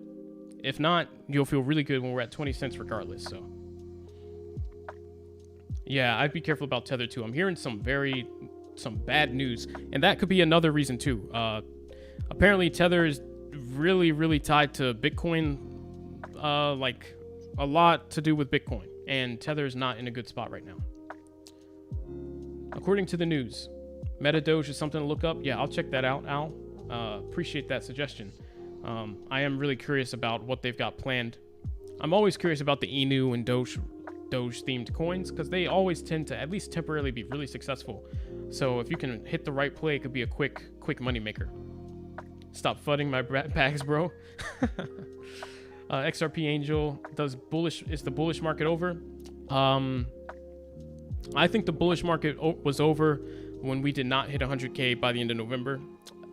If not, you'll feel really good when we're at 20 cents regardless, so. Yeah, I'd be careful about Tether, too. I'm hearing some bad news, and that could be another reason, too. Apparently, Tether is really, really tied to Bitcoin, like a lot to do with Bitcoin, and Tether is not in a good spot right now. According to the news, Meta Doge is something to look up. Yeah, I'll check that out, Al. Appreciate that suggestion. I am really curious about what they've got planned. I'm always curious about the Inu and Doge themed coins because they always tend to at least temporarily be really successful. So if you can hit the right play, it could be a quick money maker. Stop fudding my bags, bro. XRP Angel is the bullish market over? I think the bullish market was over when we did not hit 100K by the end of November,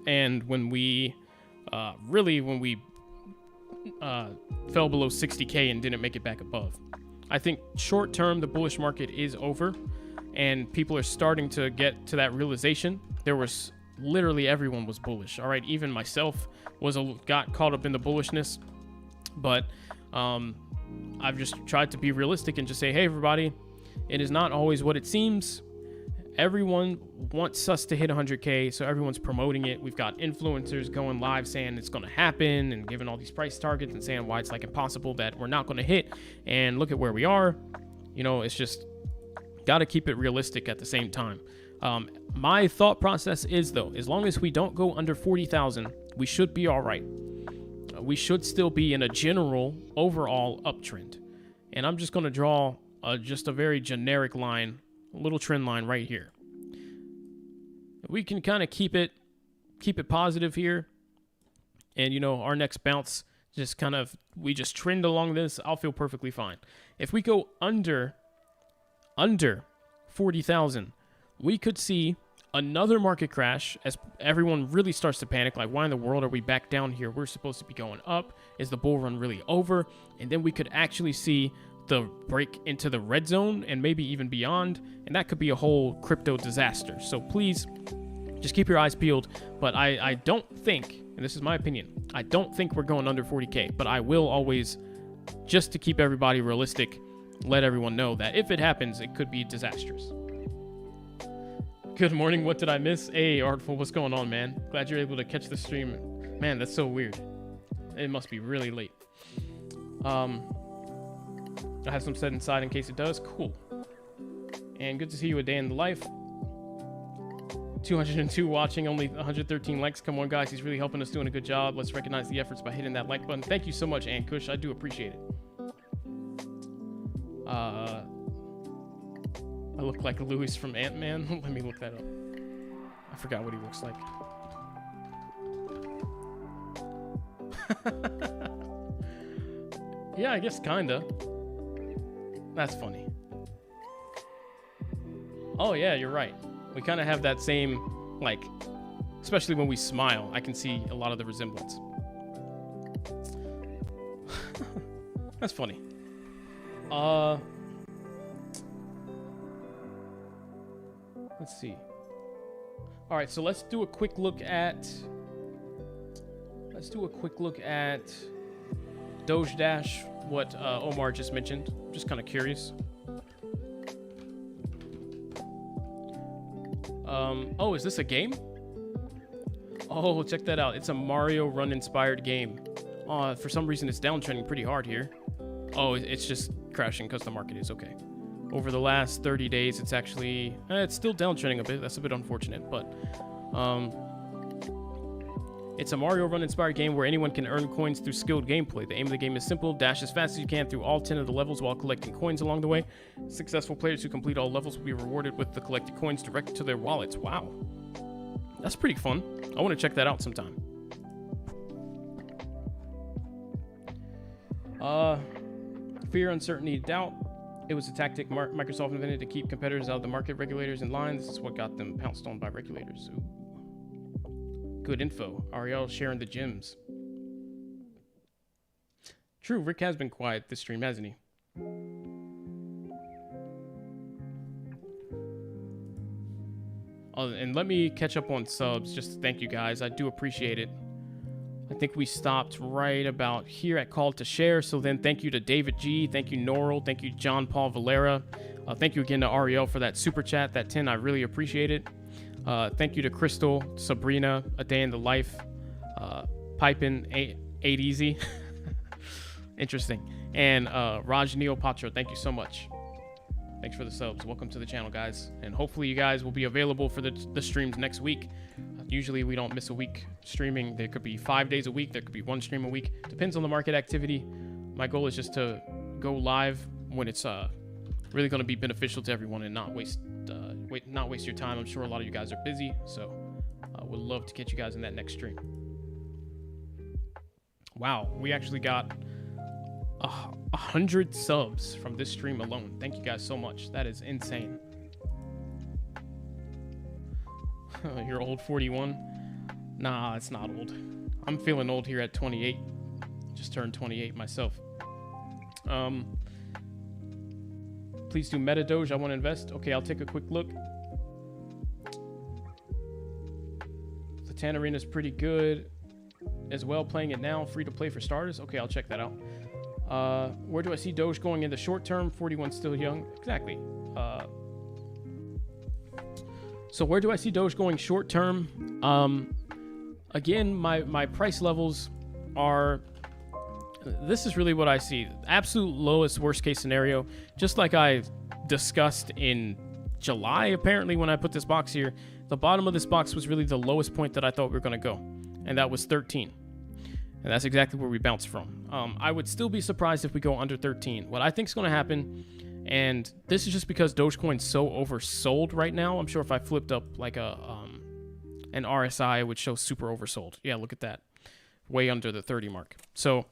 and when we fell below 60K and didn't make it back above. I think short term, the bullish market is over, and people are starting to get to that realization. There was literally everyone was bullish. All right, even myself got caught up in the bullishness, but I've just tried to be realistic and just say, hey, everybody, it is not always what it seems. Everyone wants us to hit 100K, so everyone's promoting it. We've got influencers going live saying it's going to happen and giving all these price targets and saying why it's like impossible that we're not going to hit. And look at where we are. You know, it's just got to keep it realistic at the same time. My thought process is, though, as long as we don't go under 40,000, we should be all right. We should still be in a general overall uptrend. And I'm just going to draw just a very generic line, a little trend line right here. We can kind of keep it positive here, and you know, our next bounce we just trend along this, I'll feel perfectly fine. If we go under 40,000, we could see another market crash as everyone really starts to panic, like, why in the world are we back down here? We're supposed to be going up. Is the bull run really over? And then we could actually see the break into the red zone and maybe even beyond, and that could be a whole crypto disaster. So please just keep your eyes peeled. But I don't think, and this is my opinion, I don't think we're going under 40K, but I will always, just to keep everybody realistic, let everyone know that if it happens, it could be disastrous. Good morning. What did I miss? Hey, Artful, what's going on, man? Glad you're able to catch the stream. Man, that's so weird. It must be really late. I have some set inside in case it does. Cool. And good to see you a day in the life. 202 watching, only 113 likes. Come on, guys. He's really helping us, doing a good job. Let's recognize the efforts by hitting that like button. Thank you so much, Ankush. I do appreciate it. I look like Louis from Ant-Man. Let me look that up. I forgot what he looks like. Yeah, I guess kinda. That's funny. Oh yeah, you're right. We kind of have that same, like, especially when we smile, I can see a lot of the resemblance. That's funny. Let's see. All right, so let's do a quick look at Doge Dash, what Omar just mentioned. Just kind of curious. Oh, is this a game? Oh, check that out. It's a Mario Run inspired game. For some reason, it's downtrending pretty hard here. Oh, it's just crashing because the market is okay. Over the last 30 days, it's actually... it's still downtrending a bit. That's a bit unfortunate, but... it's a Mario Run inspired game where anyone can earn coins through skilled gameplay. The aim of the game is simple: dash as fast as you can through all 10 of the levels while collecting coins along the way. Successful players who complete all levels will be rewarded with the collected coins directly to their wallets. Wow. That's pretty fun. I want to check that out sometime. Fear, uncertainty, doubt. It was a tactic Microsoft invented to keep competitors out of the market. Regulators in line. This is what got them pounced on by regulators. Ooh. Good info. Ariel sharing the gems. True, Rick has been quiet this stream, hasn't he? Oh, and let me catch up on subs. Just thank you guys. I do appreciate it. I think we stopped right about here at Call to Share. So then thank you to David G. Thank you, Norrell. Thank you, John Paul Valera. Thank you again to Ariel for that super chat, that 10. I really appreciate it. Thank you to Crystal, Sabrina, A Day in the Life, Pipin, 8 Easy. Interesting. And Raj Neopatra, thank you so much. Thanks for the subs. Welcome to the channel, guys. And hopefully you guys will be available for the streams next week. Usually we don't miss a week streaming. There could be 5 days a week. There could be one stream a week. Depends on the market activity. My goal is just to go live when it's really going to be beneficial to everyone and not waste your time. I'm sure a lot of you guys are busy, so I would love to get you guys in that next stream. Wow, we actually got 100 subs from this stream alone. Thank you guys so much. That is insane. You're old, 41? Nah, it's not old. I'm feeling old here at 28. Just turned 28 myself. Please do Meta Doge. I want to invest. Okay, I'll take a quick look. The Tan Arena is pretty good as well. Playing it now, free to play for starters. Okay, I'll check that out. Where do I see Doge going in the short term? 41 still young. Exactly. So where do I see Doge going short term? Again, my price levels are... This is really what I see. Absolute lowest worst case scenario. Just like I discussed in July, apparently, when I put this box here. The bottom of this box was really the lowest point that I thought we were going to go. And that was 13. And that's exactly where we bounced from. I would still be surprised if we go under 13. What I think is going to happen, and this is just because Dogecoin's so oversold right now. I'm sure if I flipped up like an RSI, it would show super oversold. Yeah, look at that. Way under the 30 mark. So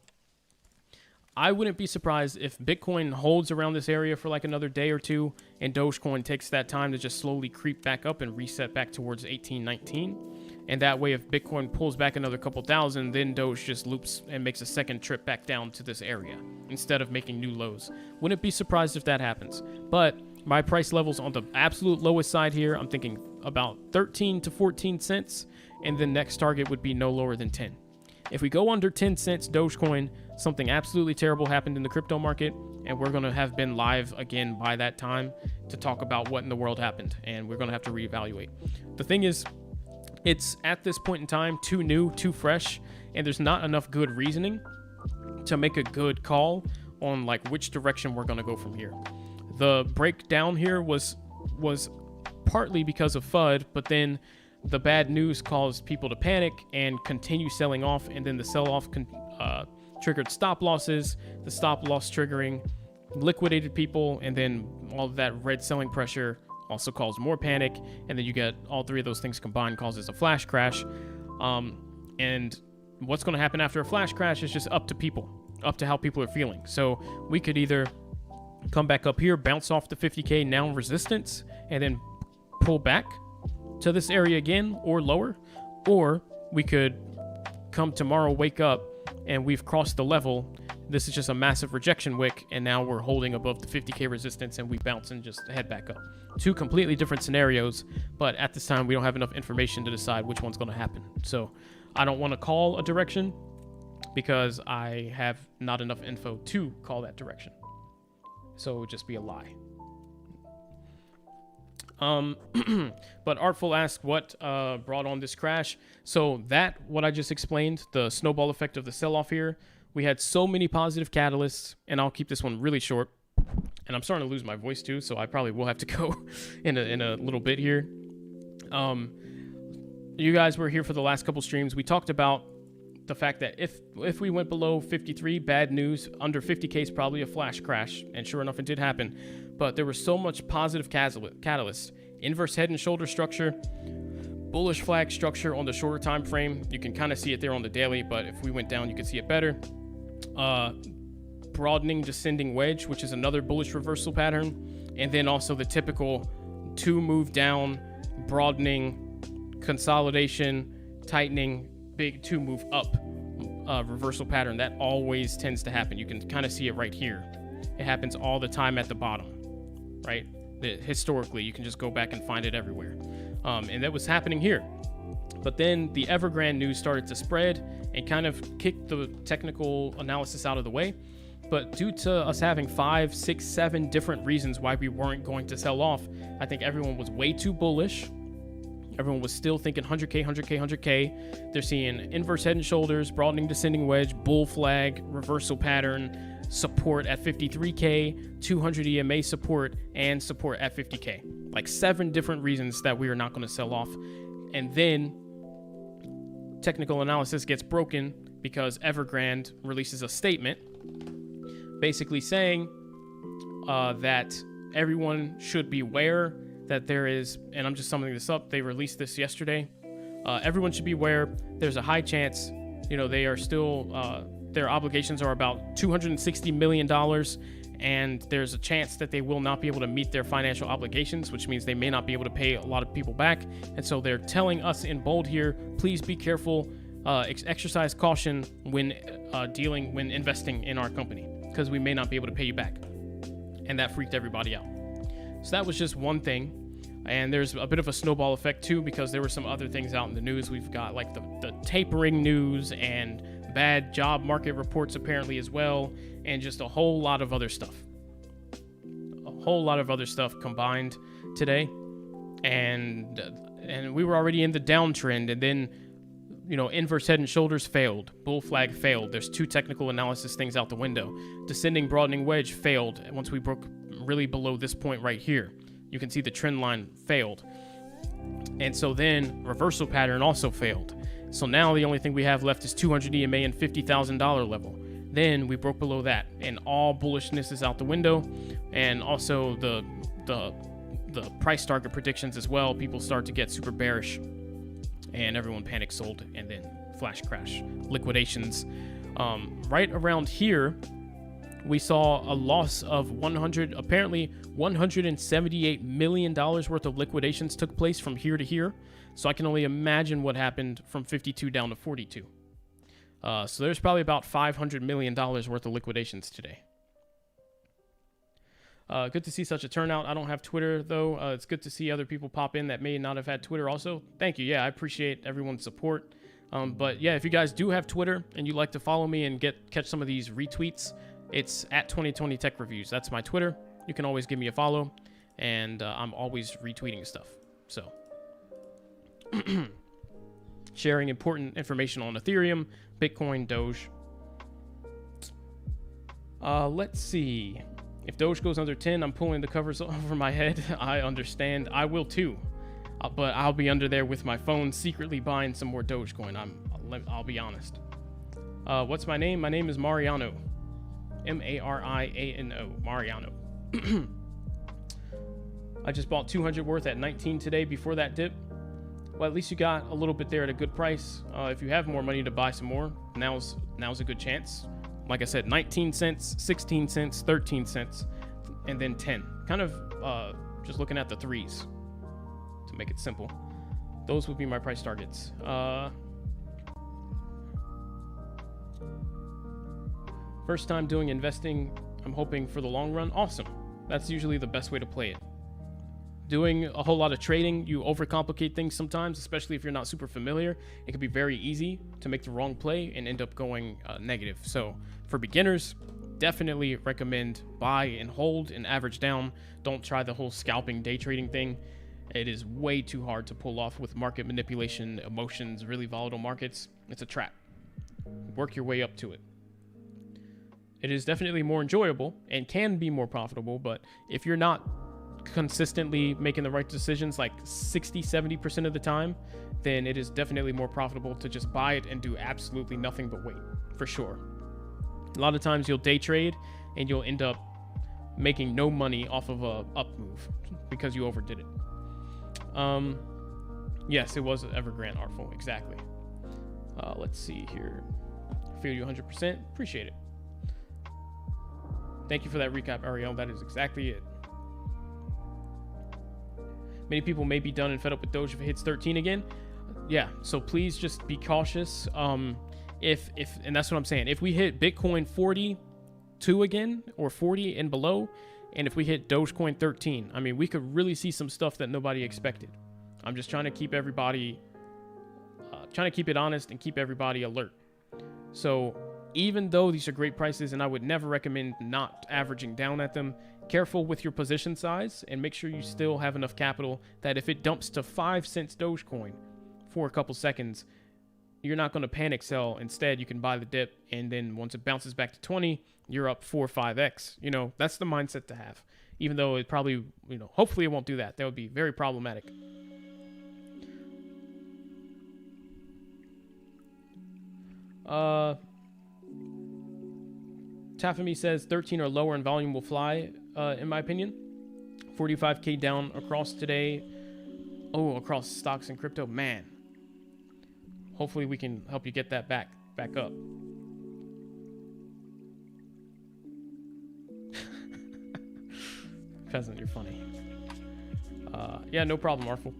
I wouldn't be surprised if Bitcoin holds around this area for like another day or two, and Dogecoin takes that time to just slowly creep back up and reset back towards 18, 19. And that way, if Bitcoin pulls back another couple thousand, then Doge just loops and makes a second trip back down to this area instead of making new lows. Wouldn't be surprised if that happens. But my price levels on the absolute lowest side here, I'm thinking about 13 to 14 cents. And the next target would be no lower than 10. If we go under 10 cents Dogecoin, something absolutely terrible happened in the crypto market, and we're going to have been live again by that time to talk about what in the world happened, and we're going to have to reevaluate. The thing is, it's at this point in time too new, too fresh, and there's not enough good reasoning to make a good call on like which direction we're going to go from here. The breakdown here was partly because of FUD, but then the bad news caused people to panic and continue selling off, and then the sell-off triggered stop losses. The stop loss triggering liquidated people, and then all of that red selling pressure also caused more panic, and then you get all three of those things combined causes a flash crash. And what's going to happen after a flash crash is just up to people, up to how people are feeling. So we could either come back up here, bounce off the 50K now resistance, and then pull back to this area again or lower, or we could come tomorrow, wake up, and we've crossed the level. This is just a massive rejection wick, and now we're holding above the 50K resistance, and we bounce and just head back up. Two completely different scenarios, but at this time, we don't have enough information to decide which one's going to happen. So I don't want to call a direction because I have not enough info to call that direction. So it would just be a lie. But Artful asked what brought on this crash. So what I just explained, the snowball effect of the sell-off here, we had so many positive catalysts, and I'll keep this one really short. And I'm starting to lose my voice too, so I probably will have to go in a little bit here. You guys were here for the last couple streams. We talked about the fact that if we went below 53, bad news. Under 50K is probably a flash crash, and sure enough, it did happen. But there was so much positive catalyst. Inverse head and shoulder structure, bullish flag structure on the shorter time frame. You can kind of see it there on the daily, but if we went down, you could see it better. Broadening descending wedge, which is another bullish reversal pattern, and then also the typical 2 move down, broadening, consolidation, tightening, big 2 move up reversal pattern. That always tends to happen. You can kind of see it right here. It happens all the time at the bottom, right? Historically, you can just go back and find it everywhere. And that was happening here. But then the Evergrande news started to spread and kind of kicked the technical analysis out of the way. But due to us having 5, 6, 7 different reasons why we weren't going to sell off, I think everyone was way too bullish. Everyone was still thinking 100K, 100K, 100K. They're seeing inverse head and shoulders, broadening descending wedge, bull flag, reversal pattern, support at 53K, 200 EMA support, and support at 50K. Like 7 different reasons that we are not going to sell off. And then technical analysis gets broken because Evergrande releases a statement basically saying that everyone should beware that there is, and I'm just summing this up, they released this yesterday. Everyone should be aware there's a high chance, they are still, their obligations are about $260 million, and there's a chance that they will not be able to meet their financial obligations, which means they may not be able to pay a lot of people back. And so they're telling us in bold here, please be careful, exercise caution when investing in our company, because we may not be able to pay you back. And that freaked everybody out. So that was just one thing. And there's a bit of a snowball effect too, because there were some other things out in the news. We've got like the tapering news and bad job market reports apparently as well, and just a whole lot of other stuff. A whole lot of other stuff combined today. And we were already in the downtrend, and then inverse head and shoulders failed. Bull flag failed. There's 2 technical analysis things out the window. Descending broadening wedge failed once we broke really below this point right here. You can see the trend line failed. And so then reversal pattern also failed. So now the only thing we have left is 200 EMA and $50,000 level. Then we broke below that, and all bullishness is out the window. And also the price target predictions as well. People start to get super bearish, and everyone panic sold, and then flash crash liquidations. Right around here, we saw a loss of apparently $178 million worth of liquidations took place from here to here. So I can only imagine what happened from 52 down to 42. So there's probably about $500 million worth of liquidations today. Good to see such a turnout. I don't have Twitter, though. It's good to see other people pop in that may not have had Twitter also. Thank you. Yeah, I appreciate everyone's support. But yeah, if you guys do have Twitter and you'd like to follow me and catch some of these retweets, it's at 2020 Tech Reviews. That's my Twitter. You can always give me a follow, and I'm always retweeting stuff. So sharing important information on Ethereum, Bitcoin, Doge. Let's see. If Doge goes under 10, I'm pulling the covers over my head. I understand. I will too. But I'll be under there with my phone secretly buying some more Dogecoin. I'll be honest. What's my name? My name is Mariano. Mariano. Mariano. I just bought 200 worth at 19 today before that dip. well, at least you got a little bit there at a good price. If you have more money to buy some more, now's a good chance. Like I said, 19 cents, 16 cents, 13 cents, and then 10. Kind of just looking at the threes to make it simple. Those would be my price targets. First time doing investing, I'm hoping for the long run. Awesome. That's usually the best way to play it. Doing a whole lot of trading, you overcomplicate things sometimes, especially if you're not super familiar. It can be very easy to make the wrong play and end up going negative. So for beginners, definitely recommend buy and hold and average down. Don't try the whole scalping day trading thing. It is way too hard to pull off with market manipulation, emotions, really volatile markets. It's a trap. Work your way up to it. It is definitely more enjoyable and can be more profitable, but if you're not consistently making the right decisions like 60-70% of the time, then it is definitely more profitable to just buy it and do absolutely nothing but wait, for sure. A lot of times you'll day trade and you'll end up making no money off of a up move because you overdid it. Yes, it was Evergrande Artful, exactly. Let's see here. Feel you 100%. Appreciate it. Thank you for that recap, Ariel. That is exactly it. Many people may be done and fed up with Doge if it hits 13 again. Yeah, so please just be cautious. If and that's what I'm saying. If we hit Bitcoin 42 again, or 40 and below, and if we hit Dogecoin 13, I mean, we could really see some stuff that nobody expected. I'm just trying to keep everybody, trying to keep it honest and keep everybody alert. So even though these are great prices, and I would never recommend not averaging down at them, careful with your position size and make sure you still have enough capital that if it dumps to 5 cents Dogecoin for a couple seconds, you're not going to panic sell. Instead, you can buy the dip, and then once it bounces back to 20, you're up 4 or 5x. You know, that's the mindset to have. Even though it probably, you know, hopefully it won't do that. That would be very problematic. Tafami says 13 or lower in volume will fly, in my opinion. 45K down across today. Oh, across stocks and crypto. Man. Hopefully we can help you get that back up. Peasant, you're funny. Yeah, no problem, Artful.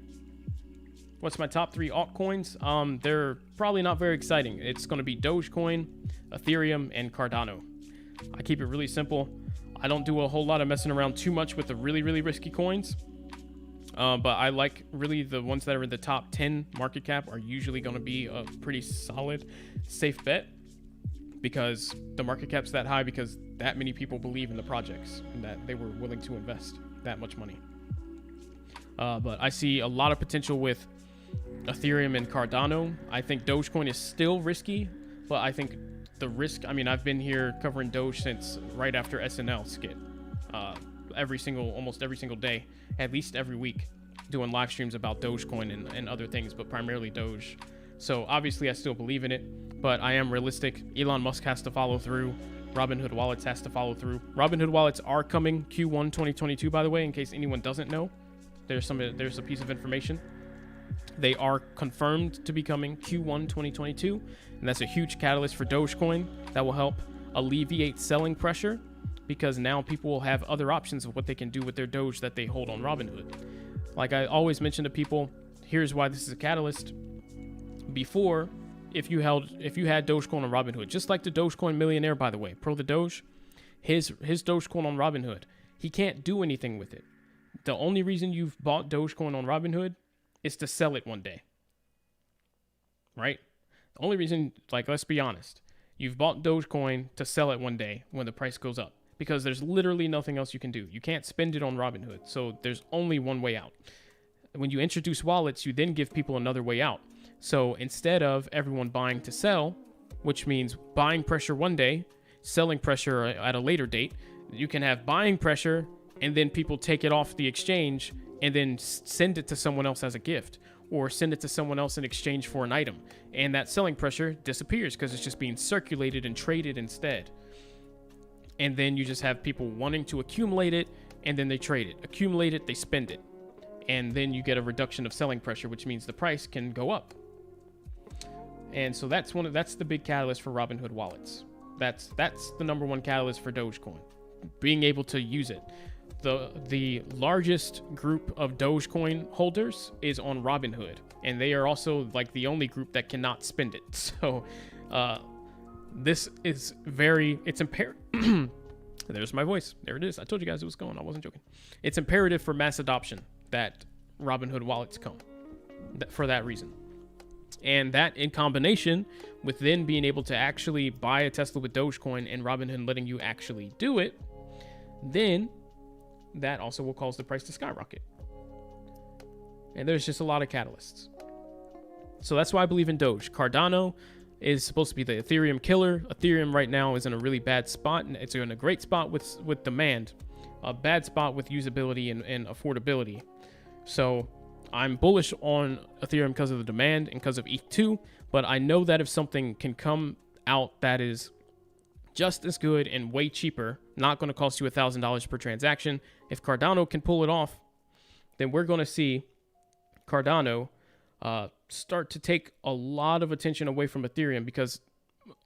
What's my top 3 altcoins? They're probably not very exciting. It's going to be Dogecoin, Ethereum, and Cardano. I keep it really simple. I don't do a whole lot of messing around too much with the really, really risky coins. But I like really the ones that are in the top 10 market cap are usually going to be a pretty solid, safe bet, because the market cap's that high because that many people believe in the projects and that they were willing to invest that much money. But I see a lot of potential with Ethereum and Cardano. I think Dogecoin is still risky, but I think the risk, I mean, I've been here covering Doge since right after SNL skit. Almost every single day, at least every week, doing live streams about Dogecoin and other things, but primarily Doge. So obviously I still believe in it, but I am realistic. Elon Musk has to follow through. Robinhood wallets has to follow through. Robinhood wallets are coming Q1 2022, by the way, in case anyone doesn't know. There's a piece of information. They are confirmed to be coming Q1 2022, and that's a huge catalyst for Dogecoin that will help alleviate selling pressure, because now people will have other options of what they can do with their Doge that they hold on Robinhood. Like I always mention to people, here's why this is a catalyst. Before, if you had Dogecoin on Robinhood, just like the Dogecoin millionaire, by the way, Pro the Doge, his Dogecoin on Robinhood, he can't do anything with it. The only reason you've bought Dogecoin on Robinhood is to sell it one day, right? The only reason, like, let's be honest, you've bought Dogecoin to sell it one day when the price goes up, because there's literally nothing else you can do. You can't spend it on Robinhood, so there's only one way out. When you introduce wallets, you then give people another way out. So instead of everyone buying to sell, which means buying pressure one day, selling pressure at a later date, you can have buying pressure and then people take it off the exchange and then send it to someone else as a gift, or send it to someone else in exchange for an item. And that selling pressure disappears because it's just being circulated and traded instead. And then you just have people wanting to accumulate it, and then they trade it. Accumulate it, they spend it. and then you get a reduction of selling pressure, which means the price can go up. And so that's the big catalyst for Robinhood wallets. That's the number one catalyst for Dogecoin, being able to use it. The largest group of Dogecoin holders is on Robinhood, and they are also like the only group that cannot spend it. So this is it's imperative. There's my voice. There it is. I told you guys it was going. I wasn't joking. It's imperative for mass adoption that Robinhood wallets come for that reason. And that in combination with then being able to actually buy a Tesla with Dogecoin and Robinhood letting you actually do it, then that also will cause the price to skyrocket. And there's just a lot of catalysts. So that's why I believe in Doge. Cardano is supposed to be the Ethereum killer. Ethereum right now is in a really bad spot, and it's in a great spot with demand, a bad spot with usability and affordability. So I'm bullish on Ethereum because of the demand and because of ETH2, but I know that if something can come out that is just as good and way cheaper, not going to cost you $1,000 per transaction, if Cardano can pull it off, then we're going to see Cardano start to take a lot of attention away from Ethereum, because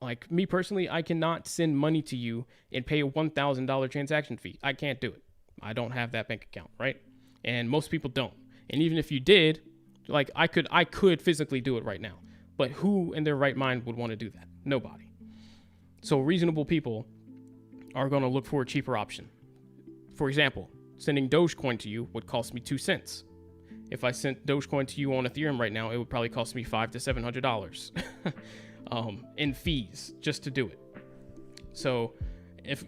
like me personally, I cannot send money to you and pay a $1,000 transaction fee. I can't do it. I don't have that bank account, right? And most people don't. And even if you did, like I could physically do it right now, but who in their right mind would want to do that? Nobody. So reasonable people are going to look for a cheaper option. For example, sending Dogecoin to you would cost me 2 cents. If I sent Dogecoin to you on Ethereum right now, it would probably cost me $500 to $700 in fees just to do it. So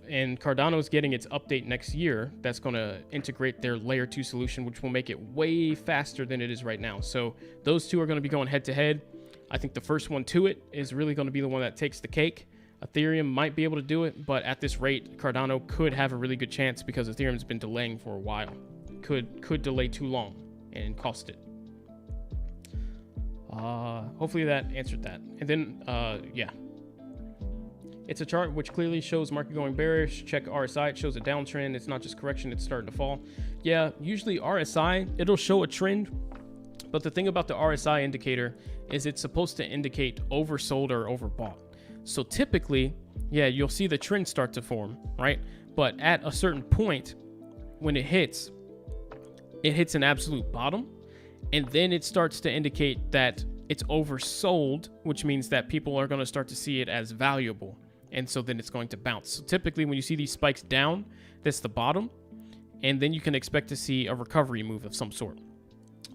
and Cardano's getting its update next year, that's going to integrate their layer 2 solution, which will make it way faster than it is right now. So those two are going to be going head to head. I think the first one to it is really going to be the one that takes the cake. Ethereum might be able to do it, but at this rate, Cardano could have a really good chance because Ethereum's been delaying for a while. Could delay too long and cost it. Hopefully that answered that. And then, yeah. It's a chart which clearly shows market going bearish. Check RSI, it shows a downtrend. It's not just correction, it's starting to fall. Yeah, usually RSI, it'll show a trend. But the thing about the RSI indicator is it's supposed to indicate oversold or overbought. So typically, yeah, you'll see the trend start to form, right? But at a certain point, when it hits an absolute bottom, and then it starts to indicate that it's oversold, which means that people are going to start to see it as valuable. And so then it's going to bounce. So typically when you see these spikes down, that's the bottom. And then you can expect to see a recovery move of some sort.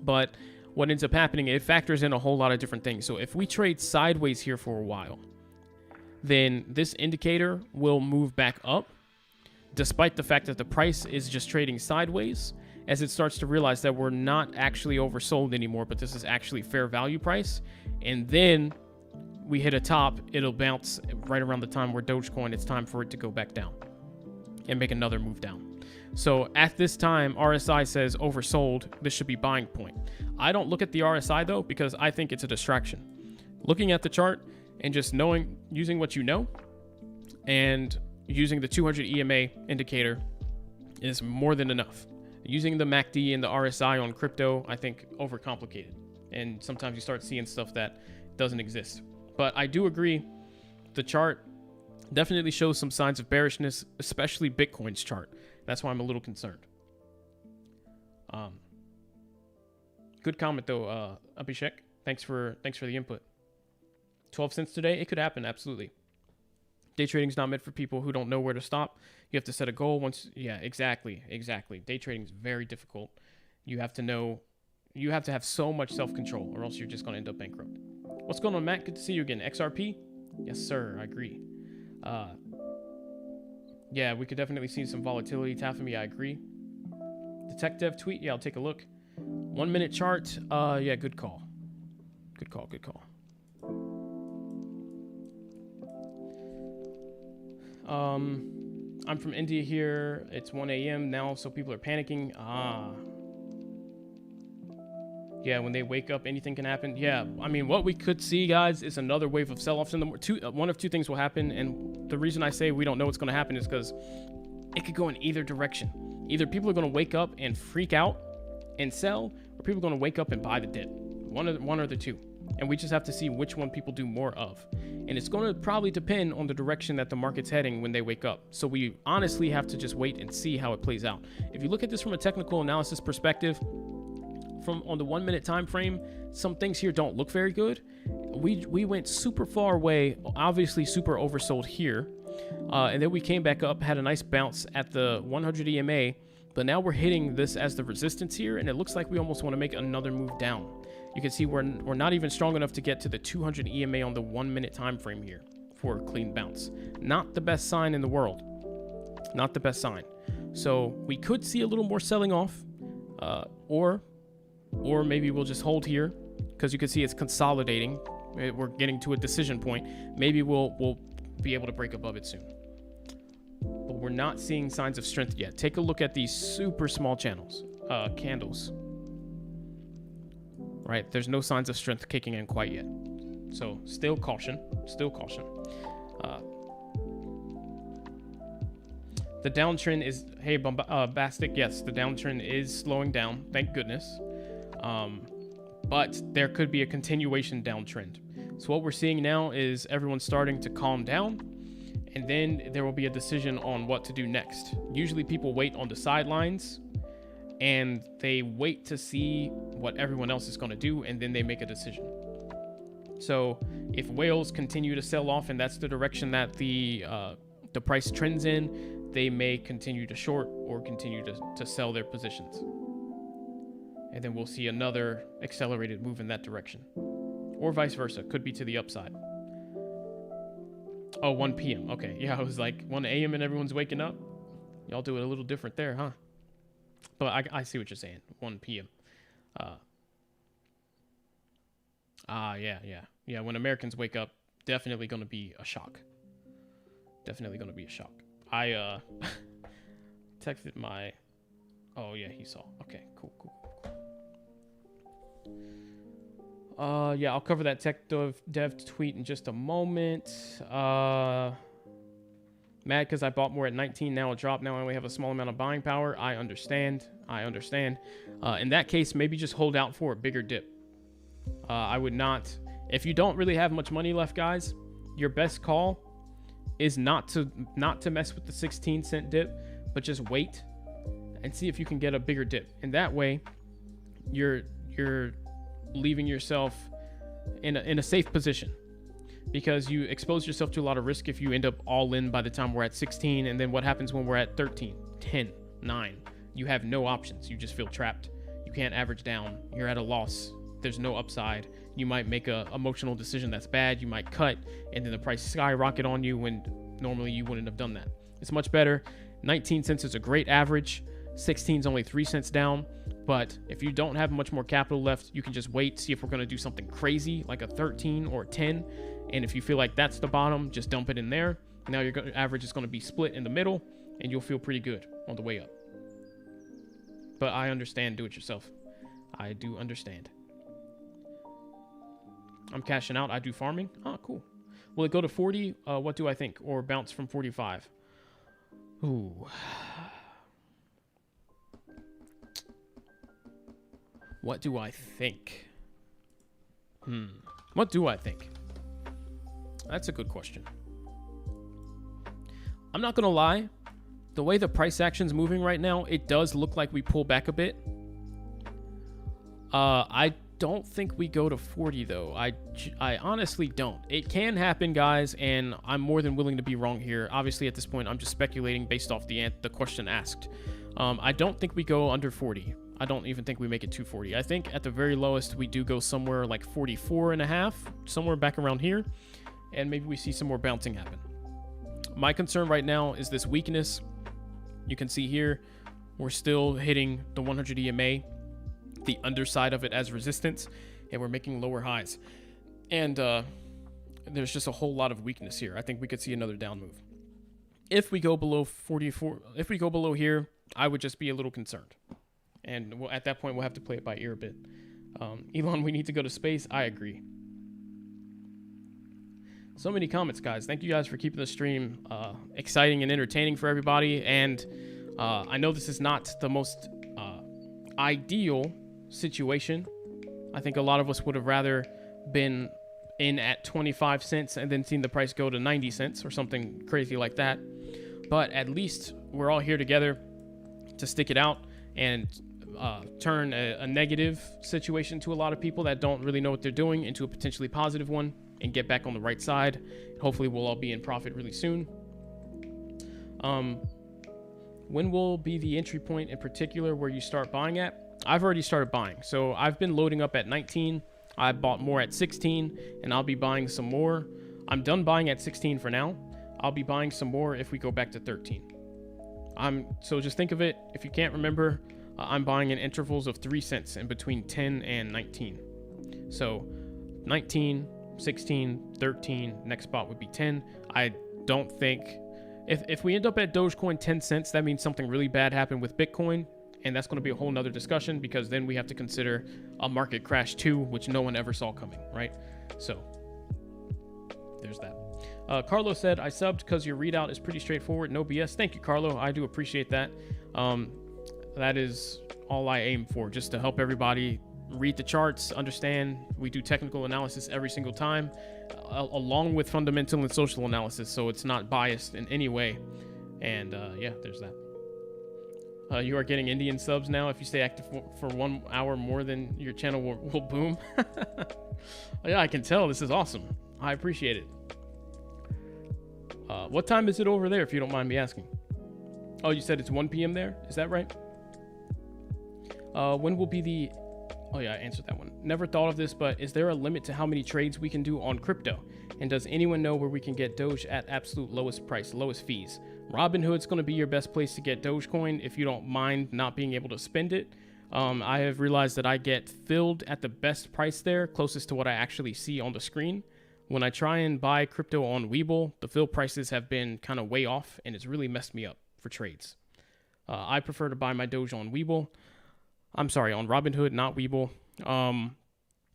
But what ends up happening, it factors in a whole lot of different things. So if we trade sideways here for a while, then this indicator will move back up, despite the fact that the price is just trading sideways, as it starts to realize that we're not actually oversold anymore, but this is actually fair value price. And then we hit a top, it'll bounce right around the time where Dogecoin, it's time for it to go back down and make another move down. So at this time, RSI says oversold. This should be buying point. I don't look at the RSI though, because I think it's a distraction. Looking at the chart and just using what you know, and using the 200 EMA indicator is more than enough. Using the MACD and the RSI on crypto, I think overcomplicated. And sometimes you start seeing stuff that doesn't exist. But I do agree, the chart definitely shows some signs of bearishness, especially Bitcoin's chart. That's why I'm a little concerned. Good comment though, Abhishek. Thanks for the input. 12 cents today, it could happen, absolutely. Day trading is not meant for people who don't know where to stop. You have to set a goal once. Yeah, exactly. Day trading is very difficult. You have to have so much self-control, or else you're just going to end up bankrupt. What's going on, Matt? Good to see you again. XRP? Yes, sir. I agree. Yeah, we could definitely see some volatility. Taffamy, I agree. The tech dev tweet? Yeah, I'll take a look. 1 minute chart? Yeah, good call. Good call. I'm from India here. It's 1 a.m. now, so people are panicking. Yeah, when they wake up, anything can happen. Yeah, I mean, what we could see, guys, is another wave of sell-offs in the one of two things will happen. And the reason I say we don't know what's going to happen is because it could go in either direction. Either people are going to wake up and freak out and sell, or people going to wake up and buy the dip. One or the two. And we just have to see which one people do more of. And it's going to probably depend on the direction that the market's heading when they wake up. So we honestly have to just wait and see how it plays out. If you look at this from a technical analysis perspective, on the 1 minute time frame, some things here don't look very good. We went super far away, obviously super oversold here. And then we came back up, had a nice bounce at the 100 EMA. But now we're hitting this as the resistance here, and it looks like we almost want to make another move down. You can see we're not even strong enough to get to the 200 EMA on the 1 minute time frame here for a clean bounce. Not the best sign in the world. Not the best sign. So we could see a little more selling off, or maybe we'll just hold here because you can see it's consolidating. We're getting to a decision point. Maybe we'll be able to break above it soon. But we're not seeing signs of strength yet. Take a look at these super small candles. Right, there's no signs of strength kicking in quite yet. So still caution. The downtrend is, hey, Bastic, yes, the downtrend is slowing down, thank goodness. But there could be a continuation downtrend. So what we're seeing now is everyone starting to calm down, and then there will be a decision on what to do next. Usually people wait on the sidelines and they wait to see what everyone else is going to do, and then they make a decision. So if whales continue to sell off and that's the direction that the price trends in, they may continue to short or continue to sell their positions. And then we'll see another accelerated move in that direction. Or vice versa, could be to the upside. Oh, 1 p.m. Okay, yeah, I was like 1 a.m. and everyone's waking up. Y'all do it a little different there, huh? But I see what you're saying. 1 p.m. Yeah. When Americans wake up, definitely going to be a shock. I texted my. Oh yeah, he saw. Okay, cool. Yeah, I'll cover that tech dev tweet in just a moment. Mad because I bought more at 19, now it dropped. Now I only have a small amount of buying power. I understand. In that case, maybe just hold out for a bigger dip. I would not. If you don't really have much money left, guys, your best call is not to mess with the 16-cent dip, but just wait and see if you can get a bigger dip. And that way, you're leaving yourself in a safe position, because you expose yourself to a lot of risk if you end up all in by the time we're at 16. And then what happens when we're at 13, 10, 9? You have no options. You just feel trapped. You can't average down. You're at a loss. There's no upside. You might make a emotional decision that's bad. You might cut, and then the price skyrocket on you when normally you wouldn't have done that. It's much better. 19 cents is a great average. 16 is only 3 cents down. But if you don't have much more capital left, you can just wait, see if we're going to do something crazy like a 13 or a 10. And if you feel like that's the bottom, just dump it in there. Now your average is going to be split in the middle, and you'll feel pretty good on the way up. But I understand, do it yourself. I do understand. I'm cashing out. I do farming. Oh, cool. Will it go to 40? What do I think? Or bounce from 45? Ooh. What do I think? What do I think? That's a good question. I'm not going to lie. The way the price action's moving right now, it does look like we pull back a bit. I don't think we go to 40, though. I honestly don't. It can happen, guys, and I'm more than willing to be wrong here. Obviously, at this point, I'm just speculating based off the question asked. I don't think we go under 40. I don't even think we make it to 40. I think at the very lowest, we do go somewhere like 44 and a half, somewhere back around here, and maybe we see some more bouncing happen. My concern right now is this weakness. You can see here, we're still hitting the 100 EMA, the underside of it as resistance, and we're making lower highs. And there's just a whole lot of weakness here. I think we could see another down move. If we go below 44, if we go below here, I would just be a little concerned. And at that point, we'll have to play it by ear a bit. Elon, we need to go to space. I agree. So many comments, guys. Thank you guys for keeping the stream exciting and entertaining for everybody. And I know this is not the most ideal situation. I think a lot of us would have rather been in at 25 cents and then seen the price go to 90 cents or something crazy like that. But at least we're all here together to stick it out and turn a negative situation to a lot of people that don't really know what they're doing into a potentially positive one and get back on the right side. Hopefully we'll all be in profit really soon. When will be the entry point in particular where you start buying at? I've already started buying. So I've been loading up at 19. I bought more at 16, and I'll be buying some more. I'm done buying at 16 for now. I'll be buying some more if we go back to 13. So just think of it, if you can't remember, I'm buying in intervals of 3 cents in between 10 and 19. So 19, 16, 13, next spot would be 10. I don't think, if we end up at Dogecoin 10 cents, that means something really bad happened with Bitcoin. And that's going to be a whole nother discussion, because then we have to consider a market crash too, which no one ever saw coming, right? So there's that. Carlo said, I subbed because your readout is pretty straightforward. No BS. Thank you, Carlo. I do appreciate that. That is all I aim for, just to help everybody read the charts, understand. We do technical analysis every single time, along with fundamental and social analysis. So it's not biased in any way. And yeah, there's that. You are getting Indian subs now. If you stay active for 1 hour more, than your channel will boom. Yeah, I can tell. This is awesome. I appreciate it. What time is it over there, if you don't mind me asking? Oh, you said it's 1 p.m. there? Is that right? When will be the... Oh, yeah, I answered that one. Never thought of this, but is there a limit to how many trades we can do on crypto? And does anyone know where we can get Doge at absolute lowest price, lowest fees? Robinhood's going to be your best place to get Dogecoin if you don't mind not being able to spend it. I have realized that I get filled at the best price there, closest to what I actually see on the screen. When I try and buy crypto on Webull, the fill prices have been kind of way off, and it's really messed me up for trades. I prefer to buy my Doge on Webull. I'm sorry, on Robinhood, not Webull.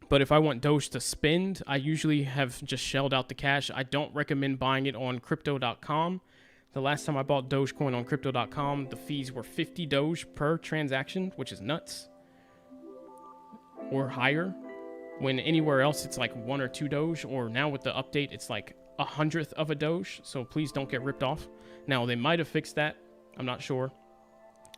But if I want Doge to spend, I usually have just shelled out the cash. I don't recommend buying it on crypto.com. The last time I bought Dogecoin on crypto.com, the fees were 50 Doge per transaction, which is nuts. Or higher. When anywhere else, it's like 1 or 2 Doge, or now with the update, it's like 1/100th of a Doge. So please don't get ripped off. Now, they might have fixed that. I'm not sure.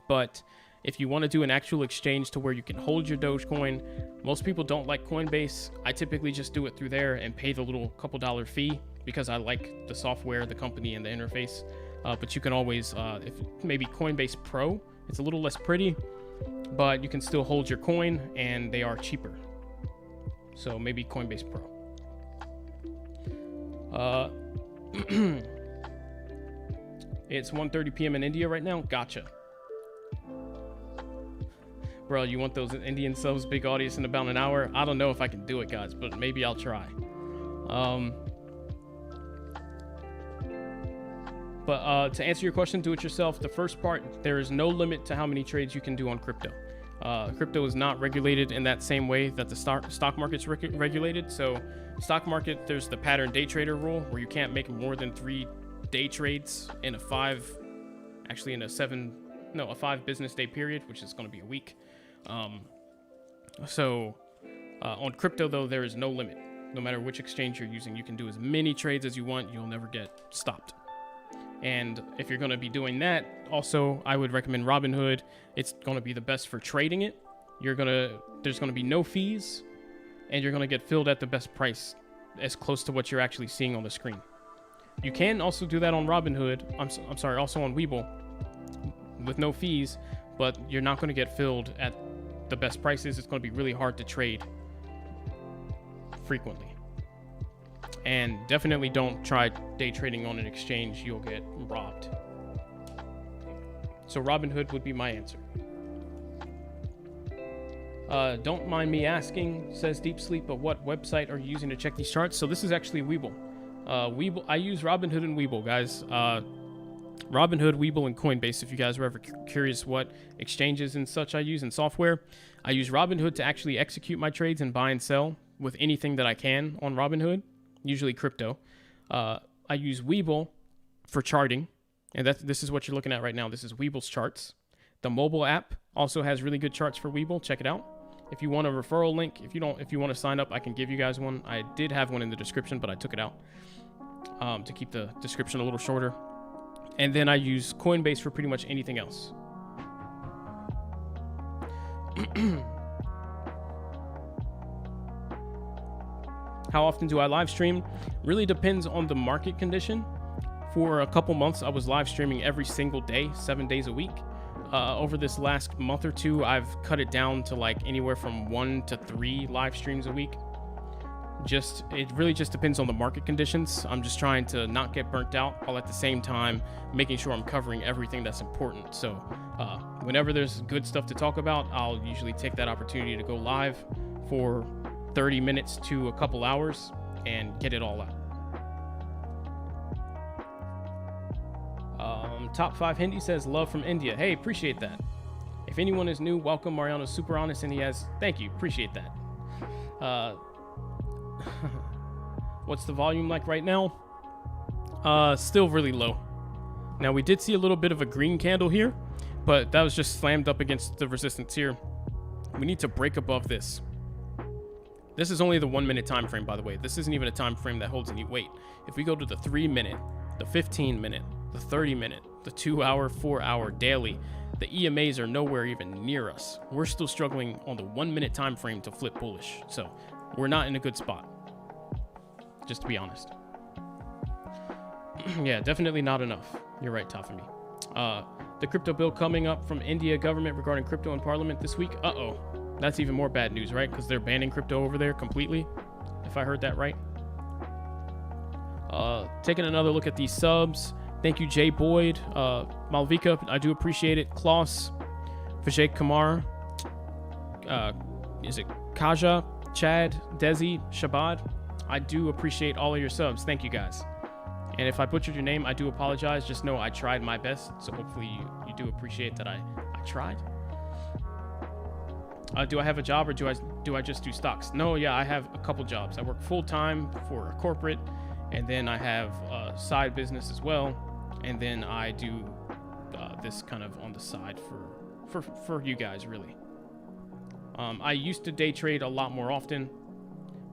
But if you want to do an actual exchange to where you can hold your Dogecoin, most people don't like Coinbase. I typically just do it through there and pay the little couple dollar fee because I like the software, the company, and the interface. But you can always, if maybe Coinbase Pro, it's a little less pretty, but you can still hold your coin and they are cheaper. So maybe Coinbase Pro. It's 1:30 p.m. in India right now. Gotcha. Bro, you want those Indian subs, big audience in about an hour? I don't know if I can do it, guys, but maybe I'll try. But to answer your question, do it yourself. The first part, there is no limit to how many trades you can do on crypto. Crypto is not regulated in that same way that the stock market's regulated. So stock market, there's the pattern day trader rule where you can't make more than 3 day trades in a 5 business day period, which is going to be a week. On crypto, though, there is no limit. No matter which exchange you're using, you can do as many trades as you want. You'll never get stopped. And if you're going to be doing that, also, I would recommend Robinhood. It's going to be the best for trading it. There's going to be no fees, and you're going to get filled at the best price, as close to what you're actually seeing on the screen. You can also do that on Robinhood. Also on Webull, with no fees, but you're not going to get filled at the best prices. It's going to be really hard to trade frequently. And definitely don't try day trading on an exchange. You'll get robbed. So Robinhood would be my answer. Don't mind me asking, says Deep Sleep, but what website are you using to check these charts? So this is actually Webull. I use Robinhood and Webull, guys. Robinhood, Webull, and Coinbase. If you guys are ever curious what exchanges and such I use in software, I use Robinhood to actually execute my trades and buy and sell with anything that I can on Robinhood, usually crypto. I use Webull for charting, and this is what you're looking at right now. This is Webull's charts. The mobile app also has really good charts for Webull. Check it out. If you want a referral link, if you want to sign up, I can give you guys one. I did have one in the description, but I took it out to keep the description a little shorter. And then I use Coinbase for pretty much anything else. How often do I live stream? Really depends on the market condition. For a couple months, I was live streaming every single day, 7 days a week. Over this last month or two, I've cut it down to like anywhere from 1 to 3 live streams a week. It really just depends on the market conditions. I'm just trying to not get burnt out, while at the same time making sure I'm covering everything that's important. So whenever there's good stuff to talk about, I'll usually take that opportunity to go live for 30 minutes to a couple hours and get it all out. Top 5 Hindi says love from India. Hey, appreciate that. If anyone is new, welcome. Mariano's super honest, and he has, thank you, appreciate that. What's the volume like right now? Still really low. Now, we did see a little bit of a green candle here, but that was just slammed up against the resistance here. We need to break above this. This is only the 1 minute time frame, by the way. This isn't even a time frame that holds any weight. If we go to the 3 minute, the 15 minute, the 30 minute, the 2 hour, 4 hour daily, the EMAs are nowhere even near us. We're still struggling on the 1 minute time frame to flip bullish. So we're not in a good spot, just to be honest. Yeah, definitely not enough. You're right, Tafami. The crypto bill coming up from India government regarding crypto in parliament this week. Uh-oh. That's even more bad news, right? Because they're banning crypto over there completely, if I heard that right. Taking another look at these subs. Thank you, Jay Boyd, Malvika, I do appreciate it. Klaus, Vijay Kumar, is it Kaja, Chad, Desi, Shabad? I do appreciate all of your subs. Thank you, guys. And if I butchered your name, I do apologize. Just know I tried my best, so hopefully you do appreciate that I tried. Do I have a job, or do I just do stocks? No, yeah, I have a couple jobs. I work full-time for a corporate, and then I have a side business as well, and then I do this kind of on the side for you guys, really. I used to day trade a lot more often,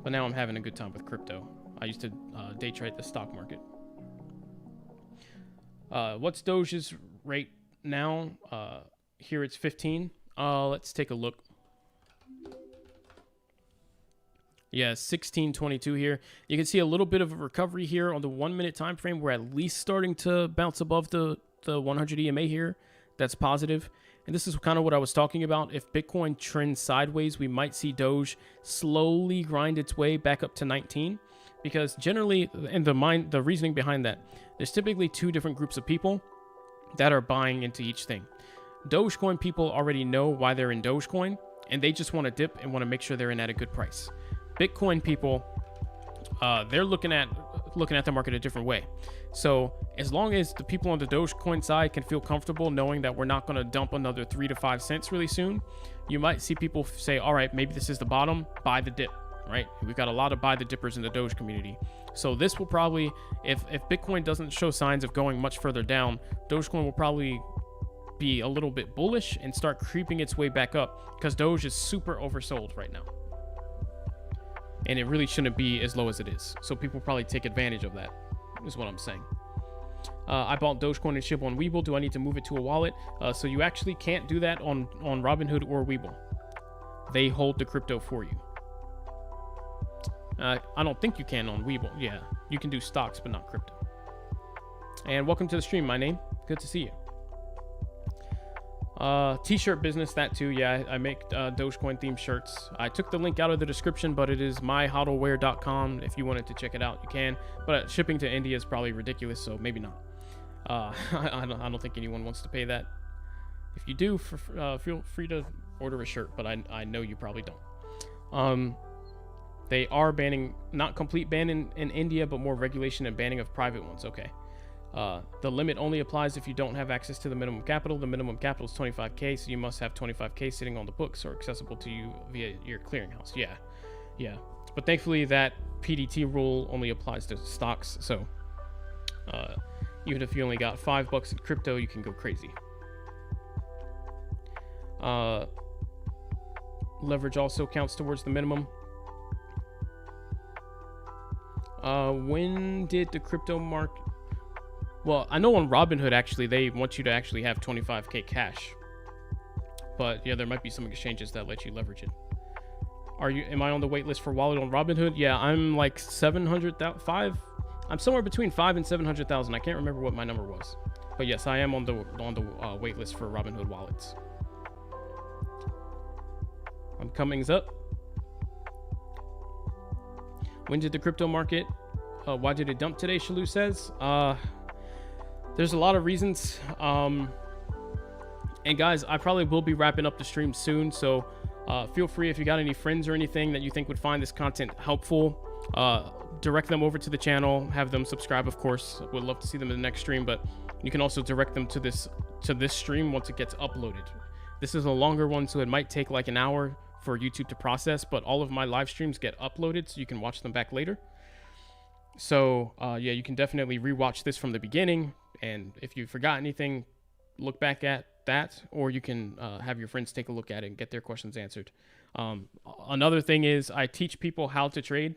but now I'm having a good time with crypto. I used to day trade the stock market. What's Doge's rate now? Here it's 15. Let's take a look. Yeah, 1622 here. You can see a little bit of a recovery here on the 1 minute time frame. We're at least starting to bounce above the 100 EMA here. That's positive. And this is kind of what I was talking about. If Bitcoin trends sideways, we might see Doge slowly grind its way back up to 19. Because generally, in the reasoning behind that, there's typically 2 different groups of people that are buying into each thing. Dogecoin people already know why they're in Dogecoin, and they just want to dip and want to make sure they're in at a good price. Bitcoin people, they're looking at the market a different way. So as long as the people on the Dogecoin side can feel comfortable knowing that we're not going to dump another 3 to 5 cents really soon, you might see people say, all right, maybe this is the bottom, buy the dip, right? We've got a lot of buy the dippers in the Doge community. So this will probably, if Bitcoin doesn't show signs of going much further down, Dogecoin will probably be a little bit bullish and start creeping its way back up, because Doge is super oversold right now. And it really shouldn't be as low as it is. So people probably take advantage of that, is what I'm saying. I bought Dogecoin and SHIB on Webull. Do I need to move it to a wallet? So you actually can't do that on Robinhood or Webull. They hold the crypto for you. I don't think you can on Webull. Yeah, you can do stocks, but not crypto. And welcome to the stream, my name. Good to see you. T-shirt business, that too. Yeah, I make Dogecoin themed shirts. I took the link out of the description, but it is myhodlwear.com. If you wanted to check it out, you can. But shipping to India is probably ridiculous, so maybe not. I don't think anyone wants to pay that. If you do, feel free to order a shirt, but I know you probably don't. They are banning, not complete ban in India, but more regulation and banning of private ones. Okay. The limit only applies if you don't have access to the minimum capital. The minimum capital is 25K, so you must have 25K sitting on the books or accessible to you via your clearinghouse. Yeah. But thankfully, that PDT rule only applies to stocks. So even if you only got $5 in crypto, you can go crazy. Leverage also counts towards the minimum. When did the crypto market... Well, I know on Robinhood, actually, they want you to actually have 25K cash. But, yeah, there might be some exchanges that let you leverage it. Am I on the wait list for wallet on Robinhood? Yeah, I'm like 700,000, I'm somewhere between 5 and 700,000. I can't remember what my number was. But yes, I am on the wait list for Robinhood wallets. I'm coming up. When did the crypto market? Why did it dump today? Shalou says. There's a lot of reasons. And guys, I probably will be wrapping up the stream soon. So feel free, if you got any friends or anything that you think would find this content helpful, direct them over to the channel. Have them subscribe, of course. Would love to see them in the next stream. But you can also direct them to this stream once it gets uploaded. This is a longer one, so it might take like an hour for YouTube to process, but all of my live streams get uploaded so you can watch them back later. So yeah, you can definitely rewatch this from the beginning, and if you forgot anything, look back at that, or you can have your friends take a look at it and get their questions answered. Another thing is I teach people how to trade.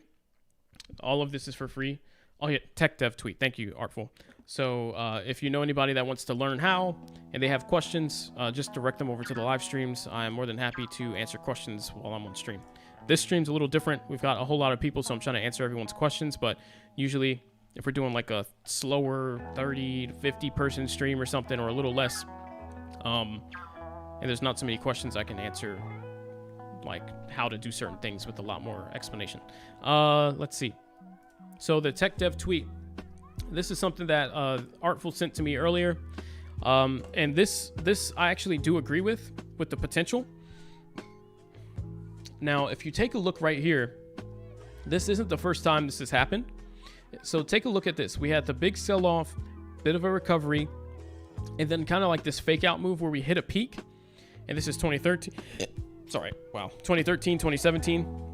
All of this is for free. Oh yeah, tech dev tweet. Thank you, Artful. So if you know anybody that wants to learn how and they have questions, just direct them over to the live streams. I'm more than happy to answer questions while I'm on stream. This stream's a little different. We've got a whole lot of people, so I'm trying to answer everyone's questions. But usually, if we're doing like a slower 30 to 50 person stream or something, or a little less, and there's not so many questions, I can answer like how to do certain things with a lot more explanation. Let's see. So the tech dev tweet. This is something that Artful sent to me earlier, and this I actually do agree with the potential. Now, if you take a look right here, this isn't the first time this has happened. So take a look at this. We had the big sell-off, bit of a recovery, and then kind of like this fake out move where we hit a peak, and this is 2013. Sorry, wow, 2013, 2017.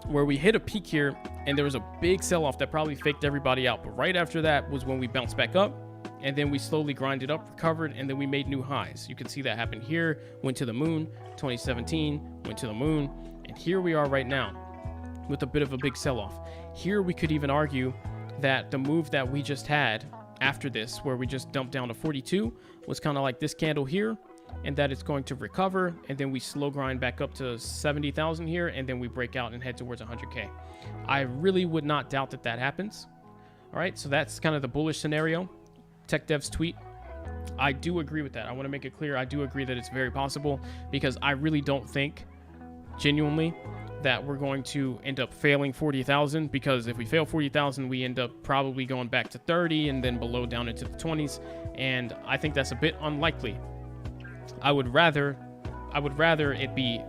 Where we hit a peak here, and there was a big sell-off that probably faked everybody out. But right after that was when we bounced back up, and then we slowly grinded up, recovered, and then we made new highs. You can see that happen here, went to the moon, 2017, went to the moon, and here we are right now with a bit of a big sell-off. Here we could even argue that the move that we just had after this, where we just dumped down to 42, was kind of like this candle here, and that it's going to recover, and then we slow grind back up to 70,000 here, and then we break out and head towards 100K. I really would not doubt that that happens. All right, so that's kind of the bullish scenario. Tech Dev's tweet. I do agree with that. I want to make it clear. I do agree that it's very possible, because I really don't think, genuinely, that we're going to end up failing 40,000, because if we fail 40,000, we end up probably going back to 30 and then below down into the 20s, and I think that's a bit unlikely. I would rather it be,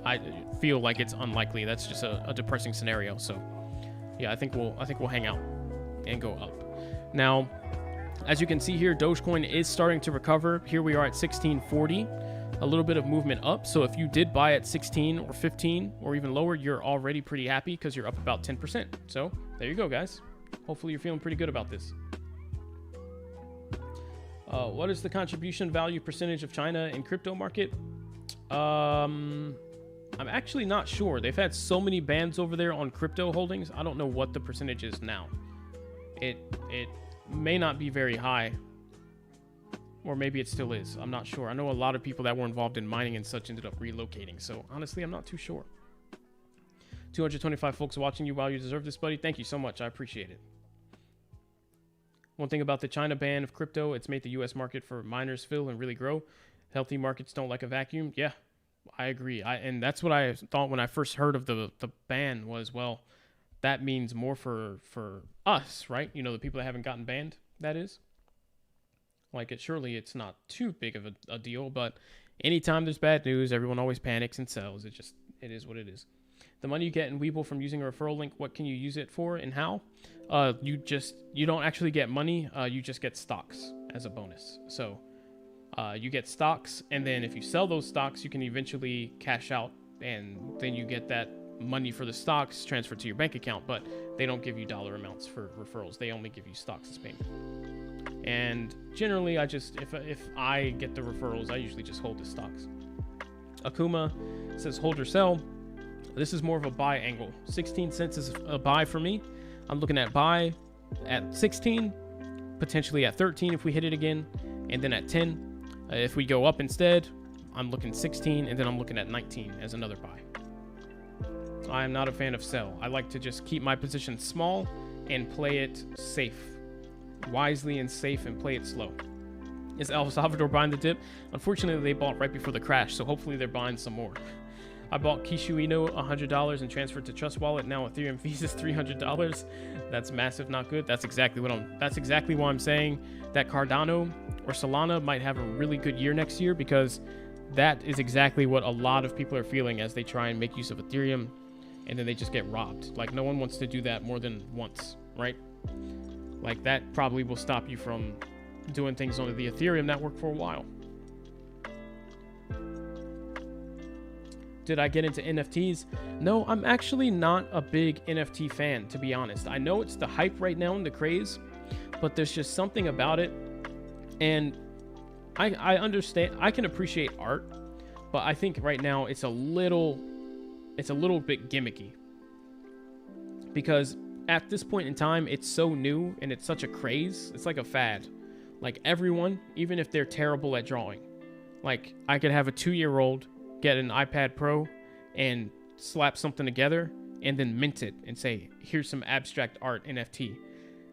I feel like it's unlikely. That's just a depressing scenario. So yeah, I think we'll hang out and go up. Now, as you can see here, Dogecoin is starting to recover. Here we are at 1640, a little bit of movement up. So if you did buy at 16 or 15 or even lower, you're already pretty happy because you're up about 10%. So there you go, guys. Hopefully you're feeling pretty good about this. What is the contribution value percentage of China in crypto market? I'm actually not sure. They've had so many bans over there on crypto holdings. I don't know what the percentage is now. It may not be very high, or maybe it still is. I'm not sure. I know a lot of people that were involved in mining and such ended up relocating. So honestly, I'm not too sure. 225 folks watching you. While you deserve this, buddy. Thank you so much. I appreciate it. One thing about the China ban of crypto, it's made the U.S. market for miners fill and really grow. Healthy markets don't like a vacuum. Yeah, I agree. And that's what I thought when I first heard of the ban was, well, that means more for us, right? You know, the people that haven't gotten banned, that is. Like, surely it's not too big of a deal, but anytime there's bad news, everyone always panics and sells. It is what it is. The money you get in Webull from using a referral link, what can you use it for and how? You don't actually get money. You just get stocks as a bonus. So you get stocks, and then if you sell those stocks, you can eventually cash out, and then you get that money for the stocks transferred to your bank account. But they don't give you dollar amounts for referrals. They only give you stocks as payment. And generally, if I get the referrals, I usually just hold the stocks. Akuma says hold or sell. This is more of a buy angle. 16 cents is a buy for me. I'm looking at buy at 16, potentially at 13 if we hit it again, and then at 10. If we go up instead, I'm looking 16, and then I'm looking at 19 as another buy. I am not a fan of sell. I like to just keep my position small and play it safe. Wisely and safe, and play it slow. Is El Salvador buying the dip? Unfortunately, they bought right before the crash, so hopefully they're buying some more. I bought Kishuino $100 and transferred to Trust Wallet. Now Ethereum fees is $300. That's massive, not good. That's exactly why I'm saying that Cardano or Solana might have a really good year next year, because that is exactly what a lot of people are feeling as they try and make use of Ethereum, and then they just get robbed. Like, no one wants to do that more than once, right? Like, that probably will stop you from doing things on the Ethereum network for a while. Did I get into NFTs? No, I'm actually not a big NFT fan, to be honest. I know it's the hype right now and the craze, but there's just something about it. And I understand, I can appreciate art, but I think right now it's a little bit gimmicky. Because at this point in time, it's so new and it's such a craze. It's like a fad. Like, everyone, even if they're terrible at drawing, like, I could have a 2-year-old get an iPad Pro and slap something together and then mint it and say, here's some abstract art NFT.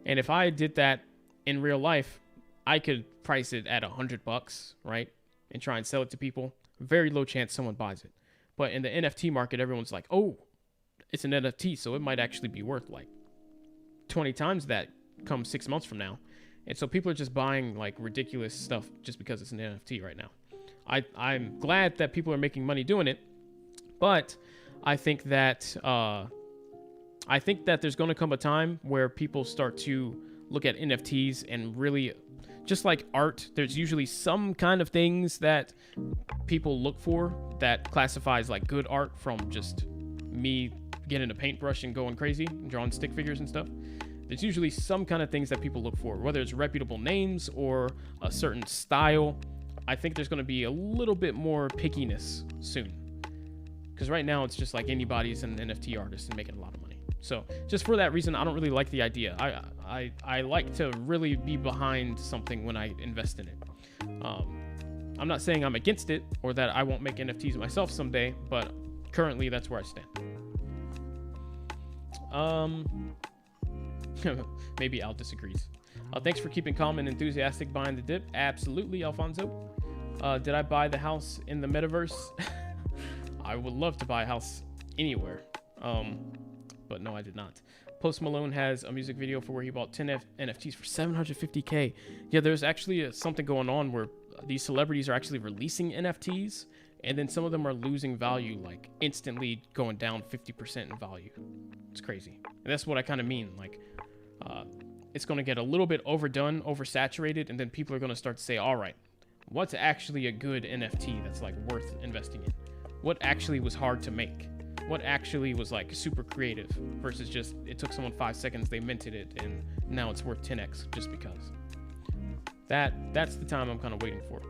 And if I did that in real life, I could price it at $100, right? And try and sell it to people. Very low chance someone buys it. But in the NFT market, everyone's like, oh, it's an NFT, so it might actually be worth like 20 times that come 6 months from now. And so people are just buying like ridiculous stuff just because it's an NFT right now. I'm glad that people are making money doing it, but I think that there's going to come a time where people start to look at NFTs and really, just like art, there's usually some kind of things that people look for that classifies like good art from just me getting a paintbrush and going crazy and drawing stick figures and stuff. There's usually some kind of things that people look for, whether it's reputable names or a certain style. I think there's going to be a little bit more pickiness soon, because right now it's just like anybody's an NFT artist and making a lot of money. So just for that reason, I don't really like the idea. I like to really be behind something when I invest in it. I'm not saying I'm against it or that I won't make NFTs myself someday, but currently that's where I stand. Maybe Al disagrees. Thanks for keeping calm and enthusiastic behind the dip. Absolutely, Alfonso. Did I buy the house in the metaverse? I would love to buy a house anywhere. But no, I did not. Post Malone has a music video for where he bought 10 NFTs for $750K. Yeah, there's actually something going on where these celebrities are actually releasing NFTs, and then some of them are losing value, like instantly going down 50% in value. It's crazy. And that's what I kind of mean. Like, it's going to get a little bit overdone, oversaturated, and then people are going to start to say, all right, what's actually a good NFT that's like worth investing in? What actually was hard to make? What actually was like super creative versus just it took someone 5 seconds, they minted it, and now it's worth 10x just because. That's the time I'm kind of waiting for.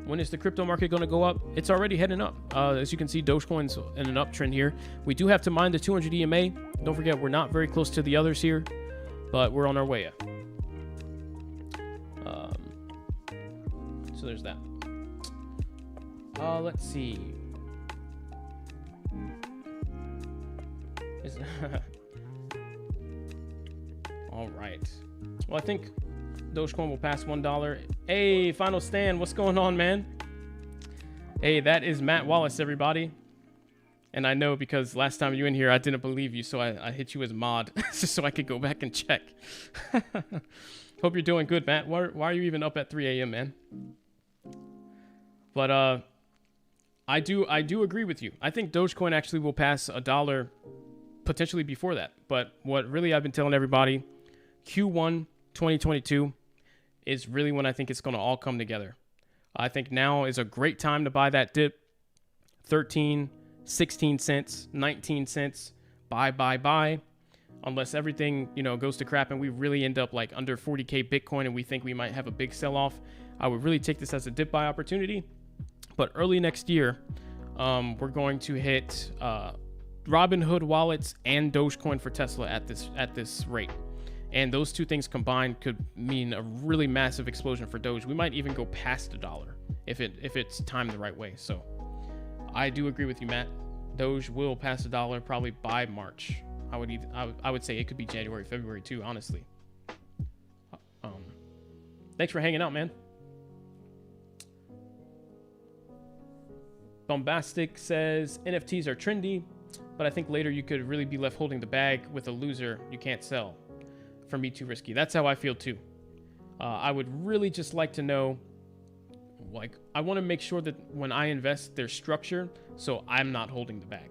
When is the crypto market going to go up? It's already heading up. As you can see, Dogecoin's in an uptrend here. We do have to mine the 200 EMA. Don't forget, we're not very close to the others here, but we're on our way up. So there's that. Let's see. All right. Well, I think Dogecoin will pass $1. Hey, Final Stand, what's going on, man? Hey, that is Matt Wallace, everybody. And I know because last time you were in here, I didn't believe you, so I hit you as mod just so I could go back and check. Hope you're doing good, Matt. Why are you even up at 3 a.m., man? But I do agree with you. I think Dogecoin actually will pass $1 potentially before that. But what really I've been telling everybody, Q1 2022 is really when I think it's going to all come together. I think now is a great time to buy that dip. 13, 16 cents, 19 cents. Buy. Unless everything, goes to crap and we really end up like under 40K Bitcoin and we think we might have a big sell-off. I would really take this as a dip buy opportunity. But early next year, we're going to hit Robinhood wallets and Dogecoin for Tesla at this rate. And those two things combined could mean a really massive explosion for Doge. We might even go past $1 if it's timed the right way. So I do agree with you, Matt. Doge will pass $1 probably by March. I would say it could be January, February too, honestly. Thanks for hanging out, man. Bombastic says NFTs are trendy, but I think later you could really be left holding the bag with a loser you can't sell. For me, too risky. That's how I feel too. I would really just like to know, like, I want to make sure that when I invest, there's structure, so I'm not holding the bag.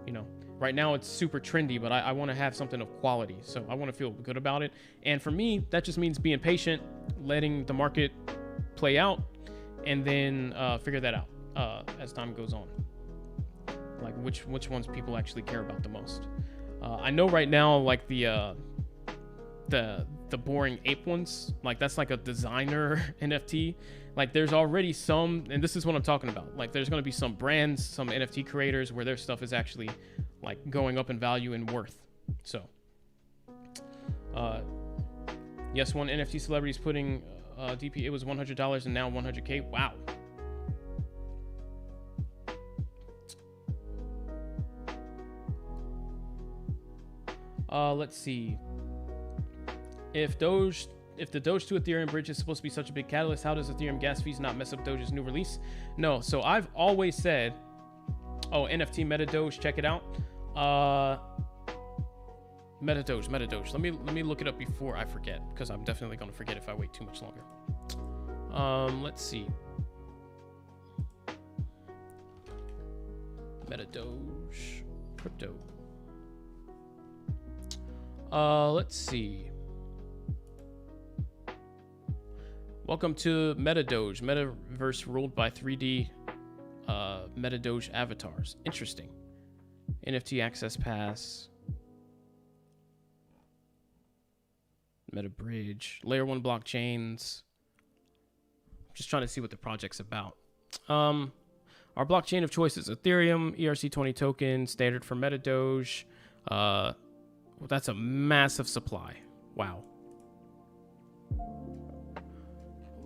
You know, right now it's super trendy, but I want to have something of quality, so I want to feel good about it. And for me, that just means being patient, letting the market play out, and then figure that out as time goes on. Like which ones people actually care about the most. I know right now, like the boring ape ones, like that's like a designer NFT. Like there's already some, and this is what I'm talking about. Like there's going to be some brands, some NFT creators where their stuff is actually like going up in value and worth. So, yes, one NFT celebrity is putting DP. It was $100 and now $100K. Wow. Let's see. If the Doge to Ethereum bridge is supposed to be such a big catalyst, how does Ethereum gas fees not mess up Doge's new release? No, so I've always said, oh, NFT Meta Doge, check it out. Meta Doge. Let me look it up before I forget, because I'm definitely gonna forget if I wait too much longer. Let's see. Meta Doge crypto. Let's see. Welcome to Meta Doge, metaverse ruled by 3D Meta Doge avatars. Interesting. NFT access pass. Meta bridge. Layer 1 blockchains. Just trying to see what the project's about. Our blockchain of choice is Ethereum, ERC20 token, standard for Meta Doge. Well, that's a massive supply. Wow.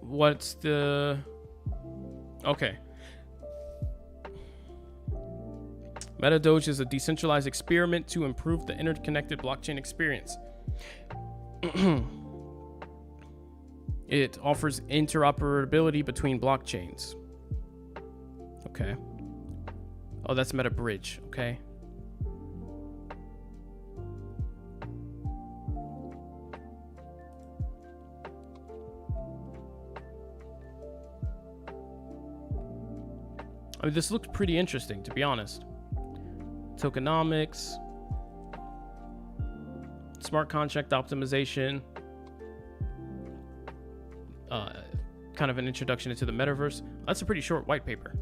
What's the... Okay. Meta Doge is a decentralized experiment to improve the interconnected blockchain experience. It offers interoperability between blockchains. Okay. Oh, that's Meta Bridge. Okay. I mean, this looks pretty interesting, to be honest. Tokenomics, smart contract optimization, kind of an introduction into the metaverse. That's a pretty short white paper.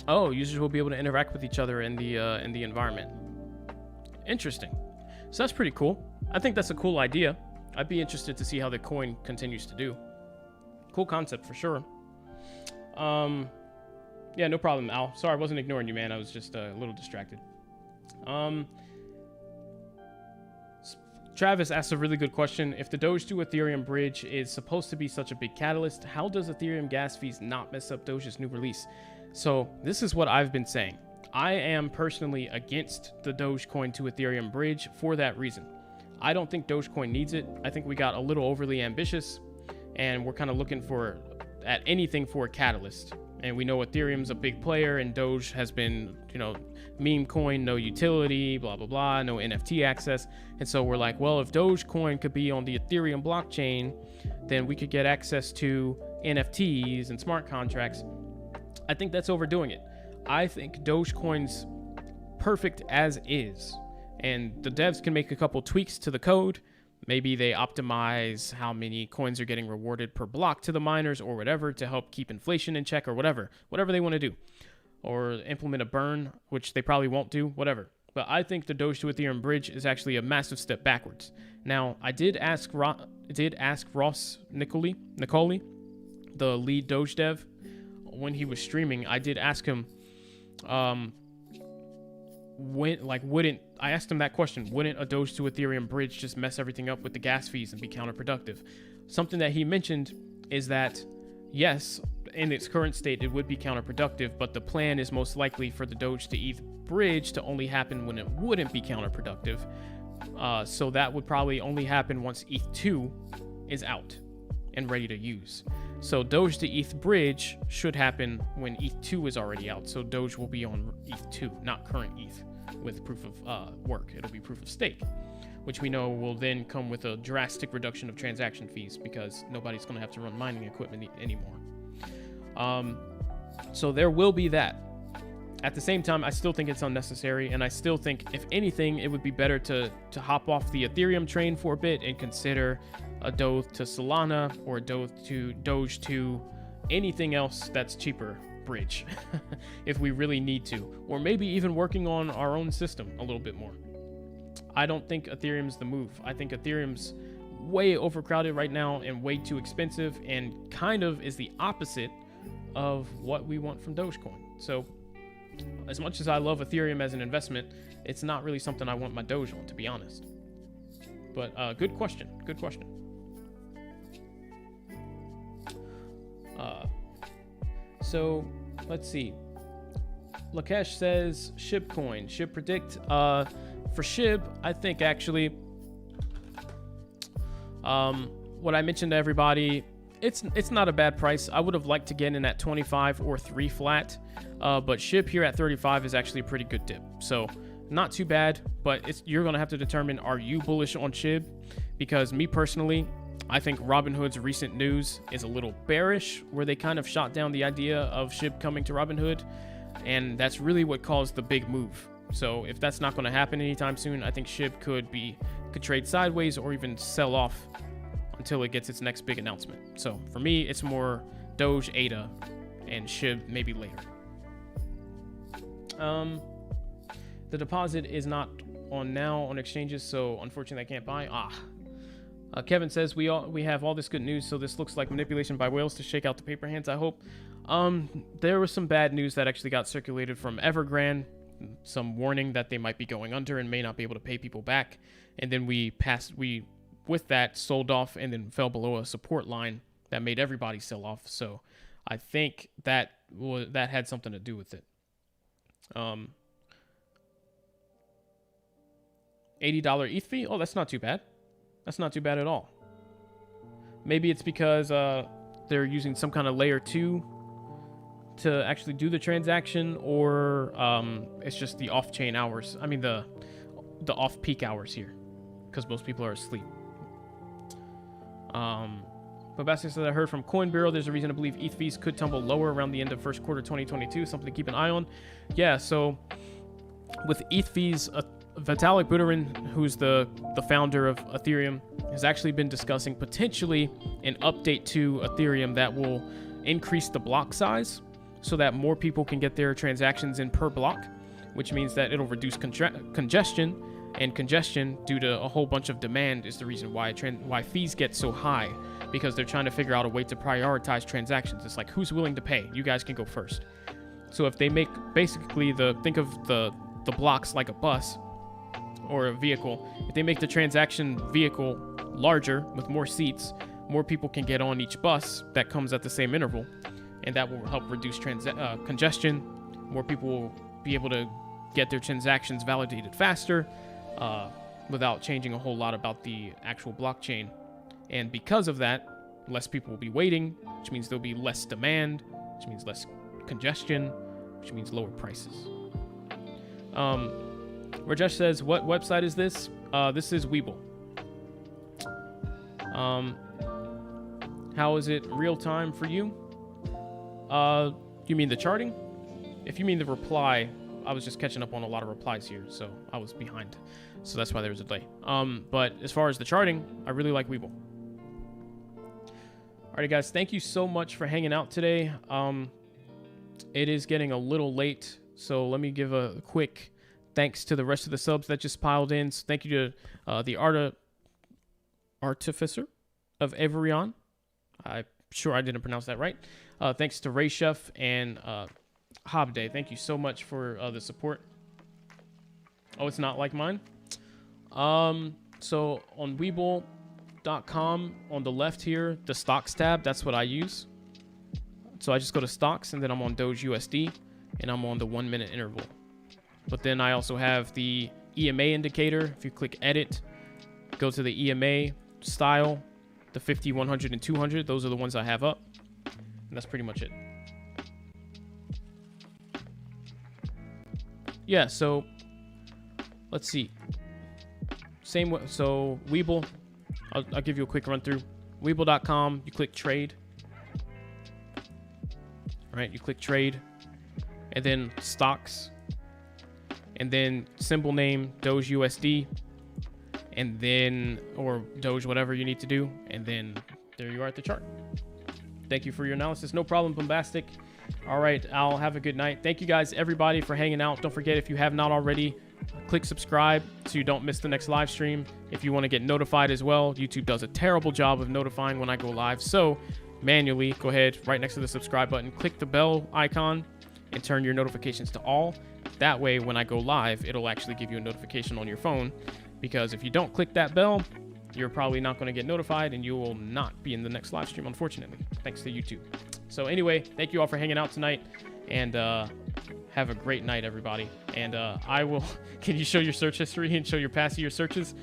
Oh, users will be able to interact with each other in the environment. Interesting. So that's pretty cool. I think that's a cool idea. I'd be interested to see how the coin continues to do. Cool concept for sure. Yeah, no problem, Al. Sorry, I wasn't ignoring you, man. I was just a little distracted. Travis asked a really good question. If the Doge to Ethereum bridge is supposed to be such a big catalyst, how does Ethereum gas fees not mess up Doge's new release? So this is what I've been saying. I am personally against the Dogecoin to Ethereum bridge for that reason. I don't think Dogecoin needs it. I think we got a little overly ambitious, and we're kind of looking at anything for a catalyst. And we know Ethereum's a big player, and Doge has been, meme coin, no utility, blah, blah, blah, no NFT access. And so we're like, well, if Dogecoin could be on the Ethereum blockchain, then we could get access to NFTs and smart contracts. I think that's overdoing it. I think Dogecoin's perfect as is. And the devs can make a couple tweaks to the code. Maybe they optimize how many coins are getting rewarded per block to the miners or whatever to help keep inflation in check or whatever they want to do. Or implement a burn, which they probably won't do, whatever. but I think the Doge to Ethereum bridge is actually a massive step backwards. Now, I did ask Ross Nicoli, the lead Doge dev, when he was streaming. I did ask him, I asked him that question: wouldn't a Doge to Ethereum bridge just mess everything up with the gas fees and be counterproductive? Something that he mentioned is that yes, in its current state, it would be counterproductive, but the plan is most likely for the Doge to ETH bridge to only happen when it wouldn't be counterproductive. So that would probably only happen once ETH2 is out and ready to use. So Doge to ETH bridge should happen when ETH2 is already out. So Doge will be on ETH2, not current ETH, with proof of work. It'll be proof of stake, which we know will then come with a drastic reduction of transaction fees because nobody's going to have to run mining equipment anymore. So there will be that. At the same time, I still think it's unnecessary, and I still think, if anything, it would be better to hop off the Ethereum train for a bit and consider a Doge to Solana or a Doge to anything else that's cheaper bridge if we really need to, or maybe even working on our own system a little bit more. I don't think Ethereum's the move. I think Ethereum's way overcrowded right now and way too expensive, and kind of is the opposite of what we want from Dogecoin. So as much as I love Ethereum as an investment, it's not really something I want my Doge on, to be honest. But good question. So let's see. Lakesh says SHIB should predict. For SHIB, I think actually, what I mentioned to everybody, it's not a bad price. I would have liked to get in at 25 or 3 flat, but SHIB here at 35 is actually a pretty good dip. So not too bad, but you're going to have to determine, are you bullish on SHIB? Because me personally, I think Robinhood's recent news is a little bearish, where they kind of shot down the idea of SHIB coming to Robinhood, and that's really what caused the big move. So if that's not going to happen anytime soon, I think SHIB could trade sideways or even sell off until it gets its next big announcement. So for me, it's more Doge, ADA, and SHIB maybe later. The deposit is not on now on exchanges, so unfortunately I can't buy. Kevin says we have all this good news, so this looks like manipulation by whales to shake out the paper hands, I hope. There was some bad news that actually got circulated from Evergrande, some warning that they might be going under and may not be able to pay people back, and then we with that sold off and then fell below a support line that made everybody sell off. So I think that had something to do with it. $80 ETH fee? Oh, that's not too bad. That's not too bad at all. Maybe it's because they're using some kind of layer 2 to actually do the transaction, or it's just the off-chain hours. I mean the off-peak hours here, because most people are asleep. But Basket says, I heard from Coin Bureau there's a reason to believe ETH fees could tumble lower around the end of first quarter 2022. Something to keep an eye on. Yeah, so with ETH fees, Vitalik Buterin, who's the founder of Ethereum, has actually been discussing potentially an update to Ethereum that will increase the block size so that more people can get their transactions in per block, which means that it'll reduce congestion. And congestion, due to a whole bunch of demand, is the reason why fees get so high, because they're trying to figure out a way to prioritize transactions. It's like, who's willing to pay? You guys can go first. So if they make basically think of the blocks like a bus or a vehicle, if they make the transaction vehicle larger with more seats, more people can get on each bus that comes at the same interval, and that will help reduce congestion. More people will be able to get their transactions validated faster, without changing a whole lot about the actual blockchain. And because of that, less people will be waiting, which means there'll be less demand, which means less congestion, which means lower prices. Rajesh says, what website is this? This is Webull. How is it real time for you? You mean the charting? If you mean the reply, I was just catching up on a lot of replies here, so I was behind. So that's why there was a delay. But as far as the charting, I really like Webull. Alrighty, guys, thank you so much for hanging out today. It is getting a little late, so let me give a quick Thanks to the rest of the subs that just piled in. So thank you to the Artificer of Everion. I'm sure I didn't pronounce that right. Thanks to Ray Chef and Hobday. Thank you so much for the support. Oh, it's not like mine. So on Webull.com on the left here, the stocks tab, that's what I use. So I just go to stocks and then I'm on Doge USD and I'm on the 1 minute interval. But then I also have the EMA indicator. If you click edit, go to the EMA style, the 50, 100, and 200. Those are the ones I have up. And that's pretty much it. Yeah, so let's see. Same way. So Webull, I'll give you a quick run through. Webull.com, you click trade. All right, you click trade. And then stocks. And then symbol name, Doge USD. And then, or Doge, whatever you need to do. And then there you are at the chart. Thank you for your analysis. No problem, Bombastic. All right, I'll have a good night. Thank you guys, everybody, for hanging out. Don't forget, if you have not already, click subscribe so you don't miss the next live stream. If you want to get notified as well, YouTube does a terrible job of notifying when I go live. So manually, go ahead, right next to the subscribe button, click the bell icon and turn your notifications to all. That way, when I go live, it'll actually give you a notification on your phone. Because if you don't click that bell, you're probably not going to get notified and you will not be in the next live stream, unfortunately, thanks to YouTube. So anyway, thank you all for hanging out tonight, and have a great night, everybody. And I will, can you show your search history and show your past year searches?